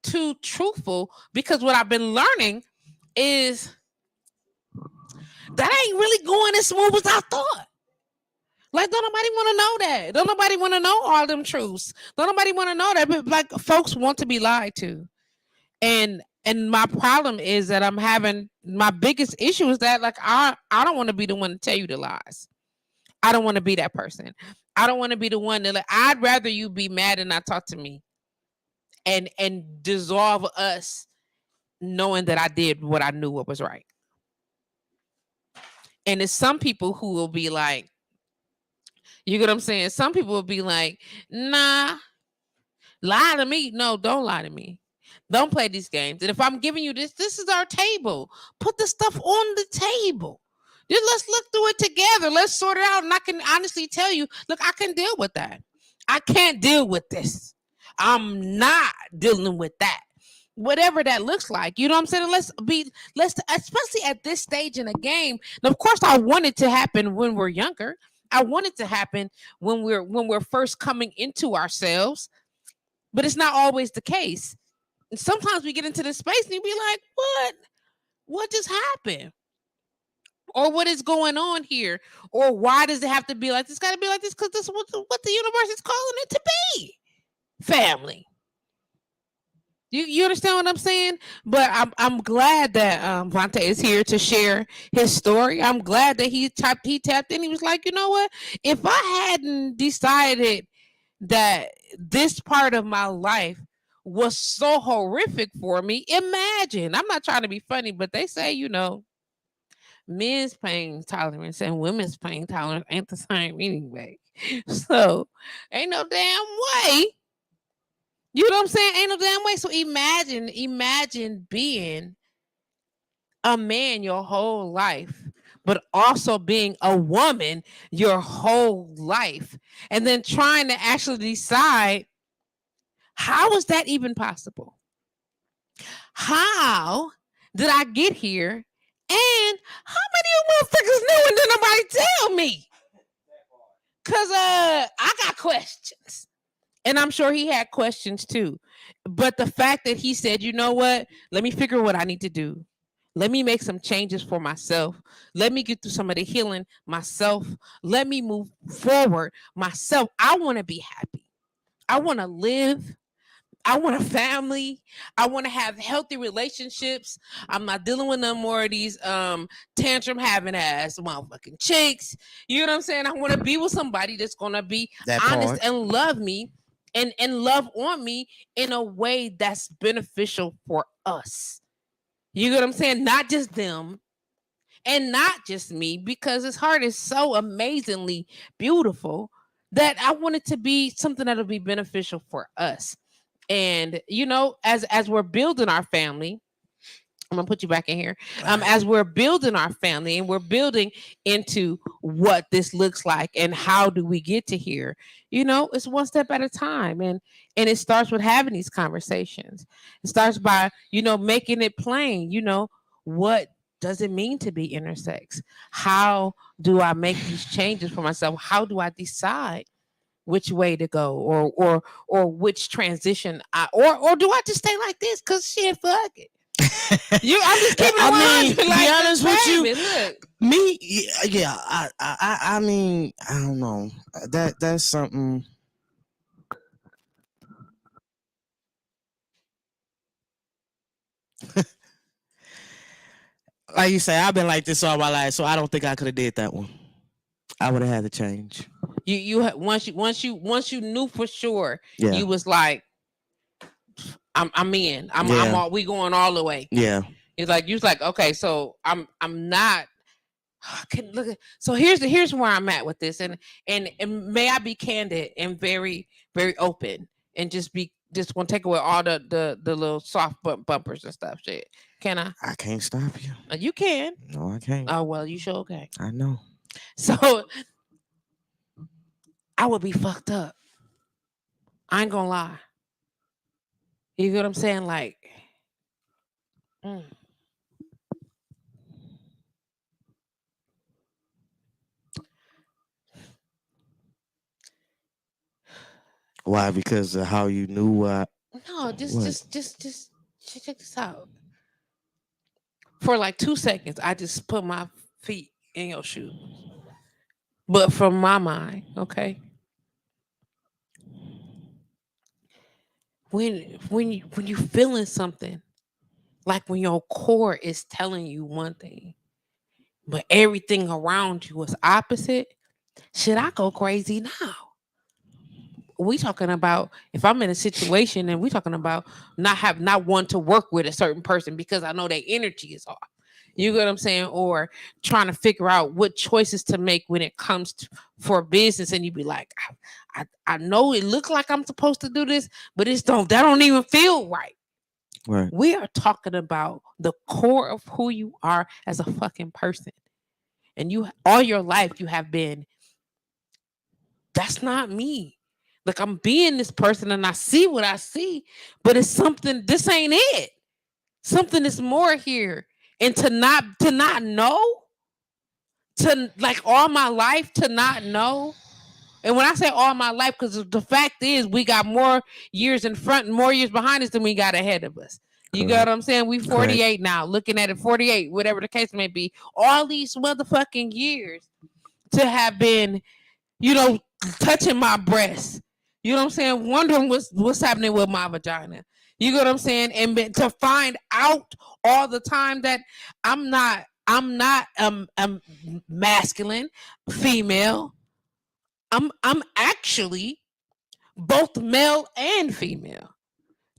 too truthful, because what I've been learning is that ain't really going as smooth as I thought. Like, don't nobody want to know that. Don't nobody want to know all them truths. Don't nobody want to know that. But like, folks want to be lied to. And my problem is that I'm having my biggest issue is that, like, I don't want to be the one to tell you the lies. I don't want to be that person. I don't want to be the one that, like, I'd rather you be mad and not talk to me, and dissolve us knowing that I did what I knew what was right. And it's some people who will be like, you get what I'm saying? Some people will be like, nah, lie to me. No, don't lie to me. Don't play these games. And if I'm giving you this is our table. Put the stuff on the table. Just let's look through it together. Let's sort it out. And I can honestly tell you, look, I can deal with that. I can't deal with this. I'm not dealing with that. Whatever that looks like, you know what I'm saying? Let's especially at this stage in the game. And of course, I want it to happen when we're younger. I want it to happen when we're first coming into ourselves, but it's not always the case. And sometimes we get into this space and you be like, what just happened? Or what is going on here? Or why does it have to be like this? Got to be like this because this is what the universe is calling it to be. Family. You understand what I'm saying? But I'm glad that Vontae is here to share his story. I'm glad that he tapped in. He was like, you know what? If I hadn't decided that this part of my life was so horrific for me, imagine. I'm not trying to be funny, but they say, men's pain tolerance and women's pain tolerance ain't the same anyway. So ain't no damn way. You know what I'm saying? Ain't no damn way. So imagine being a man your whole life, but also being a woman your whole life, and then trying to actually decide, how is that even possible? How did I get here? And how many of you motherfuckers knew and did nobody tell me? Cause I got questions. And I'm sure he had questions too. But the fact that he said, you know what? Let me figure what I need to do. Let me make some changes for myself. Let me get through some of the healing myself. Let me move forward myself. I want to be happy. I want to live. I want a family. I want to have healthy relationships. I'm not dealing with no more of these tantrum having ass motherfucking chicks. You know what I'm saying? I want to be with somebody that's gonna be That honest part. and love me and love on me in a way that's beneficial for us. You get what I'm saying? Not just them and not just me, because his heart is so amazingly beautiful that I want it to be something that'll be beneficial for us. And you know, as we're building our family, I'm gonna put you back in here. Right. As we're building our family and we're building into what this looks like and how do we get to here, you know, it's one step at a time. And it starts with having these conversations. It starts by, you know, making it plain, you know, what does it mean to be intersex? How do I make these changes for myself? How do I decide which way to go, or which transition or do I just stay like this? Cause shit, fuck it. I'm just keeping it I mean, 100. be Like, honest with you, baby, look. me, yeah, I mean, I don't know. That's something. Like you say, I've been like this all my life, so I don't think I could have did that one. I would have had to change. Once you knew for sure, Yeah, you was like, I'm in. I'm yeah, all, we going all the way. yeah. It's like you was like, okay, so I'm not. Can look at, so here's where I'm at with this, and may I be candid and very very open and just want to take away all the little soft bumpers and stuff. Shit, can I? I can't stop you. You can. No, I can't. Oh well, you sure okay. I know. So I would be fucked up. I ain't gonna lie. You get what I'm saying? Like, mm, Why? Because of how you knew what? no, What? just check this out. For like 2 seconds, I just put my feet in your shoe. But from my mind, okay, when you feeling something, like when your core is telling you one thing, but everything around you is opposite, should I go crazy now? We talking about if I'm in a situation and we talking about not want to work with a certain person because I know their energy is off. You get what I'm saying? Or trying to figure out what choices to make when it comes to for business, and you be like, I know it looks like I'm supposed to do this, but that don't even feel right. Right. We are talking about the core of who you are as a fucking person. And you all your life you have been, that's not me. Like I'm being this person and I see what I see, but it's something, this ain't it. Something is more here. And to not know, to like all my life to not know. And when I say all my life, because the fact is we got more years in front and more years behind us than we got ahead of us. You got what Correct. I'm saying? We Correct. 48 now, looking at it 48, whatever the case may be. All these motherfucking years to have been, you know, touching my breast. You know what I'm saying? Wondering what's happening with my vagina. You know what I'm saying? And to find out all the time that I'm not masculine, female. I'm actually both male and female.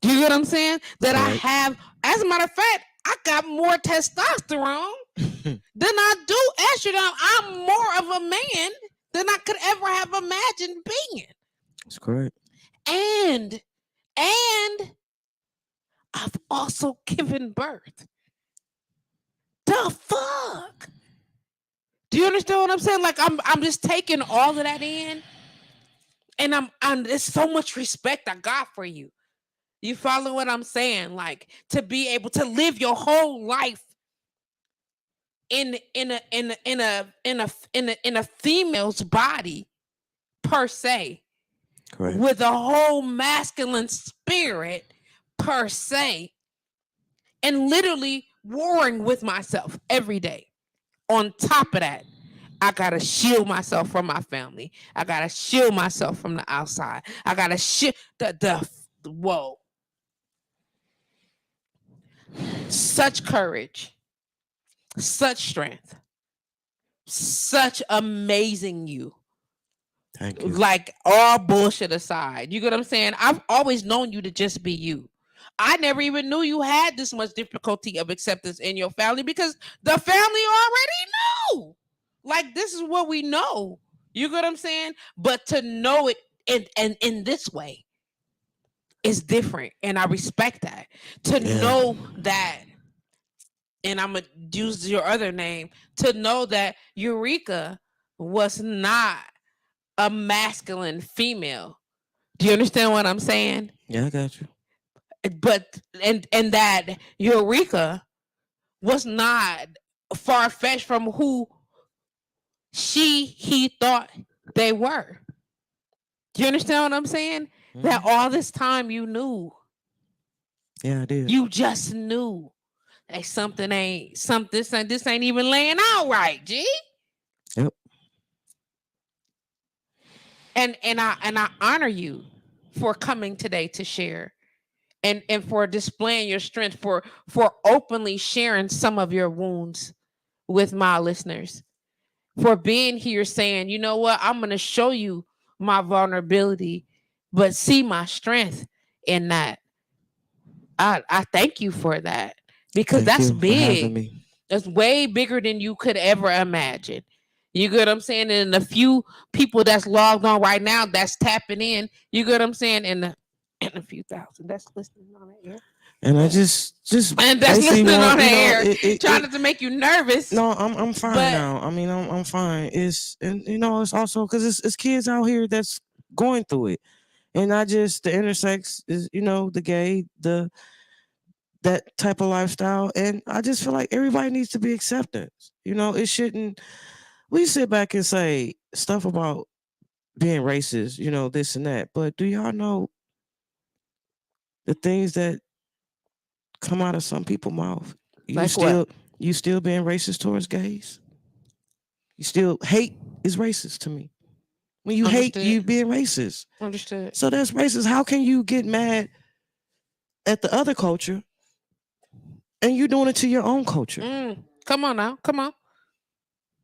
Do you get what I'm saying? That I Correct. have, as a matter of fact, I got more testosterone than I do estrogen. I'm more of a man than I could ever have imagined being. That's correct. And and I've also given birth. The fuck? Do you understand what I'm saying? Like I'm just taking all of that in, and I'm there's so much respect I got for you. You follow what I'm saying? Like to be able to live your whole life in a female's body per se, Correct. with a whole masculine spirit per se, and literally warring with myself every day. On top of that, I gotta shield myself from my family. I gotta shield myself from the outside. I gotta shield the whoa. Such courage, such strength, such amazing you. Thank you. Like all bullshit aside, you get what I'm saying? I've always known you to just be you. I never even knew you had this much difficulty of acceptance in your family because the family already knew. Like this is what we know. You get what I'm saying? But to know it in this way is different, and I respect that. To know that, and I'm gonna use your other name, to know that Eureka was not a masculine female. Do you understand what I'm saying? Yeah, I got you. But and that Eureka was not far fetched from who he thought they were. Do you understand what I'm saying? Mm-hmm. That all this time you knew. Yeah, I did. You just knew. Like this ain't even laying out right, G. Yep. And I honor you for coming today to share. And for displaying your strength, for openly sharing some of your wounds with my listeners, for being here saying, you know what, I'm going to show you my vulnerability, but see my strength in that. I thank you for that, because that's big. That's way bigger than you could ever imagine. You get what I'm saying? And the few people that's logged on right now that's tapping in, you get what I'm saying? And a few thousand that's listening on the air. And I just and that's listening on the air, trying not to make you nervous. No, I'm fine now. I mean, I'm fine. It's, and it's also because it's kids out here that's going through it, and not just the intersex, is the gay, that type of lifestyle. And I just feel like everybody needs to be accepted. It shouldn't. We sit back and say stuff about being racist, this and that, but do y'all know the things that come out of some people's mouth? You still being racist towards gays? You still hate is racist to me. When you hate, you being racist. Understood. So that's racist. How can you get mad at the other culture and you doing it to your own culture? Come on now. Come on.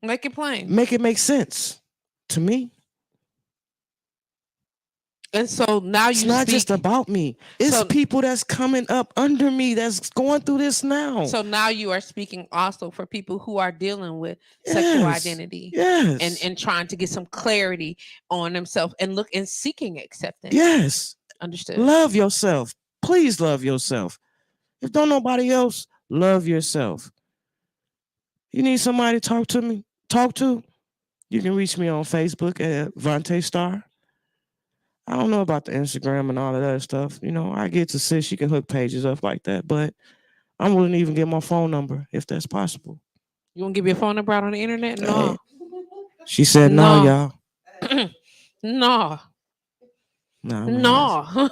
Make it plain. Make it make sense to me. And so now it's not just about me. It's people that's coming up under me that's going through this now. So now you are speaking also for people who are dealing with sexual identity. Yes. And trying to get some clarity on themselves and seeking acceptance. Yes. Understood. Love yourself. Please love yourself. If don't nobody else, love yourself. You need somebody to talk to? You can reach me on Facebook at Evanta Starr. I don't know about the Instagram and all of that stuff. I get to sis, she can hook pages up like that, but I'm willing to even get my phone number if that's possible. You want to give your phone number out on the internet? No. She said no, y'all. No. No.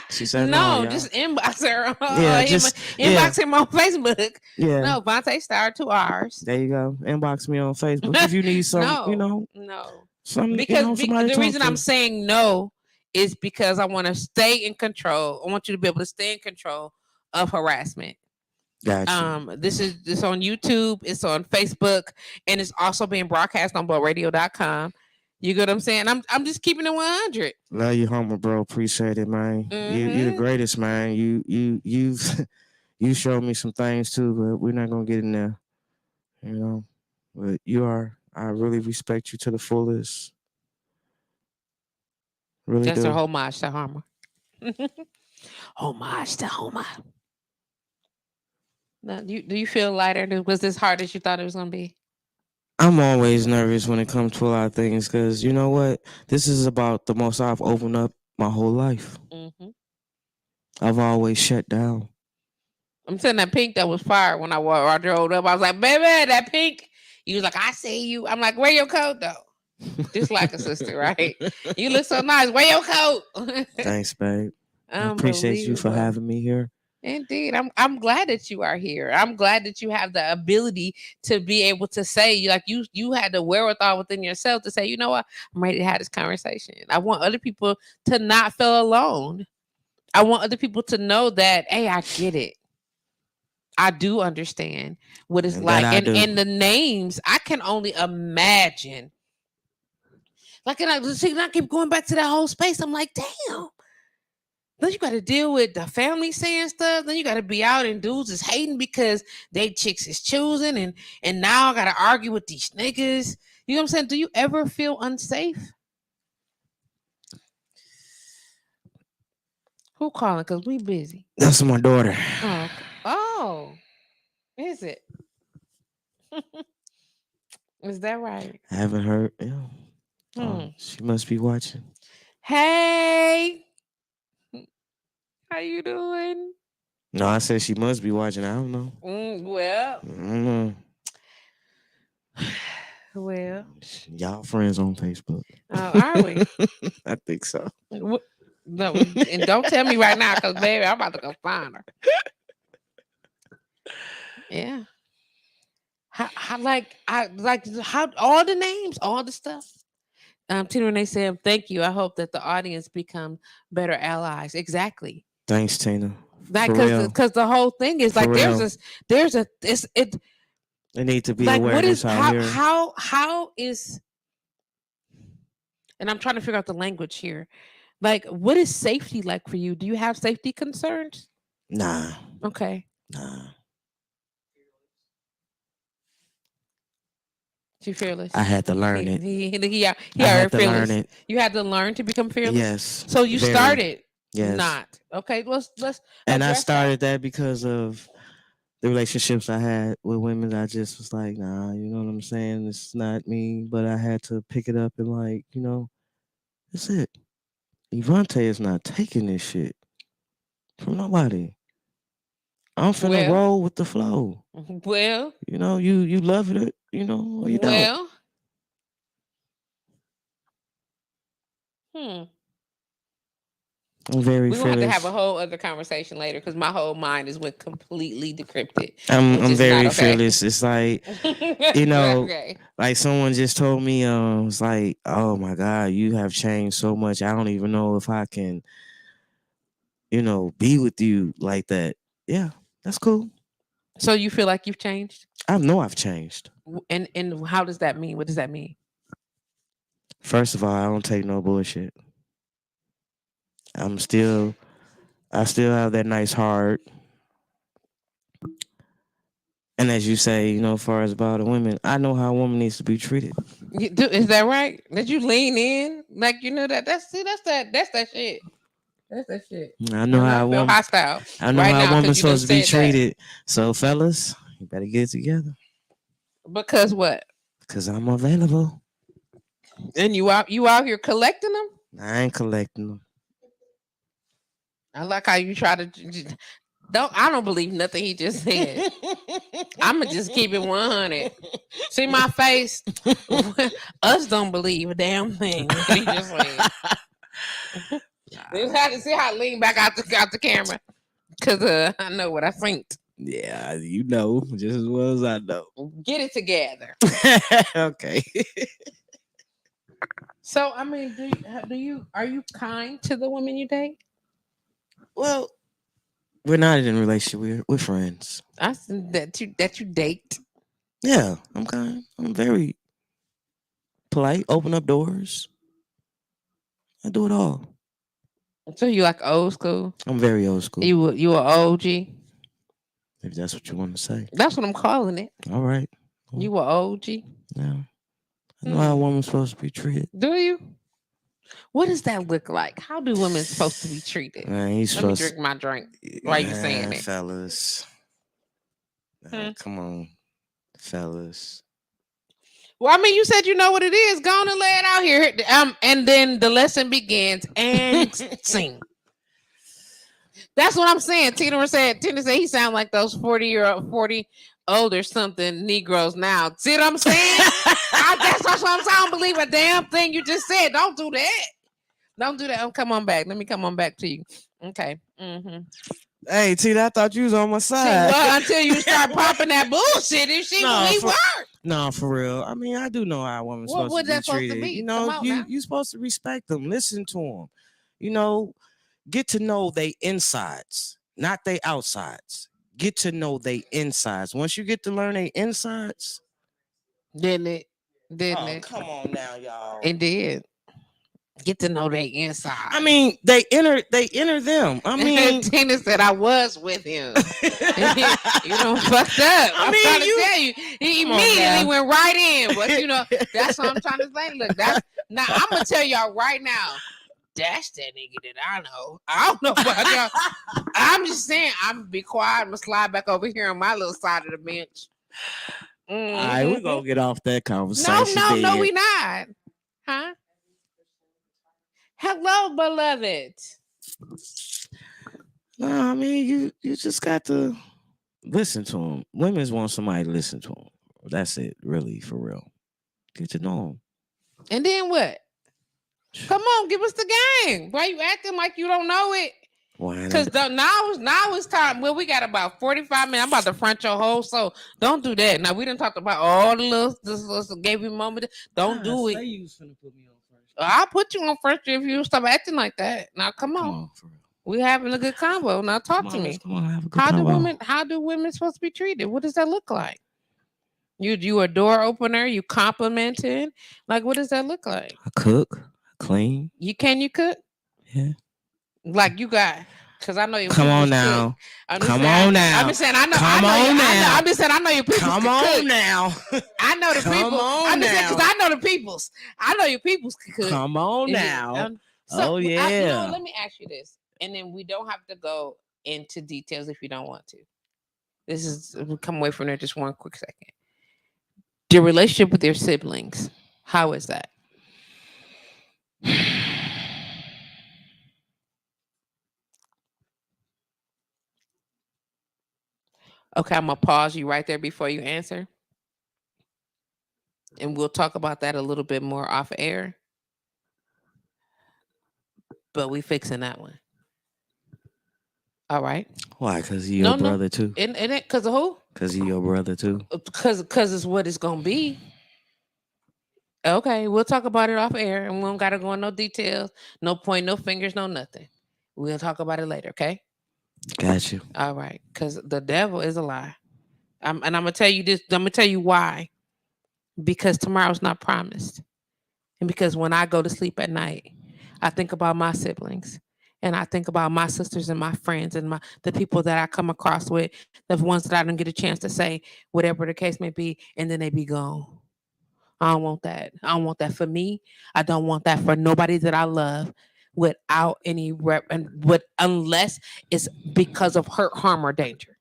She said no. Just inbox her. Inbox him on Facebook. Yeah. No, Evanta Starr 2 R's. There you go. Inbox me on Facebook if you need some. No. Because the reason I'm saying no is because I want to stay in control. I want you to be able to stay in control of harassment. Gotcha. This on YouTube, it's on Facebook, and it's also being broadcast on blowradio.com. You get what I'm saying? I'm just keeping it 100. Love you, homer, bro. Appreciate it, man. Mm-hmm. You're the greatest, man. You've you showed me some things too, but we're not gonna get in there. But you are. I really respect you to the fullest. Really That's do. a homage to Homer. Homage to Homer. Now, do you feel lighter? Was this hard as you thought it was gonna be? I'm always nervous when it comes to a lot of things because you know what? This is about the most I've opened up my whole life. Mm-hmm. I've always shut down. I'm saying that pink that was fire when I drove up. I was like, baby, that pink. You was like, I see you. I'm like, where your coat though? Just like a sister, right? You look so nice. Wear your coat. Thanks, babe. I appreciate you for having me here. Indeed. I'm glad that you are here. I'm glad that you have the ability to be able to say, like, you had the wherewithal within yourself to say, you know what, I'm ready to have this conversation. I want other people to not feel alone. I want other people to know that, hey, I get it. I do understand what it's like. And the names, I can only imagine. Like, and I keep going back to that whole space. I'm like, damn. Then you got to deal with the family saying stuff. Then you got to be out and dudes is hating because they chicks is choosing, and now I got to argue with these niggas. You know what I'm saying? Do you ever feel unsafe? Who calling? Because we busy. That's my daughter. Oh, okay. Oh, is it? Is that right? I haven't heard. Yeah. She must be watching. Hey, how you doing? No, I said she must be watching. I don't know. Well, I don't know. Well, y'all friends on Facebook. Are we? I think so. No, and don't tell me right now, because baby, I'm about to go find her. Yeah. How all the names, all the stuff. Tina Renee said, "Thank you. I hope that the audience become better allies." Exactly. Thanks, Tina. Like, because the whole thing is like it need to be like, awareness out here. How is, and I'm trying to figure out the language here. Like, what is safety like for you? Do you have safety concerns? Nah. Okay. Nah. You fearless. I had to learn it. He had to learn it. You had to learn to become fearless. Yes. So you started. Yes. Not okay. Let's. And I started that because of the relationships I had with women. I just was like, nah, you know what I'm saying? It's not me, but I had to pick it up and like, that's it. Evanta is not taking this shit from nobody. I'm finna roll with the flow. Well, you love it, or you don't. I'm very fearless. We're going to have a whole other conversation later because my whole mind is went completely decrypted. I'm very fearless. It's like, like someone just told me, it's like, oh my God, you have changed so much. I don't even know if I can, be with you like that. Yeah, that's cool. So you feel like you've changed? I know I've changed. And how does that mean? What does that mean? First of all, I don't take no bullshit. I still have that nice heart. And as you say, as far as about the women, I know how a woman needs to be treated. Is that right? Did you lean in? Like, that? That's that shit. That's that shit. I know how a woman hostile. I know how a woman's supposed to be treated. So fellas, you better get it together. Because what? Because I'm available. And you out here collecting them? I ain't collecting them. I like how you try to I don't believe nothing he just said. I'ma just keep it 100. See my face? Us don't believe a damn thing he just said. See how I lean back out the camera. Cause I know what I think. Yeah, just as well as I know. Get it together. Okay. So I mean, are you kind to the women you date? Well, we're not in a relationship. We're friends. I said that you date. Yeah, I'm kind. I'm very polite. Open up doors. I do it all. So you like old school? I'm very old school. You a OG? If that's what you want to say. That's what I'm calling it. All right. Well, you a OG? Yeah. I know how a woman's supposed to be treated. Do you? What does that look like? How do women supposed to be treated? Let me drink my drink. Why are you saying it? Fellas. Come on, fellas. Well, I mean, you said you know what it is. Go on and lay it out here. And then the lesson begins and sing. That's what I'm saying. Tina said he sound like those 40 older something Negroes now. See what I'm saying? That's what I'm saying. I don't believe a damn thing you just said. Don't do that. Don't do that. Come on back. Let me come on back to you. Okay. Mm-hmm. Hey, T, I thought you was on my See, side. well, until you start popping that bullshit, and she we for, weren't. no, for real. I mean, I do know how a woman's supposed to be treated. You know, you supposed to respect them, listen to them. You know, get to know they insides, not they outsides. Get to know they insides. Once you get to learn they insides, didn't it? Didn't it? Come on now, y'all. It did. Get to know they inside. I mean, they enter them. I mean, Tina said I was with him. You don't fucked up. I'm trying to tell you, he immediately went right in. But you know, that's what I'm trying to say. Look, that's now I'm gonna tell y'all right now. That's that nigga that I know. I don't know about y'all. I'm just saying. I'm gonna be quiet. I'm gonna slide back over here on my little side of the bench. Mm-hmm. All right, we're gonna get off that conversation. No, we not. Huh? Hello, beloved. No, I mean you just got to listen to them. Women's want somebody to listen to them. That's it, really, for real. Get to know them. And then what? Come on, give us the game. Why you acting like you don't know it? Because now it's time. Well, we got about 45 minutes. I'm about to front your whole soul. Don't do that. Now we done talked about all the little gave you a moment. Don't do it. You was finna put me on first. I'll put you on first if you stop acting like that. Now come on for real. We having a good combo. Now talk to me. Come on, have a good combo. How do women supposed to be treated? What does that look like? You a door opener? You complimenting? Like what does that look like? I cook, clean. You cook? Yeah. Like you got, because I know you. Come on now. Come on now. I'm just saying I know. Come on now. I'm just saying I know your people. Come on now. I know the people. I'm just saying because I know the peoples. I know your peoples can cook. Come on now. Oh yeah. Let me ask you this, and then we don't have to go into details if you don't want to. This is we'll come away from there just one quick second. The relationship with your siblings. How is that? Okay, I'm going to pause you right there before you answer. And we'll talk about that a little bit more off air. But we fixing that one. All right. Why? Because he's your brother too? Because of who? Because he's your brother too? Because it's what it's going to be. Okay, we'll talk about it off air. And we don't got to go into no details. No point, no fingers, no nothing. We'll talk about it later, okay? Got you. All right. Because the devil is a lie. And I'm going to tell you this. I'm going to tell you why. Because tomorrow's not promised. And because when I go to sleep at night, I think about my siblings. And I think about my sisters and my friends and the people that I come across with, the ones that I don't get a chance to say, whatever the case may be, and then they be gone. I don't want that. I don't want that for me. I don't want that for nobody that I love without any unless it's because of hurt, harm, or danger.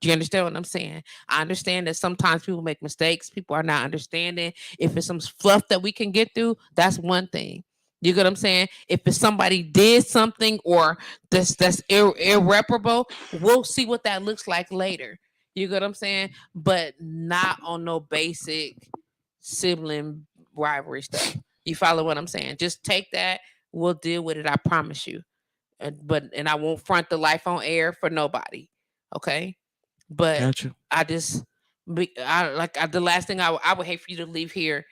Do you understand what I'm saying? I understand that sometimes people make mistakes. People are not understanding. If it's some fluff that we can get through, that's one thing. You get what I'm saying? If it's somebody did something or that's irreparable, we'll see what that looks like later. You get what I'm saying? But not on no basic sibling rivalry stuff. You follow what I'm saying? Just take that. We'll deal with it. I promise you. And I won't front the life on air for nobody. Okay? But gotcha. The last thing I would hate for you to leave here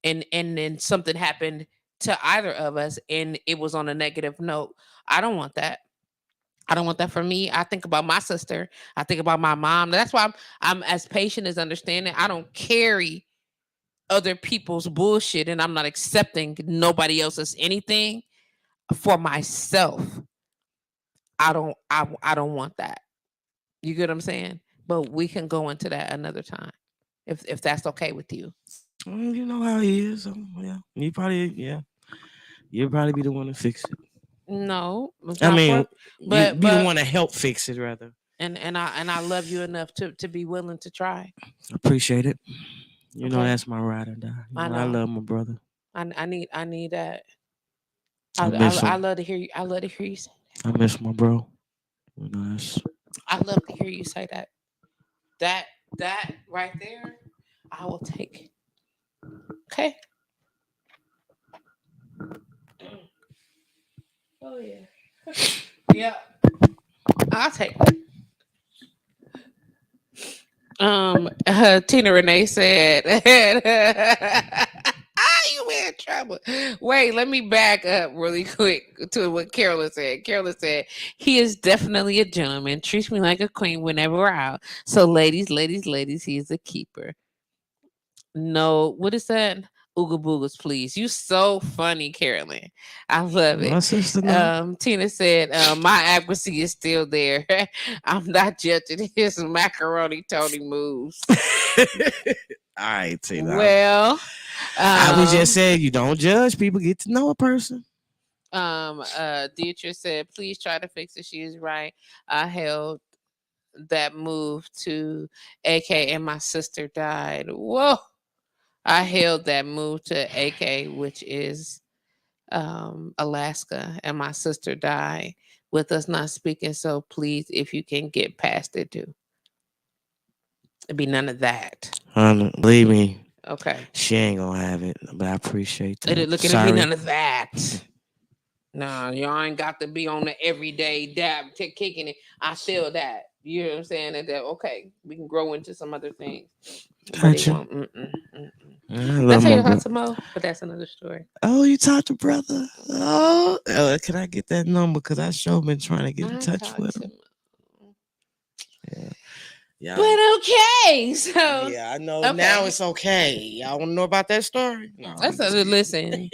and then something happened to either of us and it was on a negative note. I don't want that. I don't want that for me. I think about my sister. I think about my mom. That's why I'm as patient as understanding. I don't carry other people's bullshit and I'm not accepting nobody else's anything for myself. I don't want that. You get what I'm saying? But we can go into that another time, if that's okay with you. You know how he is. Yeah, you'll probably be the one to fix it. No, I mean, but you be the one to help fix it rather. And I love you enough to be willing to try. Appreciate it. You know that's my ride or die. I love my brother. I need that. I love to hear you. I love to hear you say that. I miss my bro. I love to hear you say that. That right there, I will take. Okay. Oh yeah. Yeah. I'll take it. Tina Renee said, you in trouble. Wait, let me back up really quick to what Carolyn said. Carolyn said, he is definitely a gentleman. Treats me like a queen whenever we're out. So, ladies, he is a keeper. No, what is that? Ooga boogas, please. You so funny, Carolyn. I love My it. sister know. Tina said, my accuracy is still there. I'm not judging his macaroni Tony moves. All right, Tina. Well, I was just um, saying you don't judge people, get to know a person. Dietrich said, please try to fix it. She is right. I held that move to AK and my sister died. Whoa. I held that move to AK, which is Alaska, and my sister died with us not speaking. So please, if you can get past it, do. It'd be none of that. Believe me, Okay. she ain't gonna have it, but I appreciate It that. look it'll be Sorry. none of that. No, y'all ain't got to be on the everyday dab kicking it. I feel that. You know what I'm saying? That okay, we can grow into some other things, but it Gotcha. won't. I Did I love tell my you about brother. some more? But that's another story. Oh, you talked to brother? Oh, can I get that number? Cause I sure been trying to get in I touch talked with to him. Yeah, But yeah, okay, so yeah. I know now okay. it's okay. Y'all want to know about that story? No, I'm That's a just kidding. listen.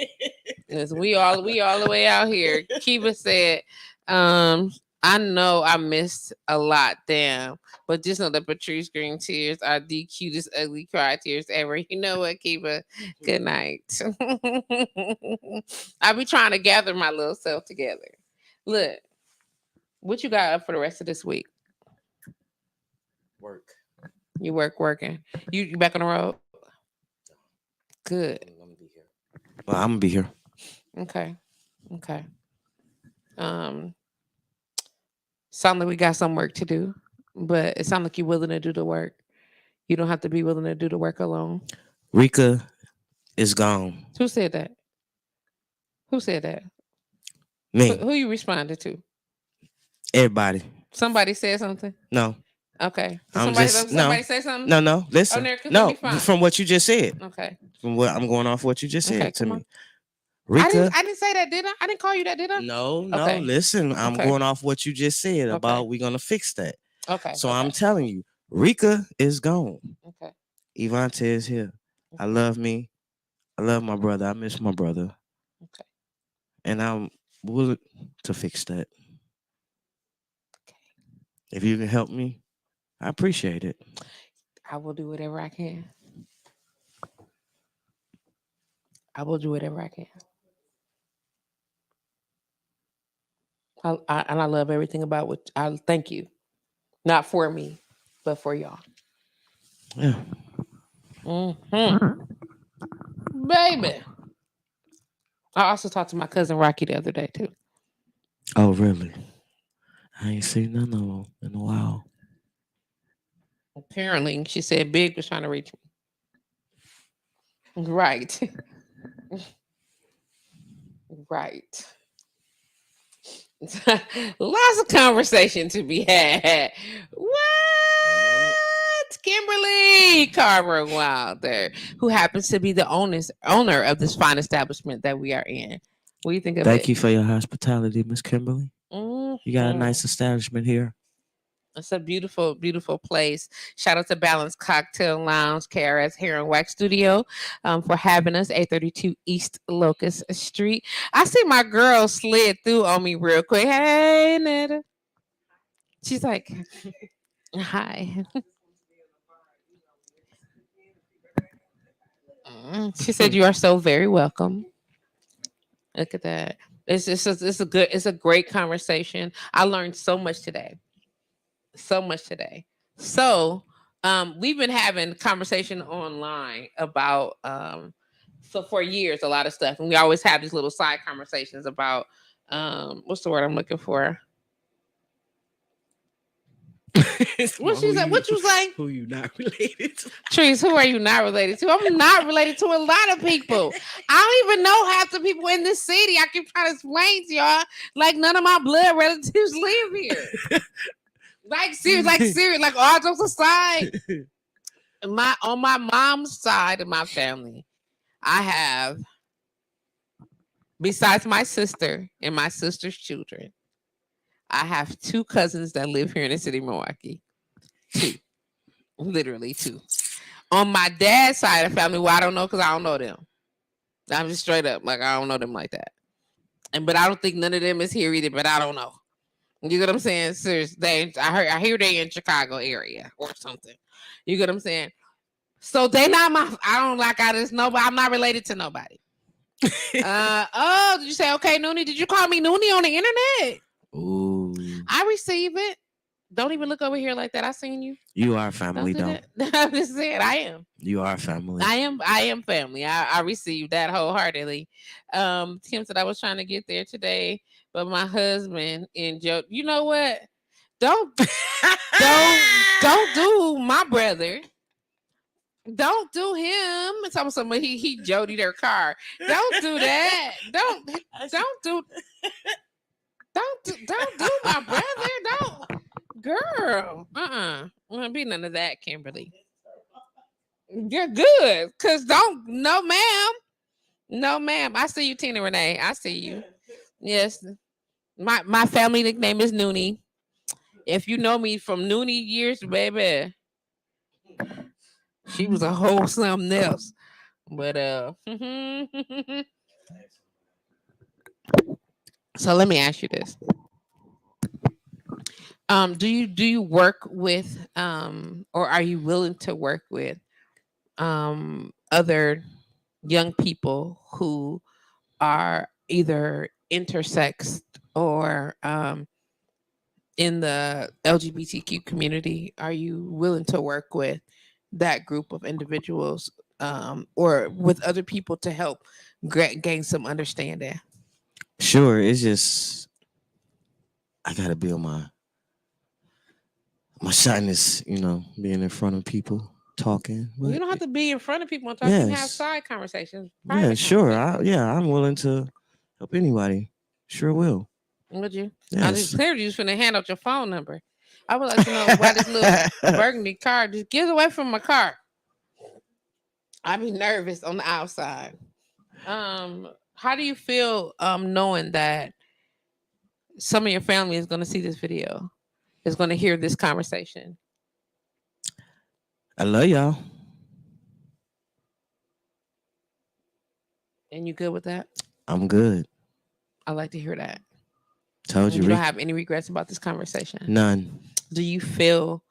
Listen, we all the way out here. Kiva said, um, I know I missed a lot, damn. But just know that Patrice Green tears are the cutest ugly cry tears ever. You know what, Kiva? Good night. I be trying to gather my little self together. Look, what you got up for the rest of this week? Work. You working. You back on the road? Good. I'm gonna be here. Well, I'm gonna be here. Okay. Okay. Um, sound like we got some work to do, but it sounds like you're willing to do the work. You don't have to be willing to do the work alone. Rika is gone. Who said that? Who said that? Me. Who you responded to? Everybody. Somebody said something. No. Okay. Did I'm just no. somebody say something? No. Oh, Listen. there. Let me No. find From it. what you just said. Okay. From what I'm going off what you just Okay. said to Come on. me. Rika. I didn't say that, did I? I didn't call you that, did I? No. Okay. Listen, I'm Okay. going off what you just said Okay. about we're gonna fix that. Okay. So Okay. I'm telling you, Rika is gone. Okay. Evanta is here. I love me. I love my brother. I miss my brother. Okay. And I'm willing to fix that. If you can help me, I appreciate it. I will do whatever I can. I will do whatever I can. And I love everything about what I thank you. Not for me, but for y'all. Yeah. Hmm. Baby. I also talked to my cousin Rocky the other day too. Oh, really? I ain't seen none of them in a while. Apparently, she said Big was trying to reach me. Right. Right. Lots of conversation to be had. What? Kimberly Carver Wilder, who happens to be the owner of this fine establishment that we are in. What do you think of Thank it? you for your hospitality, Miss Kimberly. You got a Mhm. nice establishment here. It's a beautiful, beautiful place. Shout out to Balance Cocktail Lounge, KRS Hair and Wax Studio, for having us, 832 East Locust Street. I see my girl slid through on me real quick. Hey, Netta. She's like, hi. She said, you are so very welcome. Look at that. It's a great conversation. I learned so much today. So much today. So, we've been having conversation online about so for years a lot of stuff, and we always have these little side conversations about what's the word I'm looking for? What she said? What you say? Who you not related to? Trees, who are you not related to? I'm not related to a lot of people. I don't even know half the people in this city. I keep trying to explain to y'all, like none of my blood relatives live here. Like serious, like all jokes aside. On my mom's side of my family, I have, besides my sister and my sister's children, I have 2 cousins that live here in the city of Milwaukee. 2. Literally 2. On my dad's side of the family, well, I don't know because I don't know them. I'm just straight up, like I don't know them like that. But I don't think none of them is here either, but I don't know. You get what I'm saying? Seriously, I hear they in Chicago area or something. You get what I'm saying? So they not I just know, but I'm not related to nobody. Did you say okay, Noonie? Did you call me Noonie on the internet? Ooh. I receive it. Don't even look over here like that. I seen you. You are family, though. I'm just saying, I am. You are family. I am family. I received that wholeheartedly. Tim said I was trying to get there today, but my husband and Joe, you know what? Don't do my brother. Don't do him. Somebody he Jody their car. Don't do that. Don't do my brother. Don't, girl. Won't be none of that, Kimberly. You're good, cause no, ma'am. I see you, Tina Renee. I see you. Yes, my family nickname is Noonie. If you know me from Noonie years, baby. She was a whole something else. But so let me ask you this. Do you work with or are you willing to work with other young people who are either intersex or in the LGBTQ community? Are you willing to work with that group of individuals or with other people to help gain some understanding? Sure. It's just I gotta build my shyness, being in front of people talking. Well, you don't have to be in front of people and talk. You can have side conversations. Yeah, sure. I'm willing to help anybody. Sure will. Would you? Yes. I just cleared you finna hand out your phone number. I would like to know why this little burgundy car just get away from my car. I'd be nervous on the outside. How do you feel knowing that some of your family is going to see this video, is going to hear this conversation? I love y'all. And you good with that? I'm good. I like to hear that. Told you. You don't have any regrets about this conversation? None. Do you feel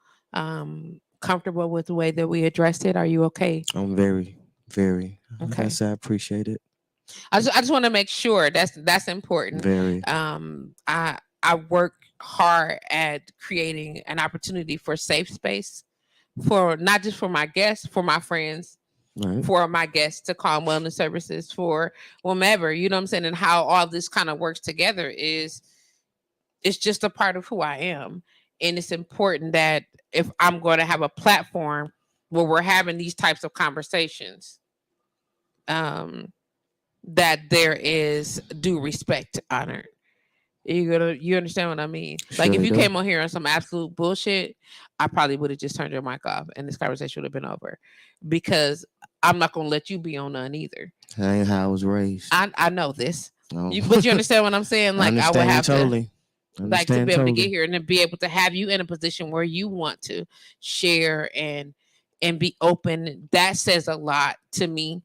comfortable with the way that we addressed it? Are you okay? I'm very, very. Okay. Yes, I appreciate it. I just want to make sure that's important. Very. I work hard at creating an opportunity for safe space for not just for my guests, for my friends, right, for my guests to call wellness services, for whomever, you know what I'm saying, and how all this kind of works together it's just a part of who I am. And it's important that if I'm going to have a platform where we're having these types of conversations, that there is due respect honored. You understand what I mean? Like if you came on here on some absolute bullshit, I probably would have just turned your mic off and this conversation would have been over, because I'm not gonna let you be on none either. That ain't how I was raised. I know this, but you understand what I'm saying? Like I would have totally. Like to be able to get here and to be able to have you in a position where you want to share and be open. That says a lot to me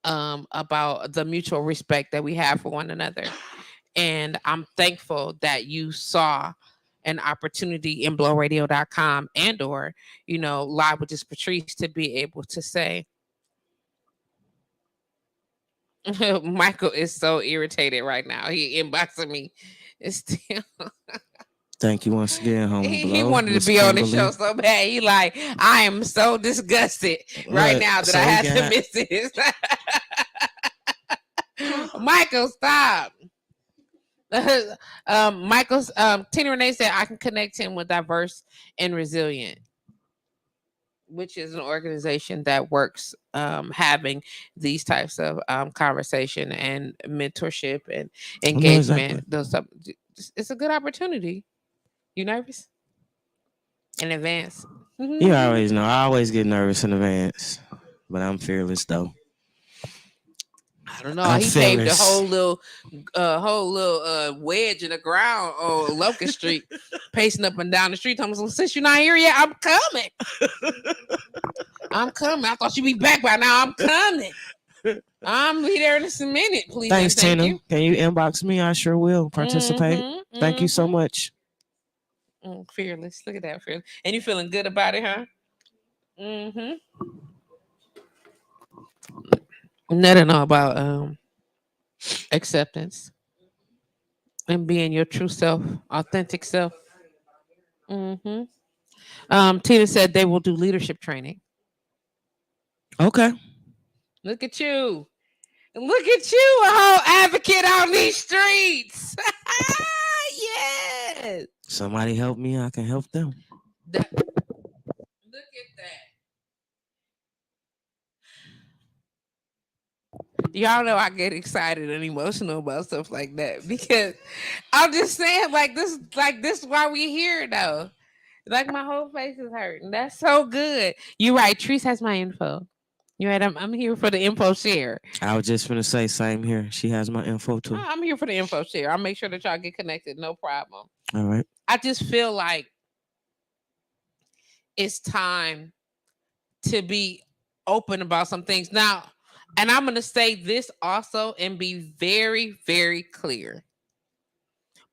about the mutual respect that we have for one another. And I'm thankful that you saw an opportunity in blowradio.com and or, live with JustPatrice to be able to say, Michael is so irritated right now. He inboxing me. It's still Thank you once again, homie. He wanted to be on the show so bad. He like, I am so disgusted right now that I had to miss this. Michael, stop. Michael's Tina Renee said I can connect him with diverse and resilient, which is an organization that works having these types of conversation and mentorship and I know exactly. engagement. Those stuff. It's a good opportunity. You nervous in advance? You always know. I always get nervous in advance, but I'm fearless though. I don't know. I'm He paved a fearless. whole little wedge in the ground on Locust Street, pacing up and down the street. Talking about, since you're not here yet, I'm coming. I'm coming. I thought you'd be back by now. I'm coming. I'm be there in a minute, please. Thanks, And thank Tina. you. Can you inbox me? I sure will participate. Thank you so much. Fearless. Look at that, fearless. And you feeling good about it, huh? Mm-hmm. Nothing know about acceptance and being your true self, authentic self. Mm-hmm. Tina said they will do leadership training. Okay. Look at you. Look at you, a whole advocate on these streets. Yes. Somebody help me. I can help them. Look at that. Y'all know I get excited and emotional about stuff like that because I'm just saying, like this is why we here though. Like my whole face is hurting. That's so good. You're right. Treese has my info. You're right. I'm here for the info share. I was just gonna say same here. She has my info too. I'm here for the info share. I'll make sure that y'all get connected. No problem. All right. I just feel like it's time to be open about some things now. And I'm going to say this also and be very, very clear.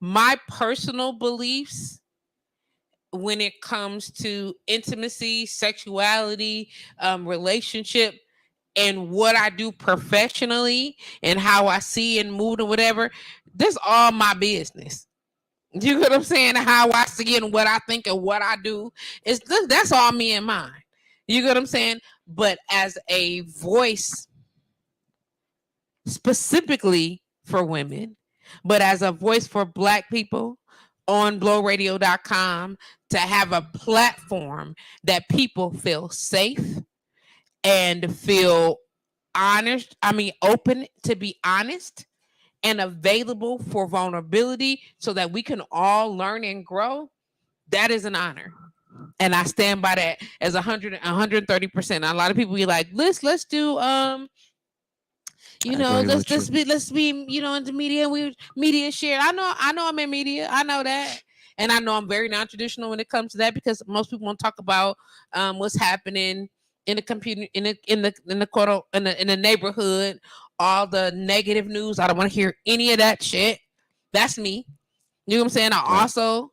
My personal beliefs when it comes to intimacy, sexuality, relationship, and what I do professionally and how I see and move and whatever, this all my business. You know what I'm saying? How I see it and what I think and what I do. That's all me and mine. You know what I'm saying? But as a voice specifically for women, but as a voice for Black people on blowradio.com, to have a platform that people feel safe and feel honest, open to be honest and available for vulnerability so that we can all learn and grow, that is an honor. And I stand by that as 130%. A lot of people be like, let's do let's be into media. We media share. I know I'm in media. I know that. And I know I'm very non-traditional when it comes to that because most people want to talk about what's happening in the computer in the neighborhood, all the negative news. I don't want to hear any of that shit. That's me. You know what I'm saying? I also,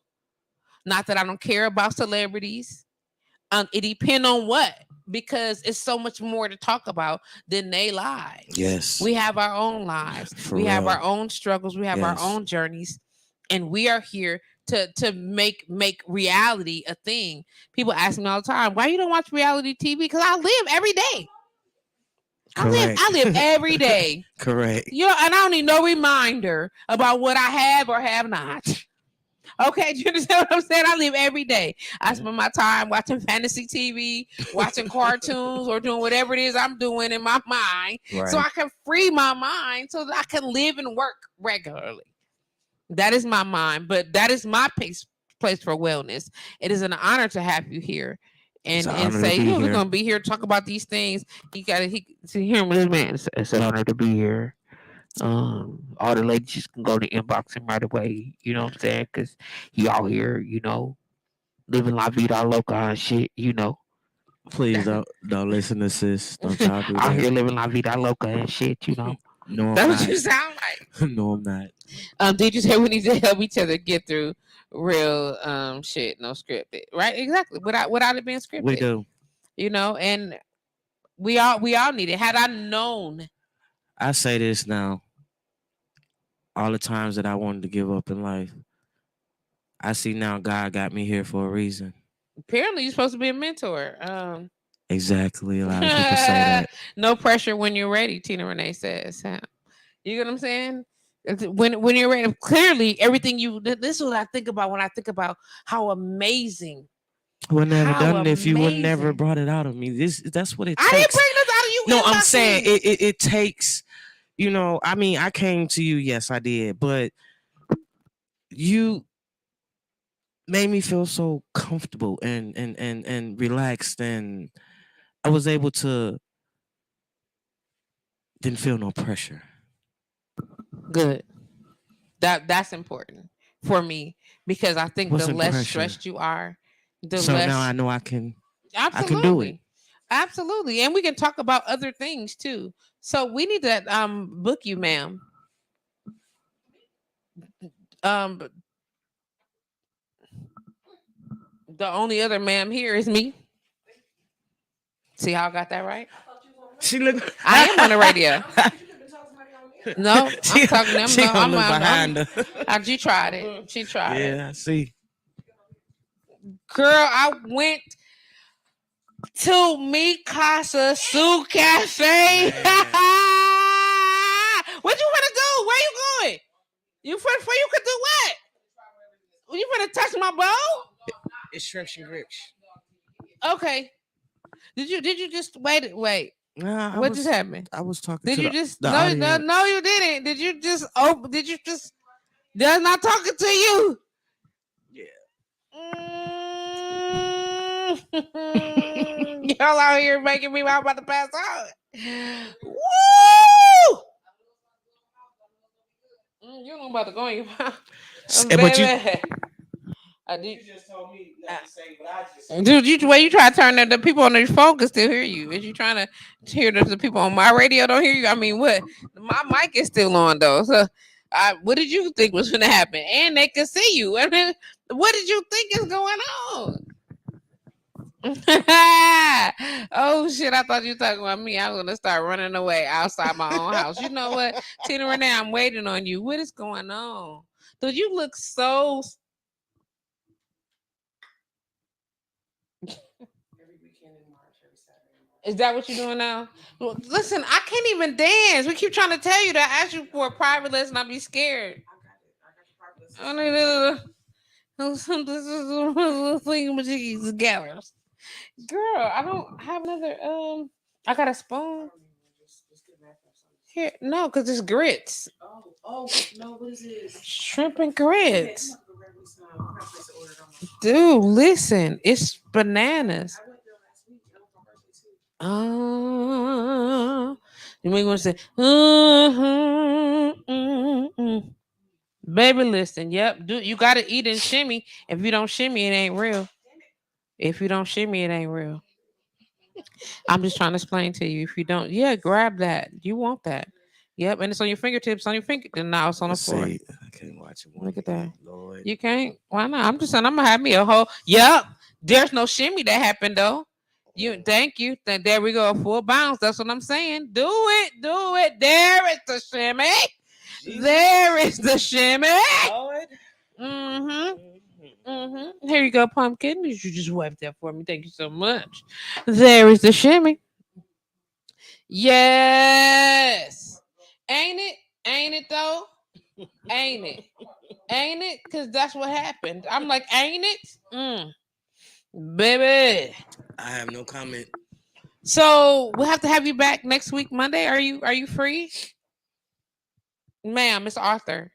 not that I don't care about celebrities. It depends on what, because it's so much more to talk about than they lives. Yes. We have our own lives. We have our own struggles. We have our own journeys. And we are here to make reality a thing. People ask me all the time, why you don't watch reality TV? Because I live every day. I live every day. Correct. And I don't need no reminder about what I have or have not. Okay, do you understand what I'm saying? I live every day. I spend my time watching fantasy TV, watching cartoons, or doing whatever it is I'm doing in my mind, so I can free my mind so that I can live and work regularly. That is my mind, but that is my place for wellness. It is an honor to have you here and say, we're going to be here to talk about these things. You got to hear this man. It's an honor to be here. All the ladies just can go to inbox him right away. You know what I'm saying? Because he out here, living la vida loca and shit. Please don't listen to sis. Don't y'all do that. Out here living la vida loca and shit. No, that's what you sound like. No, I'm not. Did you say we need to help each other get through real shit, no scripted, right? Exactly. Without it being scripted, we do. And we all need it. Had I known. I say this now. All the times that I wanted to give up in life, I see now God got me here for a reason. Apparently, you're supposed to be a mentor. Exactly. A lot of people say that. No pressure when you're ready, Tina Renee says. Huh? You get what I'm saying? When you're ready, clearly everything this is what I think about when I think about how amazing, I would never how done it if you would never amazing. brought it out of me. That's what it I didn't takes. bring this out of you No, I'm saying inboxing. it takes, I mean, I came to you, yes, I did, but you made me feel so comfortable and relaxed, and I was able to didn't feel no pressure. Good. That's important for me because I think the Wasn't less pressure. stressed you are, the So now less I know I can do it. absolutely, absolutely, and we can talk about other things too. So we need to book you, ma'am. Um, the only other ma'am here is me. See how I got that right? She look I am on the radio. No, I'm she talking. she gonna look I'm behind her. she tried it. She tried it. Yeah, I see. Girl, I went to Mikasa Su Cafe. Man. What you want to do? Where you going? For you could do what? You want to touch my bowl? It's shrimps and grits. Okay. Did you just wait? Nah, What just happened? I was talking Did to you the, just the no audience. no you didn't? Did you just did you just that's not talking to you? Y'all out here making me about to pass out. Woo! You know I'm about to go in your mouth. But you Baby. Dude, you way you try to turn the people on their phone can still hear you. Is you trying to hear the people on my radio don't hear you? I mean, what? My mic is still on though. So, what did you think was going to happen? And they can see you. I mean, what did you think is going on? Oh shit! I thought you were talking about me. I was gonna start running away outside my own house. You know what, Tina Renee? I'm waiting on you. What is going on? Dude, you look so. Is that what you're doing now? Well, listen, I can't even dance. We keep trying to tell you to ask you for a private lesson. I'll be scared. I need this is together. Girl, I don't have another. I got a spoon here. No, because it's grits. Oh no! What is this? Shrimp and grits. Dude, listen, it's bananas. You may want to say, baby, listen. Yep, dude, you gotta eat and shimmy. If you don't shimmy, it ain't real. If you don't shimmy, it ain't real. I'm just trying to explain to you. If you don't, yeah, grab that. You want that. Yep, and it's on your fingertips, on your finger. And now it's on the let's floor. see. I can't watch it. Look at that. Lord. You can't. Why not? I'm just saying. I'm gonna have me a whole. Yep. There's no shimmy that happened though. You thank you. There we go. A full bounce. That's what I'm saying. Do it. Do it. There is the shimmy. Jesus. There is the shimmy. Lord. Here you go, pumpkin. You just wiped that for me. Thank you so much. There is the shimmy. Yes. Ain't it? Ain't it though? Ain't it? Ain't it? Because that's what happened. I'm like, ain't it? Baby. I have no comment. So we'll have to have you back next week, Monday. Are you free? Ma'am, it's Arthur.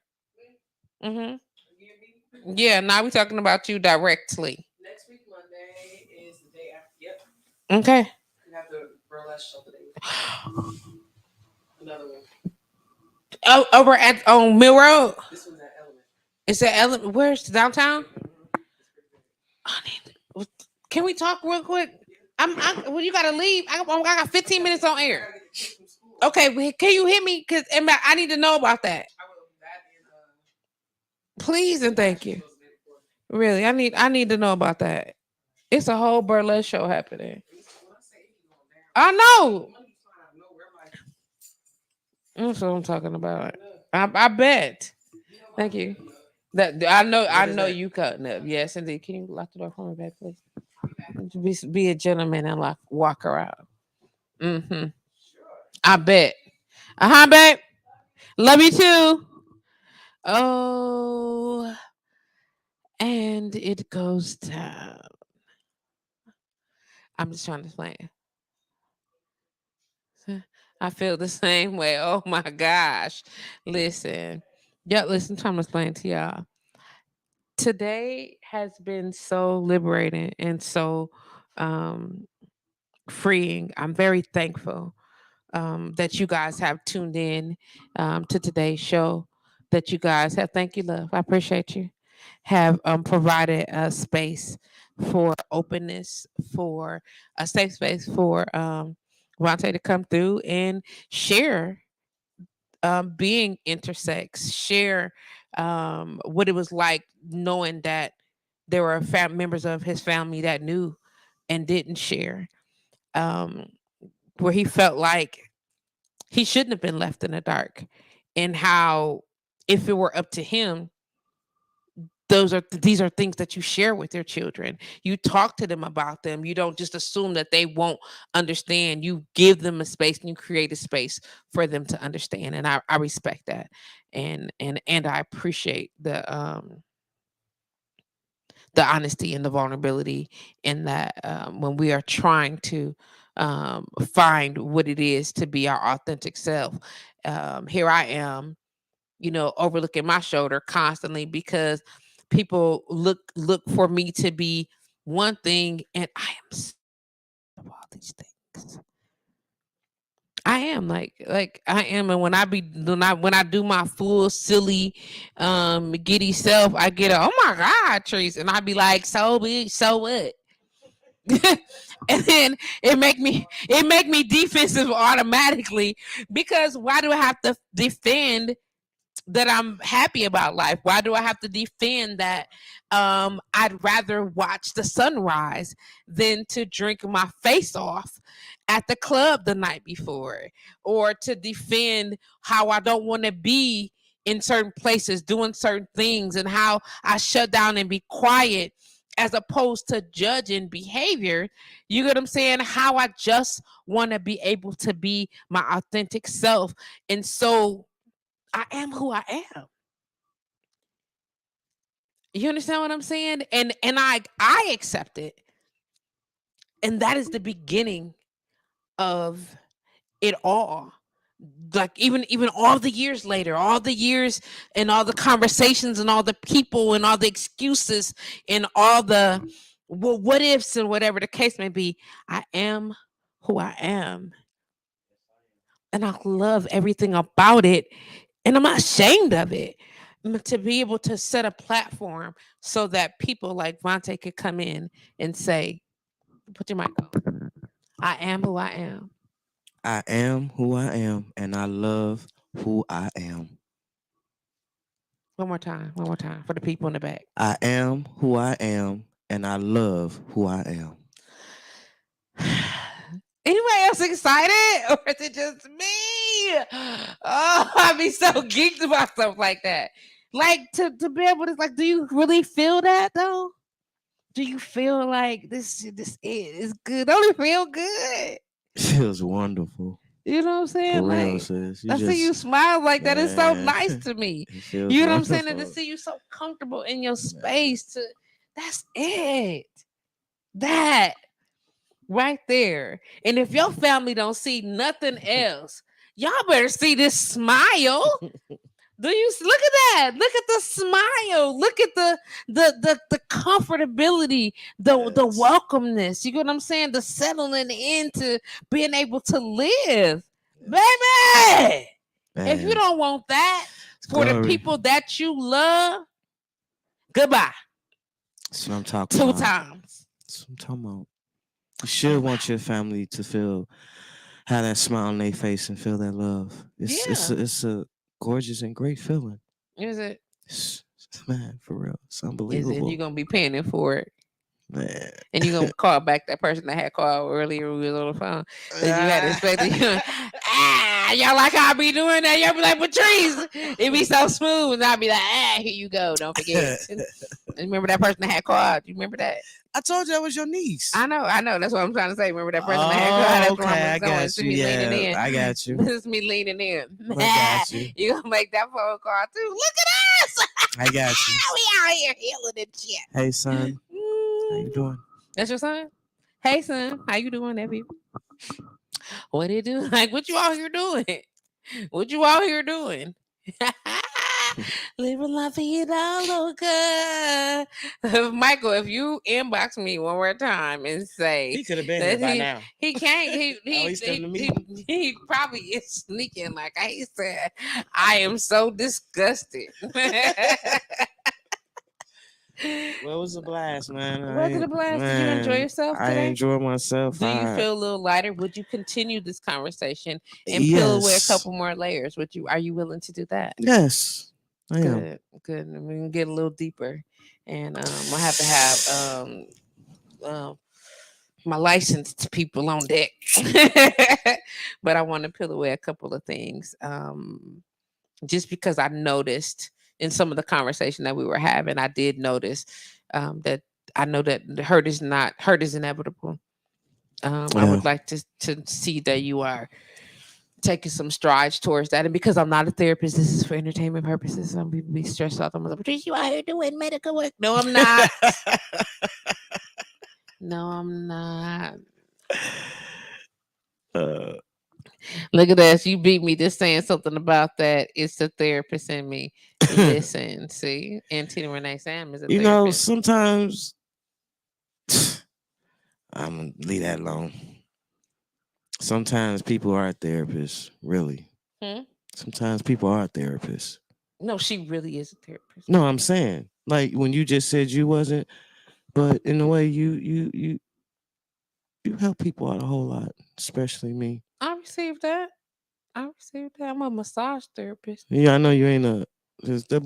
Mm-hmm. Yeah, now we're talking about you directly. Next week, Monday is the day after. Yep. Okay. We have the burlesque show today. Another one. Oh, over at on Mill Road. This one's at Element. It's at Element. Where's downtown? I need. Can we talk real quick? Well, you gotta leave. I got 15 minutes on air. Okay, well, can you hit me? Cause I need to know about that. Please and thank you. Really, I need to know about that. It's a whole burlesque show happening. I know. That's what I'm talking about. I bet. Thank you. That I know you cutting up. Yes, indeed. Can you lock the door for me, babe, please? Be a gentleman and walk around. I bet. Babe. Love you too. Oh, and it goes down. I'm just trying to explain. I feel the same way. Oh my gosh. Listen. Yeah, listen, I'm trying to explain to y'all. Today has been so liberating and so um freeing. I'm very thankful that you guys have tuned in to today's show. That you guys have, thank you, love. I appreciate you. Have provided a space for openness, for a safe space for Vontae to come through and share being intersex, share what it was like knowing that there were members of his family that knew and didn't share, um, where he felt like he shouldn't have been left in the dark, and how if it were up to him, these are things that you share with your children. You talk to them about them. You don't just assume that they won't understand. You give them a space and you create a space for them to understand. And I respect that. And I appreciate the honesty and the vulnerability in that, when we are trying to find what it is to be our authentic self. Here I am, overlooking my shoulder constantly because people look for me to be one thing, and I am of all these things. I am like I am, and when I do my full silly, giddy self, I get a oh my god, Trees, and I be like, so big, so what? And then it make me defensive automatically, because why do I have to defend that I'm happy about life? Why do I have to defend that I'd rather watch the sunrise than to drink my face off at the club the night before, or to defend how I don't want to be in certain places doing certain things, and how I shut down and be quiet as opposed to judging behavior? You get what I'm saying? How I just want to be able to be my authentic self. And so I am who I am. You understand what I'm saying? And I accept it. And that is the beginning of it all. Like even all the years later, all the years and all the conversations and all the people and all the excuses and all the what ifs and whatever the case may be, I am who I am. And I love everything about it. And I'm not ashamed of it. To be able to set a platform so that people like Vontae could come in and say, put your mic on. I am who I am. I am who I am, and I love who I am. One more time. One more time for the people in the back. I am who I am, and I love who I am. Anybody else excited? Or is it just me? Oh, I be so geeked about stuff like that. Like to be able to, like, do you really feel that though? Do you feel like this is good? Don't it feel good? Feels wonderful. You know what I'm saying? For real, Like, sis. I see you smile like that. It's so nice to me. Feels You know what I'm saying? wonderful. And to see you so comfortable in your space. That's it. That right there. And if your family don't see nothing else, y'all better see this smile. Do you look at that? Look at the smile. Look at the comfortability, the welcomeness. You get what I'm saying? The settling into being able to live. Baby. Man, If you don't want that for the people that you love, goodbye. That's what I'm talking Two about. times. That's what I'm talking about. You should want your family to have that smile on their face and feel that love. It's a gorgeous and great feeling. Is it? Man, for real. It's Is it? unbelievable. And you're gonna be paying for it. Man. And you're gonna call back that person that had called earlier who was on the phone. That you had expected. Y'all like how I be doing that? Y'all be like, Patrice, it be so smooth. And I'll be like, here you go. Don't forget. Remember that person that had called? You remember that? I told you that was your niece. I know. That's what I'm trying to say. Remember that person that had called? Okay, I got you. Yeah, I got you. This is me leaning in. I got you. You gonna make that phone call too? Look at I got you. We out here healing and shit. Hey, son. How you doing? That's your son? Hey, son. How you doing, nephew? What it do? Like, what you out here doing? What you out here doing? Living life you don't look good. Michael, if you inbox me one more time and say He could have been that here by now. he can't, He's coming to me. he probably is sneaking. Like I said, I am so disgusted. Well, it was a blast, man. Was it a blast? Did you enjoy yourself I today? enjoyed myself. Do you feel a little lighter? Would you continue this conversation and Yes. peel away a couple more layers? Would you? Are you willing to do that? Yes, I am. Good, good. And we can get a little deeper, and we'll have to have my licensed people on deck. But I want to peel away a couple of things, just because I noticed in some of the conversation that we were having, I did notice that I know that hurt is inevitable. I would like to see that you are taking some strides towards that. And because I'm not a therapist, this is for entertainment purposes. I'm be stressed out. I'm like, Patrice, you out here doing medical work? No, I'm not. No, I'm not. Look at that. You beat me just saying something about that. It's the therapist in me. Listen, see? And Tina Renee Sam is a therapist. You know, sometimes I'm going to leave that alone. Sometimes people are therapists, really. Sometimes people are therapists. No, she really is a therapist. No, I'm saying, like when you just said you wasn't, but in a way you help people out a whole lot, especially me. I received that. I'm a massage therapist. Yeah, I know you ain't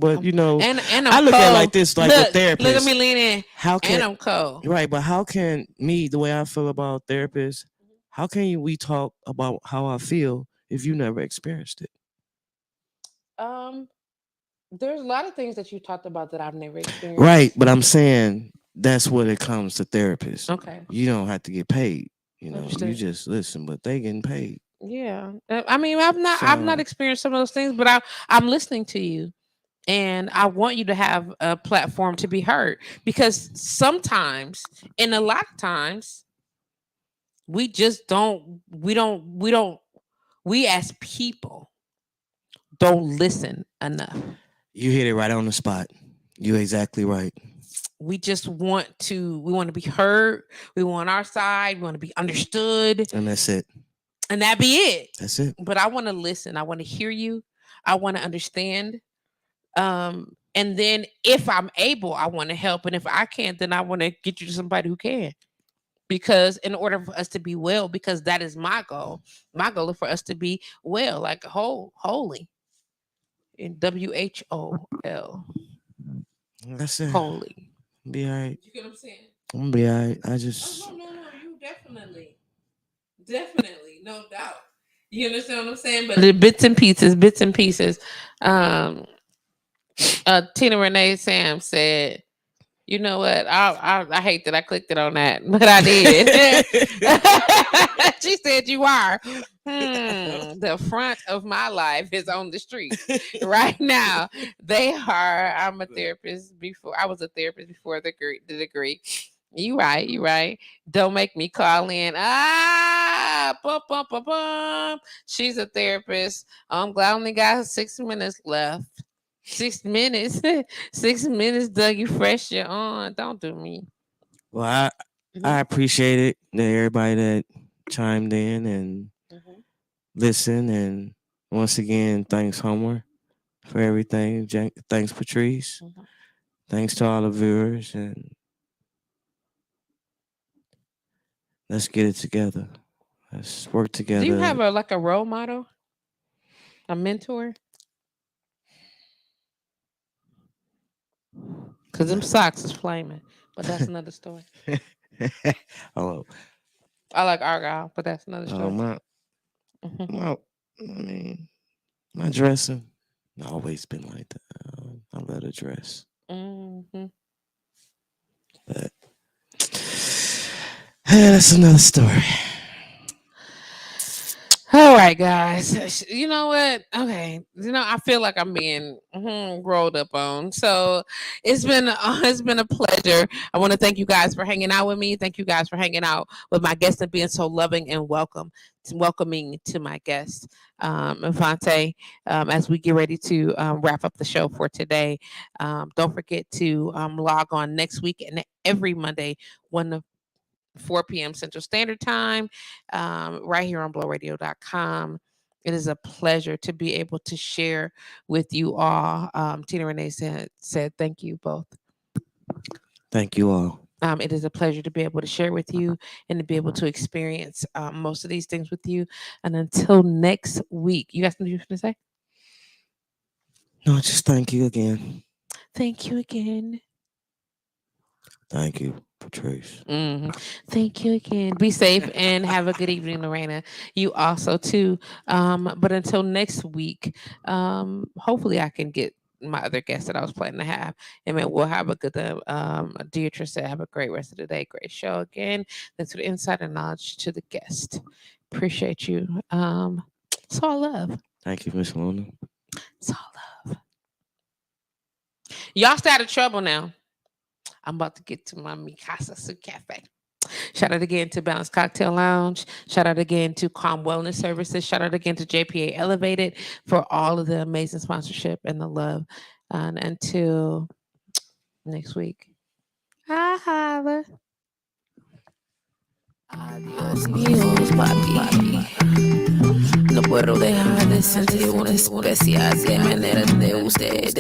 but you know, and I'm I look cold. at it like this, like a therapist. Look at me lean in. How can, and I'm cold. Right, but how can me, the way I feel about therapists, how can we talk about how I feel if you never experienced it? There's a lot of things that you talked about that I've never experienced. Right, but I'm saying that's what it comes to therapists. Okay. You don't have to get paid. You know, Understood. you just listen, but they getting paid. Yeah. I mean, I've not experienced some of those things, but I'm listening to you. And I want you to have a platform to be heard, because sometimes, and a lot of times, we just don't, we as people don't listen enough. You hit it right on the spot. You're exactly right. We just want to be heard. We want our side. We want to be understood. And that's it. And that be it. That's it. But I want to listen. I want to hear you. I want to understand. And then if I'm able, I want to help. And if I can't, then I want to get you to somebody who can. Because in order for us to be well, because that is my goal. My goal is for us to be well, like holy. In WHOL. That's it. Holy. Be all right. You get what I'm saying? I'm gonna be all right. I just. No. You definitely, no doubt. You understand what I'm saying? But the bits and pieces. Tina Renee Sam said, "You know what? I hate that I clicked it on that, but I did." She said, "You are. The front of my life is on the street right now. They are. I'm a therapist before. I was a therapist before the degree. You right. Don't make me call in. She's a therapist. I'm glad I only got 6 minutes left. 6 minutes. 6 minutes, Doug. You fresh. You're on. Don't do me." Well, I appreciate it that everybody that chimed in and listened, and once again, thanks Homer for everything. Thanks Patrice. Thanks to all the viewers, and let's get it together. Let's work together. Do you have a role model, a mentor? Because them socks is flaming, but that's another story. Oh, I like Argyle, but that's another story. I mean, my dressing always been like that. I love to dress. But that's another story. All right, guys. You know what? Okay. I feel like I'm being rolled up on. So it's been a pleasure. I want to thank you guys for hanging out with me. Thank you guys for hanging out with my guests and being so loving and welcoming to my guest, Evanta. As we get ready to wrap up the show for today, don't forget to log on next week and every Monday, 4 p.m. Central Standard Time, right here on blowradio.com. It is a pleasure to be able to share with you all. Tina Renee said thank you both. Thank you all. It is a pleasure to be able to share with you and to be able to experience most of these things with you. And until next week, you guys know what you're going to say? No, just thank you again. Thank you again. Thank you, Patrice. Thank you again. Be safe and have a good evening, Lorena. You also too. But until next week, hopefully I can get my other guest that I was planning to have. And man, we'll have a good Deirdre said, have a great rest of the day. Great show again. Thanks for the insight and knowledge to the guest. Appreciate you. It's all love. Thank you, Miss Luna. It's all love. Y'all stay out of trouble now. I'm about to get to my Mikasa Soup Cafe. Shout out again to Balance Cocktail Lounge. Shout out again to Calm Wellness Services. Shout out again to JPA Elevated for all of the amazing sponsorship and the love. And until next week. Holla. Adiós míos, papi. No puedo dejar de sentir una especial de manera de usted.